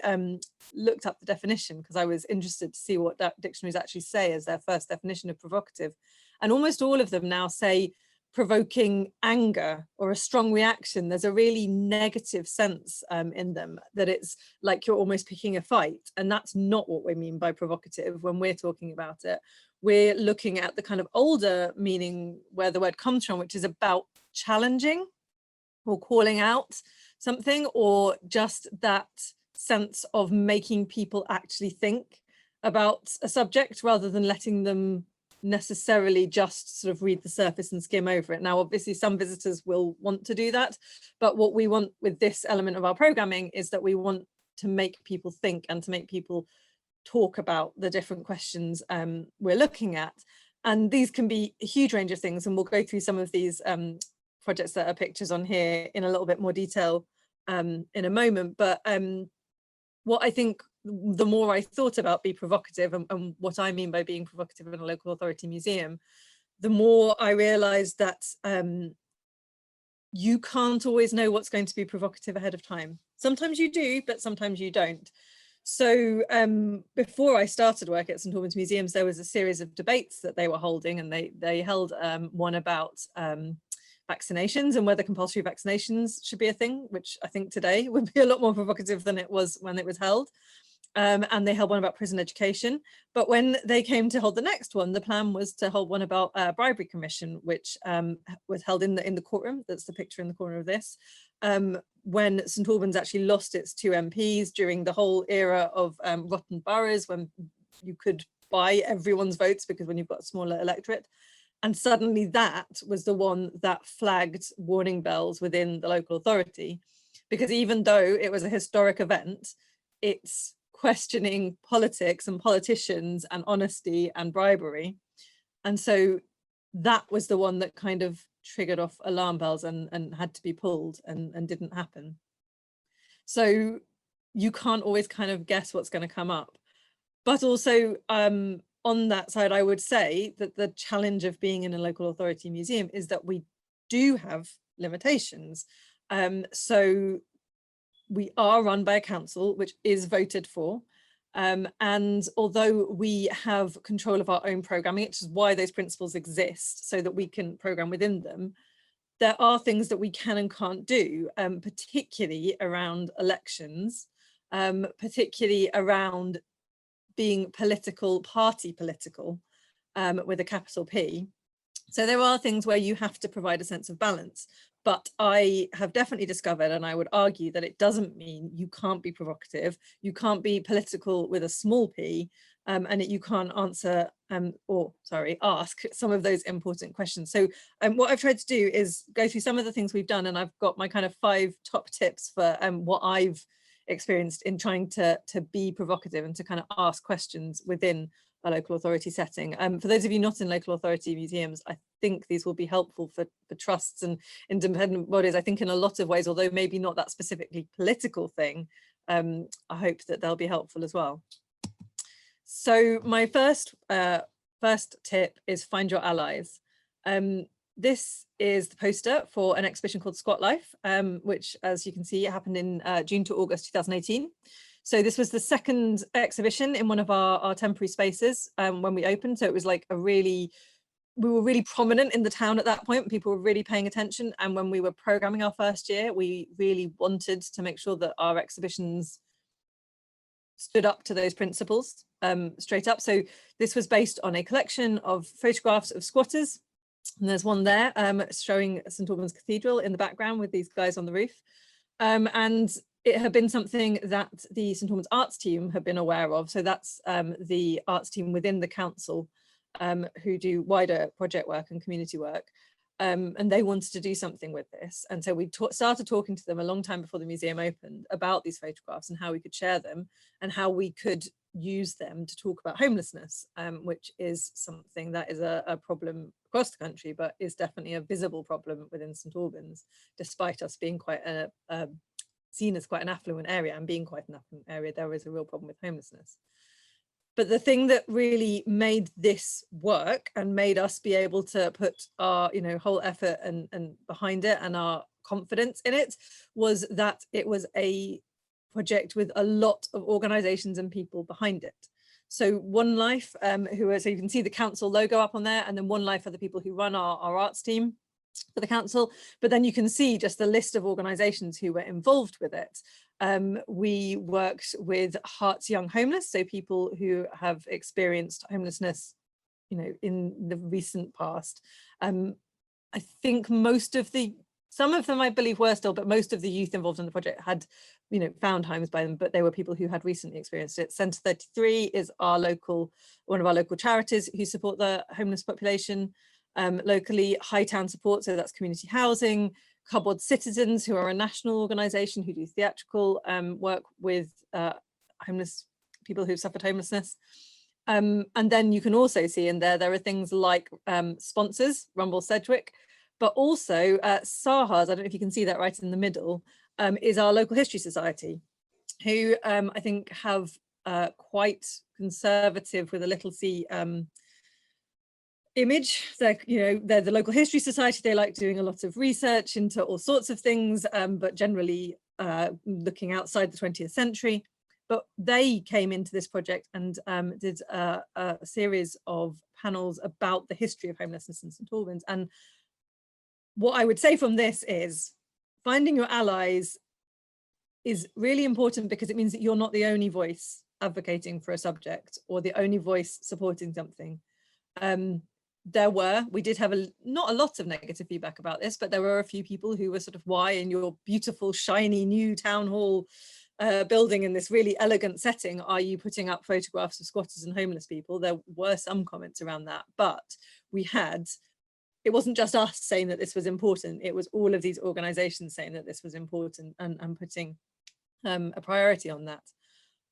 looked up the definition because I was interested to see what dictionaries actually say as their first definition of provocative. And almost all of them now say provoking anger or a strong reaction. There's a really negative sense in them, that it's like you're almost picking a fight. And that's not what we mean by provocative when we're talking about it. We're looking at the kind of older meaning where the word comes from, which is about challenging or calling out something, or just that sense of making people actually think about a subject rather than letting them necessarily just sort of read the surface and skim over it. Now, obviously some visitors will want to do that, but what we want with this element of our programming is that we want to make people think and to make people talk about the different questions we're looking at. And these can be a huge range of things, and we'll go through some of these projects that are pictures on here in a little bit more detail in a moment. But what I think, the more I thought about be provocative and what I mean by being provocative in a local authority museum, the more I realized that you can't always know what's going to be provocative ahead of time. Sometimes you do, but sometimes you don't. So before I started work at St Albans Museums, there was a series of debates that they were holding, and they held one about vaccinations and whether compulsory vaccinations should be a thing, which I think today would be a lot more provocative than it was when it was held. And they held one about prison education. But when they came to hold the next one, the plan was to hold one about bribery commission, which was held in the courtroom. That's the picture in the corner of this. When St Albans actually lost its 2 MPs during the whole era of rotten boroughs, when you could buy everyone's votes because when you've got a smaller electorate. And suddenly that was the one that flagged warning bells within the local authority, because even though it was a historic event, it's questioning politics and politicians and honesty and bribery. And so that was the one that kind of triggered off alarm bells and had to be pulled and didn't happen. So you can't always kind of guess what's going to come up. But also on that side, I would say that the challenge of being in a local authority museum is that we do have limitations. So we are run by a council which is voted for. And although we have control of our own programming, which is why those principles exist, so that we can program within them, there are things that we can and can't do, particularly around elections, particularly around being party political, with a capital P. So there are things where you have to provide a sense of balance. But I have definitely discovered, and I would argue, that it doesn't mean you can't be provocative, you can't be political with a small p, and that you can't answer ask some of those important questions. So what I've tried to do is go through some of the things we've done, and I've got my kind of 5 top tips for what I've experienced in trying to be provocative and to kind of ask questions within a local authority setting. For those of you not in local authority museums, I think these will be helpful for trusts and independent bodies. I think in a lot of ways, although maybe not that specifically political thing, I hope that they'll be helpful as well. So my first tip is find your allies. This is the poster for an exhibition called Squat Life, which, as you can see, happened in June to August 2018. So this was the second exhibition in one of our temporary spaces when we opened. So it was like we were really prominent in the town at that point. People were really paying attention. And when we were programming our first year, we really wanted to make sure that our exhibitions stood up to those principles straight up. So this was based on a collection of photographs of squatters. And there's one there showing St Albans Cathedral in the background with these guys on the roof. And it had been something that the St Albans Arts team had been aware of. So that's the arts team within the council who do wider project work and community work. And they wanted to do something with this. And so we started talking to them a long time before the museum opened about these photographs and how we could share them and how we could use them to talk about homelessness, which is something that is a problem across the country, but is definitely a visible problem within St Albans, despite us being quite seen as quite an affluent area, and being quite an affluent area, there is a real problem with homelessness. But the thing that really made this work and made us be able to put our whole effort and behind it and our confidence in it was that it was a project with a lot of organisations and people behind it. So One Life, so you can see the council logo up on there, and then One Life are the people who run our arts team for the council, but then you can see just the list of organisations who were involved with it. We worked with Hearts Young Homeless, so people who have experienced homelessness, in the recent past. I think some of them I believe were still, but most of the youth involved in the project had, found homes by them, but they were people who had recently experienced it. Centre 33 is one of our local charities who support the homeless population. Locally, Hightown Support, so that's community housing. Cupboard Citizens, who are a national organisation who do theatrical work with homeless people who've suffered homelessness. And then you can also see in there are things like sponsors, Rumble Sedgwick, but also SAHAs, I don't know if you can see that right in the middle, is our local history society, who I think have quite conservative with a little c image. They're the local history society. They like doing a lot of research into all sorts of things, but generally looking outside the 20th century. But they came into this project and did a series of panels about the history of homelessness in St Albans. And what I would say from this is finding your allies is really important, because it means that you're not the only voice advocating for a subject or the only voice supporting something. We did have not a lot of negative feedback about this, but there were a few people who were sort of, why in your beautiful, shiny new town hall building in this really elegant setting are you putting up photographs of squatters and homeless people? There were some comments around that, but it wasn't just us saying that this was important, it was all of these organisations saying that this was important and putting a priority on that.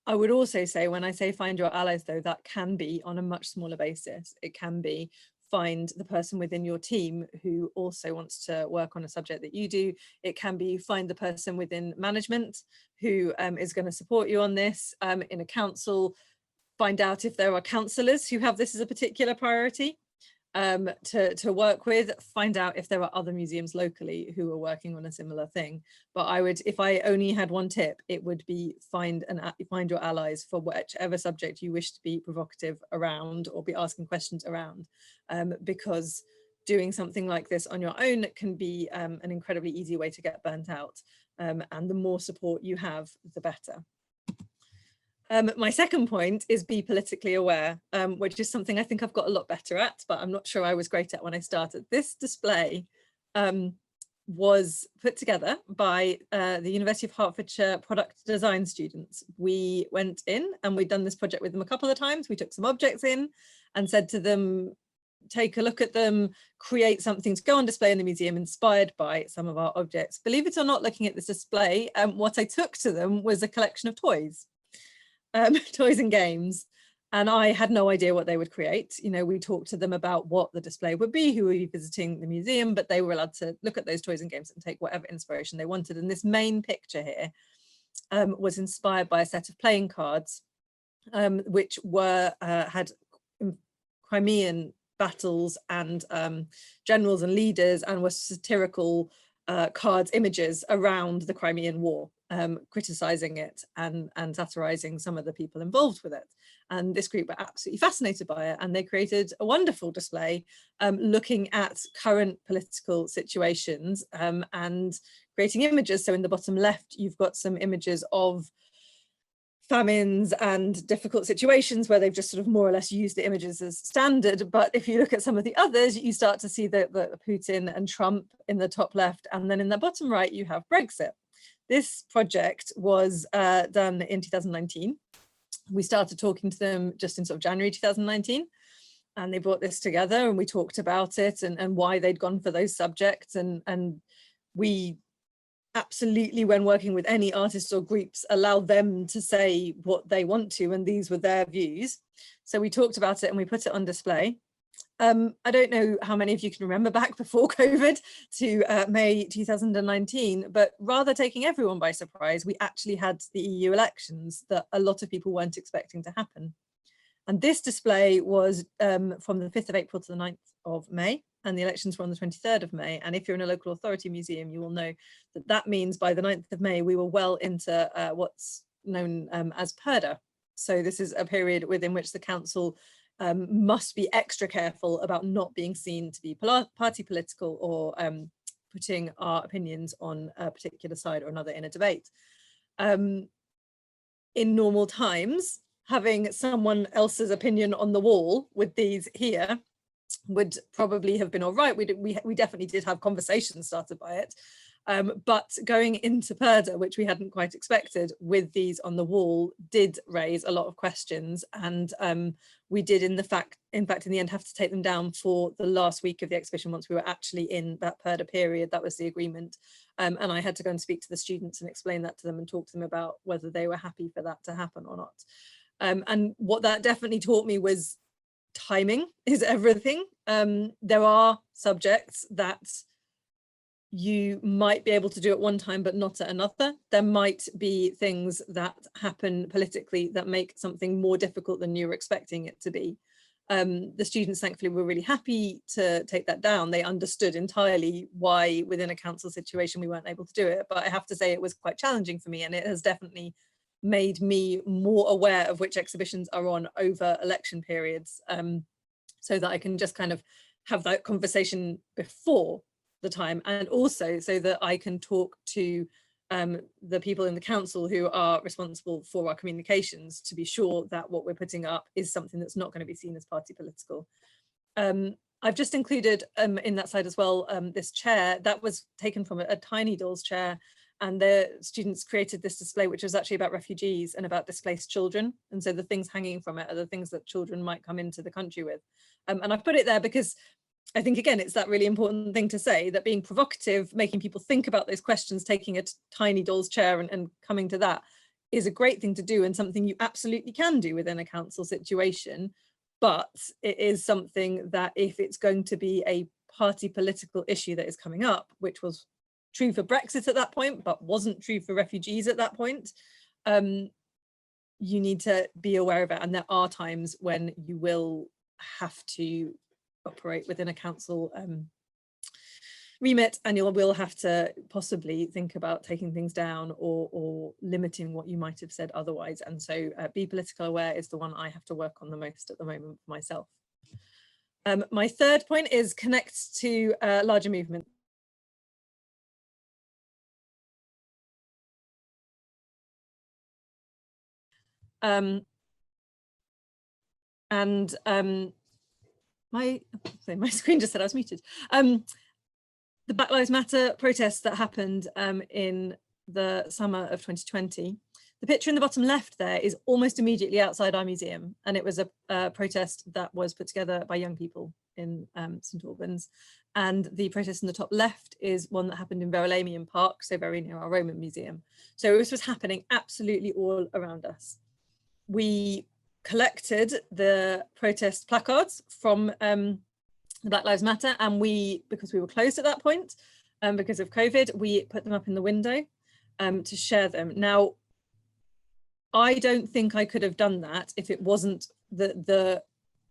I would also say, when I say find your allies, though, that can be on a much smaller basis. It can be find the person within your team who also wants to work on a subject that you do. It can be find the person within management who is going to support you on this. In a council, find out if there are councillors who have this as a particular priority. to work with, find out if there are other museums locally who are working on a similar thing. But I would, if I only had one tip, it would be find your allies for whichever subject you wish to be provocative around or be asking questions around, because doing something like this on your own can be an incredibly easy way to get burnt out, and the more support you have, the better. My second point is be politically aware, which is something I think I've got a lot better at, but I'm not sure I was great at when I started. This display was put together by the University of Hertfordshire product design students. We went in and we'd done this project with them a couple of times. We took some objects in and said to them, take a look at them, create something to go on display in the museum inspired by some of our objects. Believe it or not, looking at this display, what I took to them was a collection of toys. Toys and games, and I had no idea what they would create. You know, we talked to them about what the display would be, who would be visiting the museum, but they were allowed to look at those toys and games and take whatever inspiration they wanted. And this main picture here was inspired by a set of playing cards, which were had Crimean battles and generals and leaders, and were satirical cards, images around the Crimean War, criticizing it and satirizing some of the people involved with it. And this group were absolutely fascinated by it, and they created a wonderful display looking at current political situations and creating images. So in the bottom left, you've got some images of famines and difficult situations where they've just sort of more or less used the images as standard. But if you look at some of the others, you start to see the Putin and Trump in the top left. And then in the bottom right, you have Brexit. This project was done in 2019. We started talking to them just in sort of January 2019. And they brought this together and we talked about it and why they'd gone for those subjects. And we absolutely, when working with any artists or groups, allow them to say what they want to, and these were their views. So we talked about it and we put it on display. I don't know how many of you can remember back before COVID to May 2019, but rather taking everyone by surprise, we actually had the EU elections that a lot of people weren't expecting to happen. And this display was from the 5th of April to the 9th of May. And the elections were on the 23rd of May. And if you're in a local authority museum, you will know that that means by the 9th of May, we were well into what's known as purdah. So this is a period within which the council must be extra careful about not being seen to be party political or putting our opinions on a particular side or another in a debate. In normal times, having someone else's opinion on the wall with these here would probably have been all right. We definitely did have conversations started by it, but going into purdah, which we hadn't quite expected, with these on the wall did raise a lot of questions, and we did in fact in the end have to take them down for the last week of the exhibition once we were actually in that purdah period. That was the agreement, and I had to go and speak to the students and explain that to them and talk to them about whether they were happy for that to happen or not. And what that definitely taught me was timing is everything. There are subjects that you might be able to do at one time but not at another. There might be things that happen politically that make something more difficult than you were expecting it to be. The students thankfully were really happy to take that down. They understood entirely why within a council situation we weren't able to do it, but I have to say it was quite challenging for me, and it has definitely made me more aware of which exhibitions are on over election periods, so that I can just kind of have that conversation before the time, and also so that I can talk to the people in the council who are responsible for our communications to be sure that what we're putting up is something that's not going to be seen as party political. I've just included in that slide as well this chair that was taken from a Tiny Dolls chair, and the students created this display which was actually about refugees and about displaced children, and so the things hanging from it are the things that children might come into the country with. And I've put it there because I think, again, it's that really important thing to say, that being provocative, making people think about those questions, taking a Tiny Dolls chair and coming to that is a great thing to do, and something you absolutely can do within a council situation. But it is something that if it's going to be a party political issue that is coming up, which was true for Brexit at that point, but wasn't true for refugees at that point, you need to be aware of it. And there are times when you will have to operate within a council remit, and you will have to possibly think about taking things down or limiting what you might have said otherwise. And so be political aware is the one I have to work on the most at the moment for myself. My third point is connect to larger movement. My screen just said I was muted. The Black Lives Matter protests that happened in the summer of 2020. The picture in the bottom left there is almost immediately outside our museum, and it was a protest that was put together by young people in St Albans. And the protest in the top left is one that happened in Verulamium Park, so very near our Roman Museum. So this was happening absolutely all around us. We collected the protest placards from the Black Lives Matter, and because we were closed at that point, because of COVID, we put them up in the window to share them. Now, I don't think I could have done that if it wasn't that the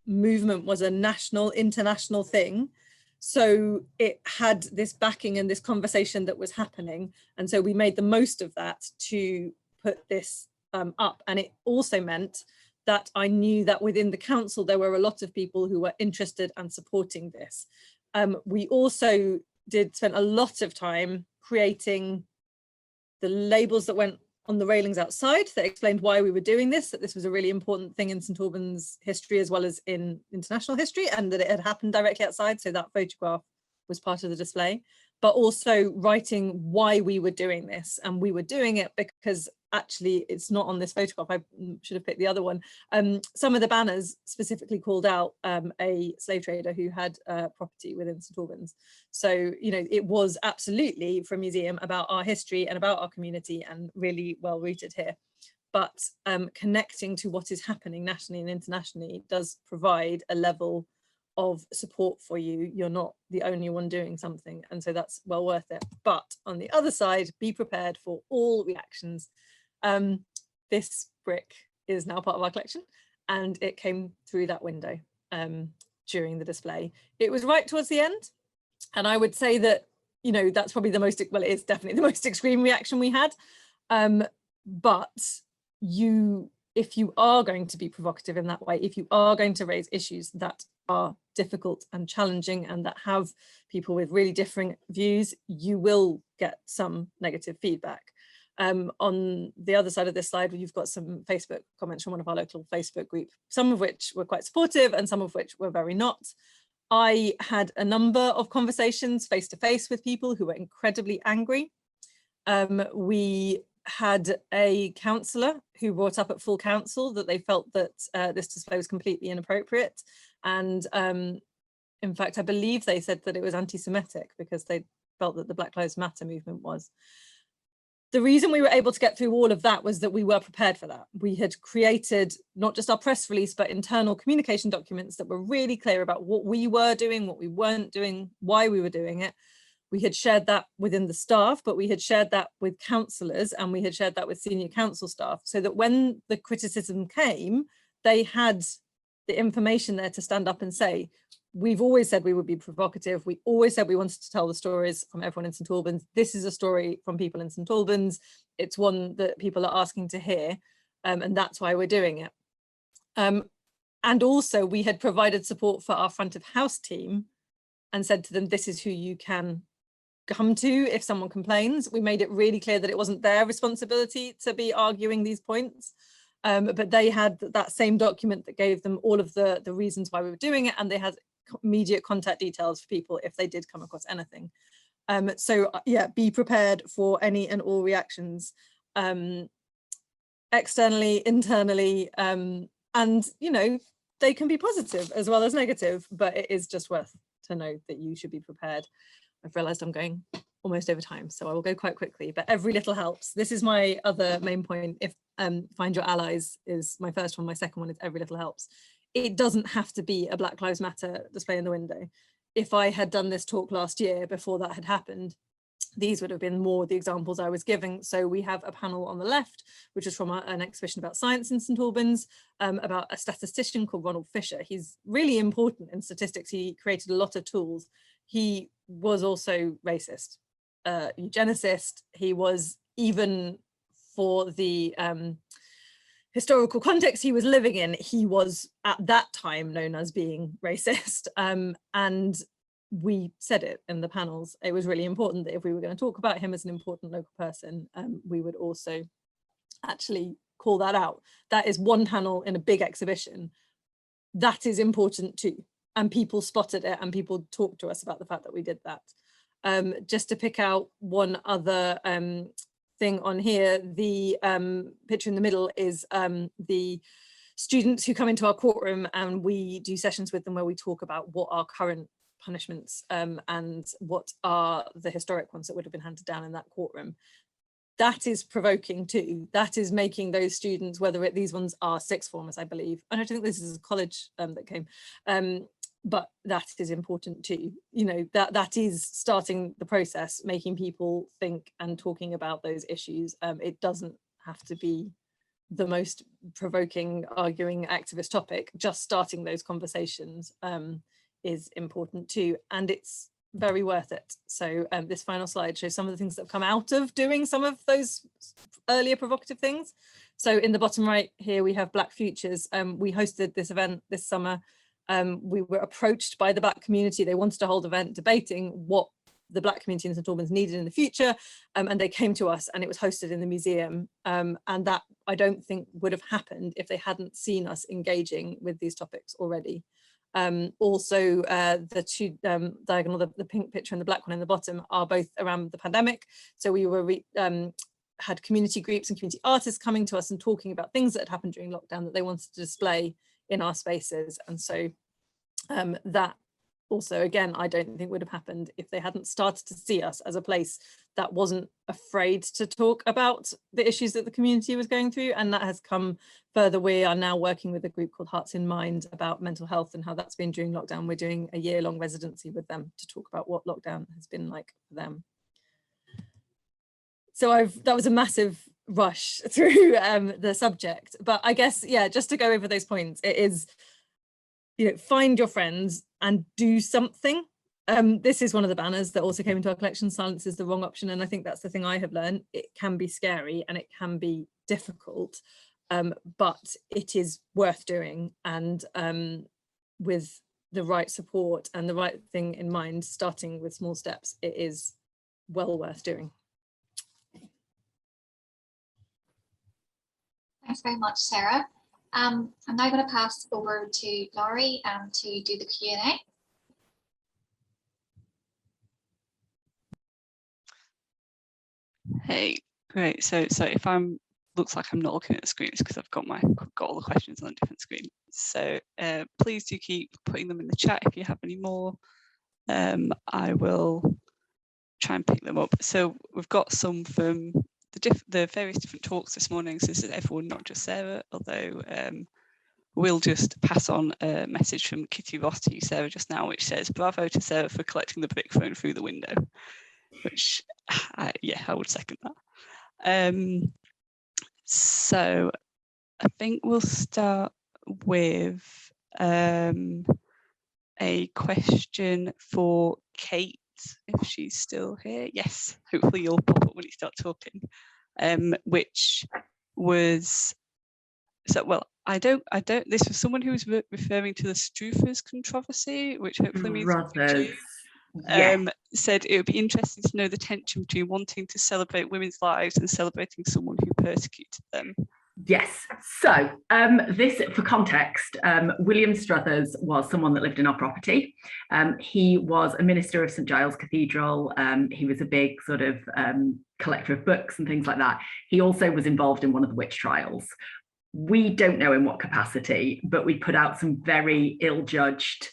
movement was a national, international thing. So it had this backing and this conversation that was happening. And so we made the most of that to put this up. And it also meant that I knew that within the council, there were a lot of people who were interested and supporting this. We also spent a lot of time creating the labels that went on the railings outside that explained why we were doing this, that this was a really important thing in St Albans history as well as in international history, and that it had happened directly outside. So that photograph was part of the display, but also writing why we were doing this. And we were doing it because actually it's not on this photograph, I should have picked the other one. Some of the banners specifically called out a slave trader who had property within St Albans. So, you know, it was absolutely for a museum about our history and about our community, and really well rooted here. But connecting to what is happening nationally and internationally does provide a level of support for you. You're not the only one doing something, and so that's well worth it. But on the other side, be prepared for all reactions. This brick is now part of our collection, and it came through that window during the display. It was right towards the end, and I would say that, you know, that's probably the most, well, it is definitely the most extreme reaction we had. But if you are going to be provocative in that way, if you are going to raise issues that are difficult and challenging and that have people with really differing views, you will get some negative feedback. On the other side of this slide, you've got some Facebook comments from one of our local Facebook group, some of which were quite supportive and some of which were very not. I had a number of conversations face to face with people who were incredibly angry. We had a councillor who brought up at full council that they felt that this display was completely inappropriate. And in fact, I believe they said that it was anti-Semitic because they felt that the Black Lives Matter movement was. The reason we were able to get through all of that was that we were prepared for that. We had created not just our press release, but internal communication documents that were really clear about what we were doing, what we weren't doing, why we were doing it. We had shared that within the staff, but we had shared that with councillors, and we had shared that with senior council staff, so that when the criticism came, they had the information there to stand up and say, we've always said we would be provocative. We always said we wanted to tell the stories from everyone in St Albans. This is a story from people in St Albans. It's one that people are asking to hear, and that's why we're doing it. And also we had provided support for our front of house team and said to them, this is who you can come to if someone complains. We made it really clear that it wasn't their responsibility to be arguing these points. But they had that same document that gave them all of the reasons why we were doing it, and they had immediate contact details for people if they did come across anything. So yeah, be prepared for any and all reactions, externally, internally, and you know, they can be positive as well as negative, but it is just worth to know that you should be prepared. I've realized I'm going almost over time, so I will go quite quickly, but every little helps. This is my other main point. If find your allies is my first one, my second one is every little helps. It doesn't have to be a Black Lives Matter display in the window. If I had done this talk last year before that had happened, These would have been more the examples I was giving. So we have a panel on the left, which is from an exhibition about science in St Albans, about a statistician called Ronald Fisher. He's really important in statistics. He created a lot of tools. He was also racist, eugenicist. He was, even for the historical context he was living in, he was at that time known as being racist. And we said it in the panels. It was really important that if we were going to talk about him as an important local person, we would also actually call that out. That is one panel in a big exhibition. That is important too. And people spotted it and people talked to us about the fact that we did that. Just to pick out one other thing on here, the picture in the middle is the students who come into our courtroom, and we do sessions with them where we talk about what our current punishments and what are the historic ones that would have been handed down in that courtroom. That is provoking too. That is making those students, whether these ones are sixth formers, I believe. I don't think this is a college that came, but that is important too. You know, that is starting the process, making people think and talking about those issues. It doesn't have to be the most provoking, arguing, activist topic. Just starting those conversations is important too, and it's very worth it. So this final slide shows some of the things that have come out of doing some of those earlier provocative things. So in the bottom right here we have Black Futures. We hosted this event this summer. We were approached by the Black community. They wanted to hold an event debating what the Black community in St Albans needed in the future, and they came to us, and it was hosted in the museum, and that I don't think would have happened if they hadn't seen us engaging with these topics already. Also, the two diagonal, the pink picture and the black one in the bottom, are both around the pandemic. So we were had community groups and community artists coming to us and talking about things that had happened during lockdown that they wanted to display in our spaces. And so that also, again, I don't think would have happened if they hadn't started to see us as a place that wasn't afraid to talk about the issues that the community was going through. And that has come further. We are now working with a group called Hearts in Mind about mental health and how that's been during lockdown. We're doing a year-long residency with them to talk about what lockdown has been like for them. So that was a massive rush through the subject, but I guess, yeah, just to go over those points, it is, you know, find your friends and do something. This is one of the banners that also came into our collection. Silence is the wrong option. And I think that's the thing I have learned. It can be scary and it can be difficult, but it is worth doing. And with the right support and the right thing in mind, starting with small steps, it is well worth doing.
Thanks very much, Sarah. I'm now going to pass over to Laurie to do the Q&A.
Hey, great. So if looks like I'm not looking at the screen, it's because I've got all the questions on a different screen. So please do keep putting them in the chat if you have any more. I will try and pick them up. So we've got some from the various different talks this morning. So this is everyone, not just Sarah, although we'll just pass on a message from Kitty Ross to you, Sarah, just now, which says, bravo to Sarah for collecting the brick thrown through the window, which, yeah, I would second that. So I think we'll start with a question for Kate, if she's still here. Yes, hopefully you'll pop up when you start talking, which was, so, well, I don't, this was someone who was referring to the Struthers controversy, which hopefully means said it would be interesting to know the tension between wanting to celebrate women's lives and celebrating someone who persecuted them.
Yes, so this, for context, William Struthers was someone that lived in our property. He was a minister of St Giles Cathedral. He was a big sort of collector of books and things like that. He also was involved in one of the witch trials. We don't know in what capacity, but we put out some very ill-judged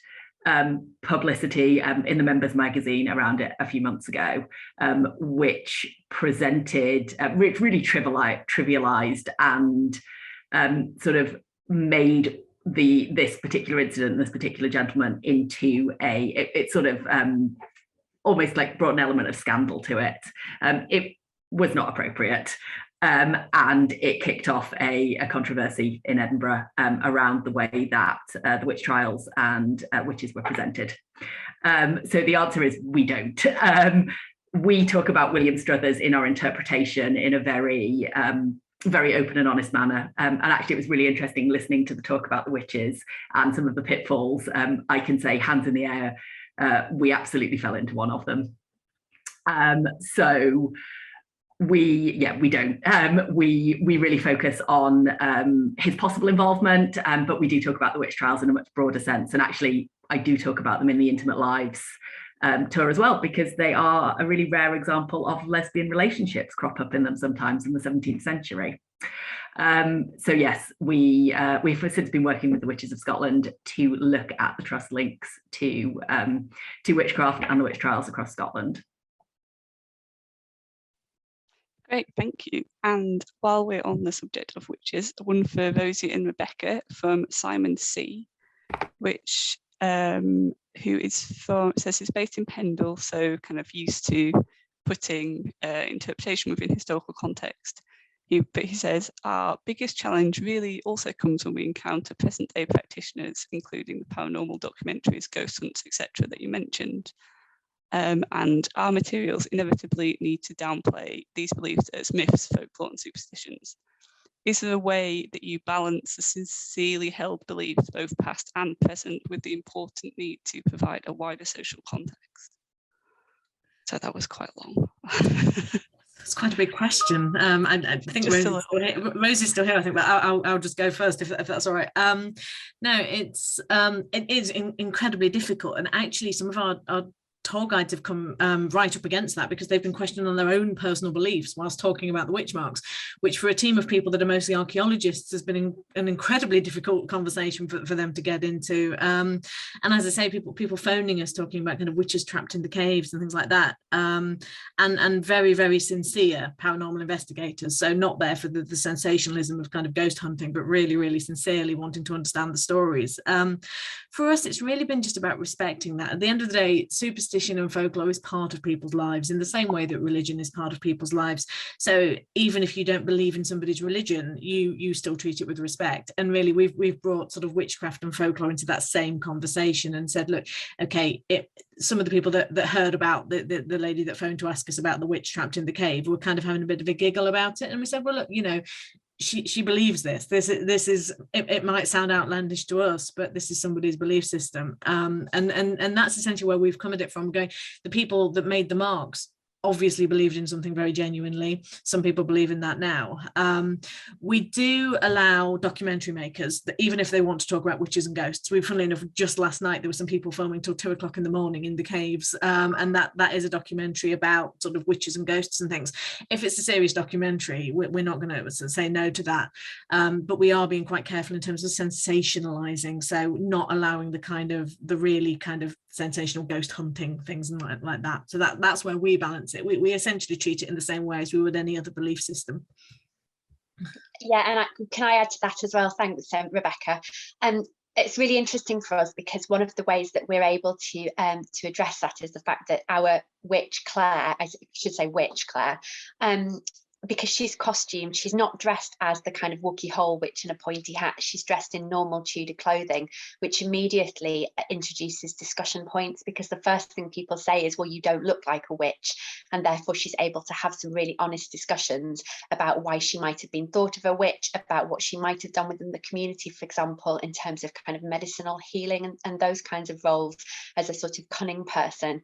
publicity in the Members magazine around it a few months ago, which presented, which really trivialized and sort of made this particular incident, this particular gentleman, into it sort of almost like brought an element of scandal to it. It was not appropriate. And it kicked off a controversy in Edinburgh around the way that the witch trials and witches were presented. So the answer is we don't. We talk about William Struthers in our interpretation in a very open and honest manner. And actually, it was really interesting listening to the talk about the witches and some of the pitfalls. I can say, hands in the air, we absolutely fell into one of them. So we don't. We really focus on his possible involvement, but we do talk about the witch trials in a much broader sense. And actually, I do talk about them in the Intimate Lives tour as well, because they are a really rare example of lesbian relationships crop up in them sometimes in the 17th century. So yes, we've since been working with the Witches of Scotland to look at the trust links to witchcraft and the witch trials across Scotland.
Great, thank you. And while we're on the subject of witches, one for Rosie and Rebecca from Simon C, which who is from, it says he's based in Pendle, so kind of used to putting interpretation within historical context. But he says, our biggest challenge really also comes when we encounter present day practitioners, including the paranormal documentaries, ghost hunts, etc. that you mentioned. And our materials inevitably need to downplay these beliefs as myths, folklore and superstitions. Is there a way that you balance the sincerely held beliefs, both past and present, with the important need to provide a wider social context? So that was quite long.
It's quite a big question. I think Rosie's still here, I think, but I'll just go first if that's all right. No, it is incredibly difficult, and actually some of our tour guides have come right up against that, because they've been questioning on their own personal beliefs whilst talking about the witch marks, which for a team of people that are mostly archaeologists has been an incredibly difficult conversation for them to get into. And as I say, people phoning us talking about kind of witches trapped in the caves and things like that, and very, very sincere paranormal investigators, so not there for the sensationalism of kind of ghost hunting, but really, really sincerely wanting to understand the stories. For us, it's really been just about respecting that. At the end of the day, superstition and folklore is part of people's lives in the same way that religion is part of people's lives. So even if you don't believe in somebody's religion, you still treat it with respect. And really, we've brought sort of witchcraft and folklore into that same conversation and said, look, okay, some of the people that heard about the lady that phoned to ask us about the witch trapped in the cave were kind of having a bit of a giggle about it. And we said, well, look, you know, she believes this is it might sound outlandish to us, but this is somebody's belief system, and that's essentially where we've come at it from. Going, the people that made the marks obviously believed in something very genuinely. Some people believe in that now. We do allow documentary makers that even if they want to talk about witches and ghosts, funnily enough, just last night there were some people filming till 2 o'clock in the morning in the caves, and that is a documentary about sort of witches and ghosts and things. If it's a serious documentary, we're not going to say no to that, but we are being quite careful in terms of sensationalizing, so not allowing the really kind of sensational ghost hunting things and like that. So that's where we balance it. We essentially treat it in the same way as we would any other belief system.
Yeah, and can I add to that as well? Thanks, Rebecca. It's really interesting for us because one of the ways that we're able to address that is the fact that our witch Claire, I should say witch Claire, because she's costumed, she's not dressed as the kind of Wookiee hole witch in a pointy hat. She's dressed in normal Tudor clothing, which immediately introduces discussion points, because the first thing people say is, well, you don't look like a witch. And therefore she's able to have some really honest discussions about why she might have been thought of a witch, about what she might have done within the community, for example, in terms of kind of medicinal healing and those kinds of roles as a sort of cunning person.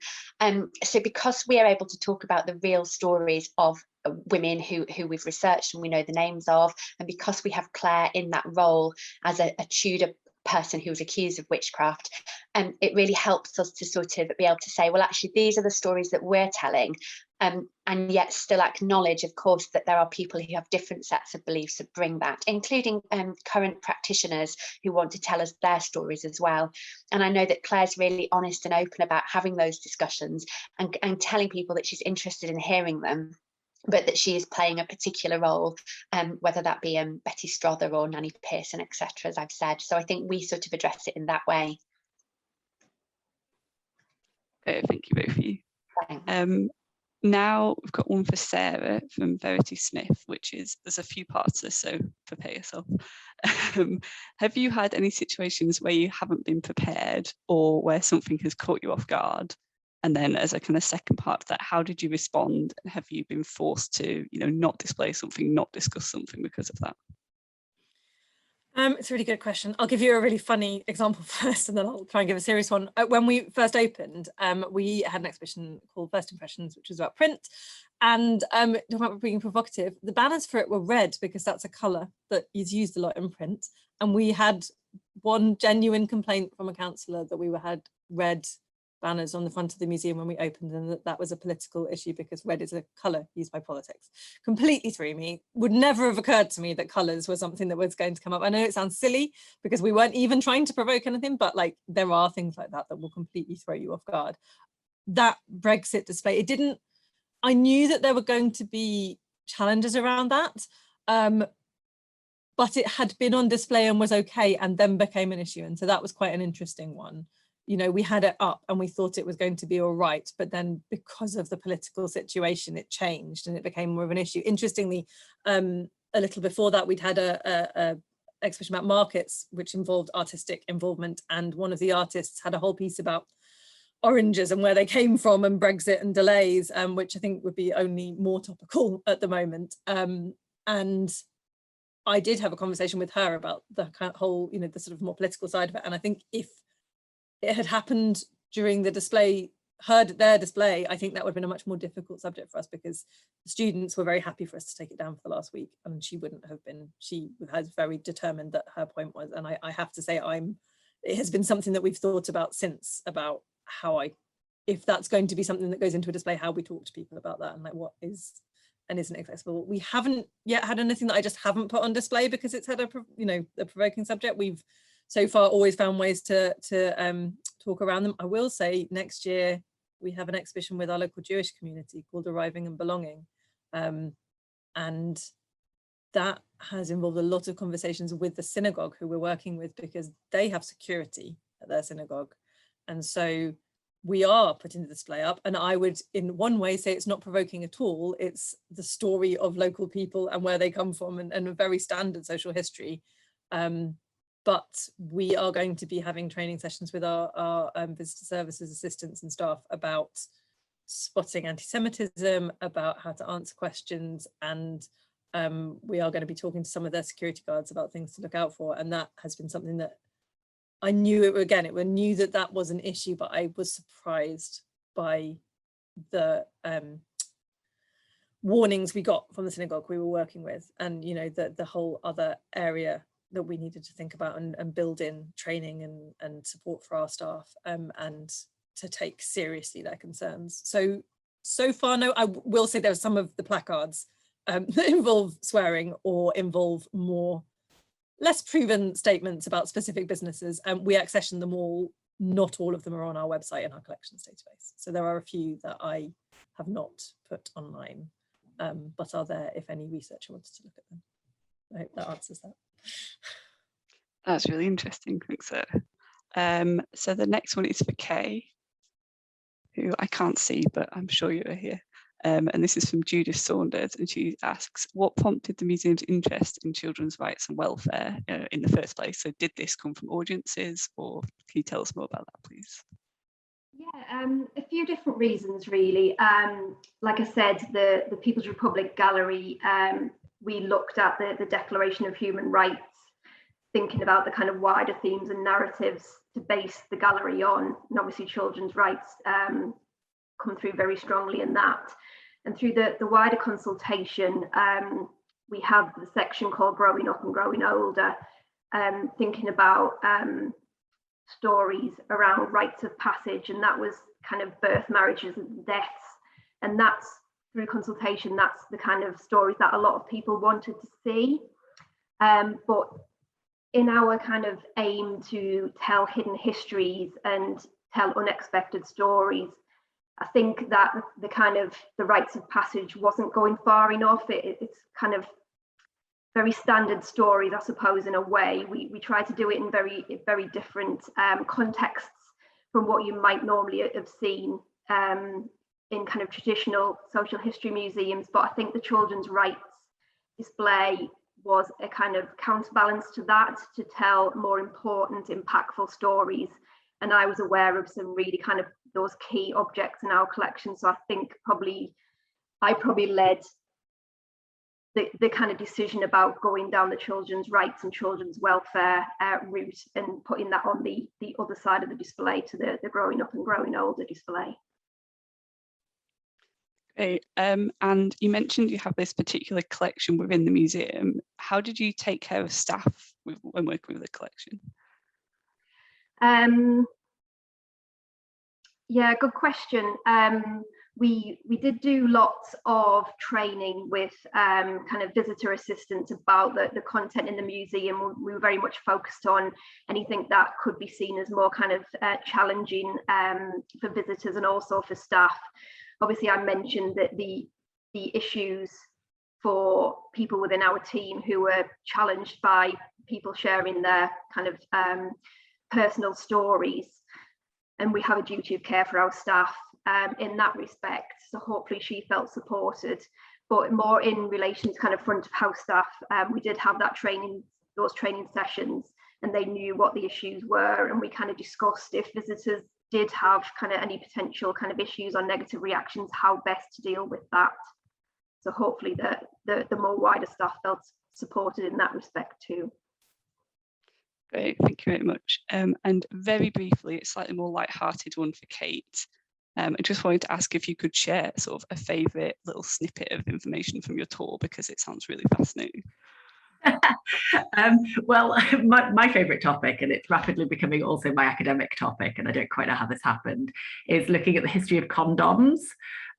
So because we are able to talk about the real stories of women who we've researched and we know the names of, and because we have Claire in that role as a Tudor person who was accused of witchcraft, and it really helps us to sort of be able to say, well, actually these are the stories that we're telling, and yet still acknowledge, of course, that there are people who have different sets of beliefs that bring that, including current practitioners who want to tell us their stories as well. And I know that Claire's really honest and open about having those discussions and telling people that she's interested in hearing them, but that she is playing a particular role, whether that be Betty Strother or Nanny Pearson, etc., as I've said. So I think we sort of address it in that way.
Thank you both of you. Now we've got one for Sarah from Verity Smith, which is, there's a few parts to this, so prepare yourself. Have you had any situations where you haven't been prepared or where something has caught you off guard? And then as a kind of second part of that, how did you respond? Have you been forced to, not display something, not discuss something because of that?
It's a really good question. I'll give you a really funny example first, and then I'll try and give a serious one. When we first opened, we had an exhibition called First Impressions, which was about print. And talking about being provocative, the banners for it were red because that's a colour that is used a lot in print. And we had one genuine complaint from a councillor that we had red banners on the front of the museum when we opened, and that was a political issue because red is a colour used by politics. Completely threw me. Would never have occurred to me that colours were something that was going to come up. I know it sounds silly because we weren't even trying to provoke anything, but like there are things like that that will completely throw you off guard. That Brexit display, it didn't, I knew that there were going to be challenges around that, but it had been on display and was okay and then became an issue. And so that was quite an interesting one. We had it up and we thought it was going to be all right, but then because of the political situation, it changed and it became more of an issue. Interestingly, a little before that, we'd had a exhibition about markets, which involved artistic involvement. And one of the artists had a whole piece about oranges and where they came from and Brexit and delays, which I think would be only more topical at the moment. And I did have a conversation with her about the whole, the sort of more political side of it. And I think if it had happened during the display, their display, I think that would have been a much more difficult subject for us because the students were very happy for us to take it down for the last week, and she wouldn't have been. She was very determined that her point was, and I have to say, it has been something that we've thought about since, about how if that's going to be something that goes into a display, how we talk to people about that and like what is and isn't accessible. We haven't yet had anything that I just haven't put on display because it's had a provoking subject. We've so far always found ways to talk around them. I will say next year we have an exhibition with our local Jewish community called Arriving and Belonging, and that has involved a lot of conversations with the synagogue who we're working with because they have security at their synagogue, and so we are putting the display up. And I would in one way say it's not provoking at all. It's the story of local people and where they come from, and a very standard social history. But we are going to be having training sessions with our visitor services assistants and staff about spotting anti-Semitism, about how to answer questions, and we are going to be talking to some of their security guards about things to look out for. And that has been something that I knew knew that was an issue, but I was surprised by the warnings we got from the synagogue we were working with, and the whole other area that we needed to think about and build in training and support for our staff, and to take seriously their concerns. So far, no. I will say there are some of the placards that involve swearing or involve less proven statements about specific businesses, and we accession them all. Not all of them are on our website and our collections database. So there are a few that I have not put online, but are there if any researcher wanted to look at them. I hope that answers that.
That's really interesting, thanks Sarah. So the next one is for Kay, who I can't see, but I'm sure you're here. And this is from Judith Saunders, and she asks, what prompted the museum's interest in children's rights and welfare in the first place? So did this come from audiences, or can you tell us more about that, please?
Yeah, a few different reasons, really. Like I said, the People's Republic Gallery, we looked at the Declaration of Human Rights, thinking about the kind of wider themes and narratives to base the gallery on, and obviously children's rights come through very strongly in that. And through the wider consultation, we have the section called Growing Up and Growing Older, thinking about stories around rites of passage, and that was kind of birth, marriages and deaths. And that's through consultation, that's the kind of stories that a lot of people wanted to see. But in our kind of aim to tell hidden histories and tell unexpected stories, I think that the rites of passage wasn't going far enough. It's kind of very standard stories, I suppose, in a way. We try to do it in very different contexts from what you might normally have seen in kind of traditional social history museums, but I think the children's rights display was a kind of counterbalance to that, to tell more important, impactful stories. And I was aware of some really kind of those key objects in our collection. So I think I probably led the kind of decision about going down the children's rights and children's welfare route and putting that on the other side of the display, to the growing up and growing older display.
Great. And you mentioned you have this particular collection within the museum. How did you take care of staff when working with the collection?
Yeah, good question. We did do lots of training with kind of visitor assistants about the content in the museum. We were very much focused on anything that could be seen as more kind of challenging for visitors and also for staff. Obviously, I mentioned that the issues for people within our team who were challenged by people sharing their kind of personal stories, and we have a duty of care for our staff in that respect. So hopefully she felt supported. But more in relation to kind of front of house staff, we did have that training, those training sessions, and they knew what the issues were, and we kind of discussed if visitors did have kind of any potential kind of issues or negative reactions, how best to deal with that. So hopefully the more wider staff felt supported in that respect too.
Great, thank you very much. And very briefly, a slightly more light-hearted one for Kate. I just wanted to ask if you could share sort of a favourite little snippet of information from your tour, because it sounds really fascinating.
Well, my favourite topic, and it's rapidly becoming also my academic topic, and I don't quite know how this happened, is looking at the history of condoms.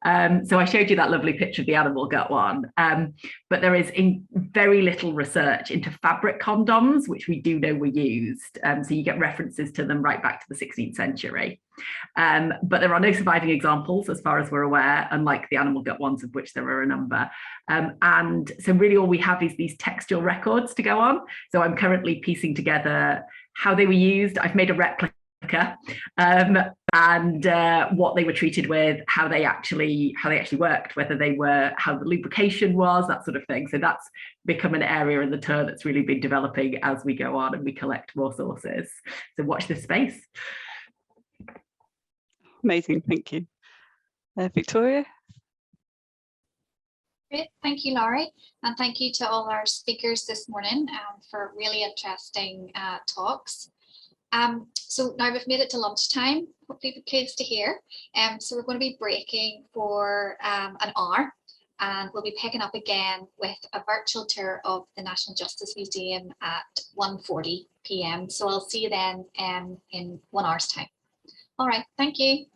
So I showed you that lovely picture of the animal gut one, but there is very little research into fabric condoms, which we do know were used. So you get references to them right back to the 16th century. But there are no surviving examples as far as we're aware, unlike the animal gut ones, of which there are a number. And so really all we have is these textual records to go on. So I'm currently piecing together how they were used. I've made a replica, and what they were treated with, how they actually worked, whether they were, how the lubrication was, that sort of thing. So that's become an area in the tour that's really been developing as we go on and we collect more sources. So watch this space.
Amazing, thank you. Victoria?
Great, thank you, Laurie, and thank you to all our speakers this morning for really interesting talks. So now we've made it to lunchtime, hopefully the kids to hear. So we're going to be breaking for an hour, and we'll be picking up again with a virtual tour of the National Justice Museum at 1:40 p.m. So I'll see you then in 1 hour's time. All right, thank you.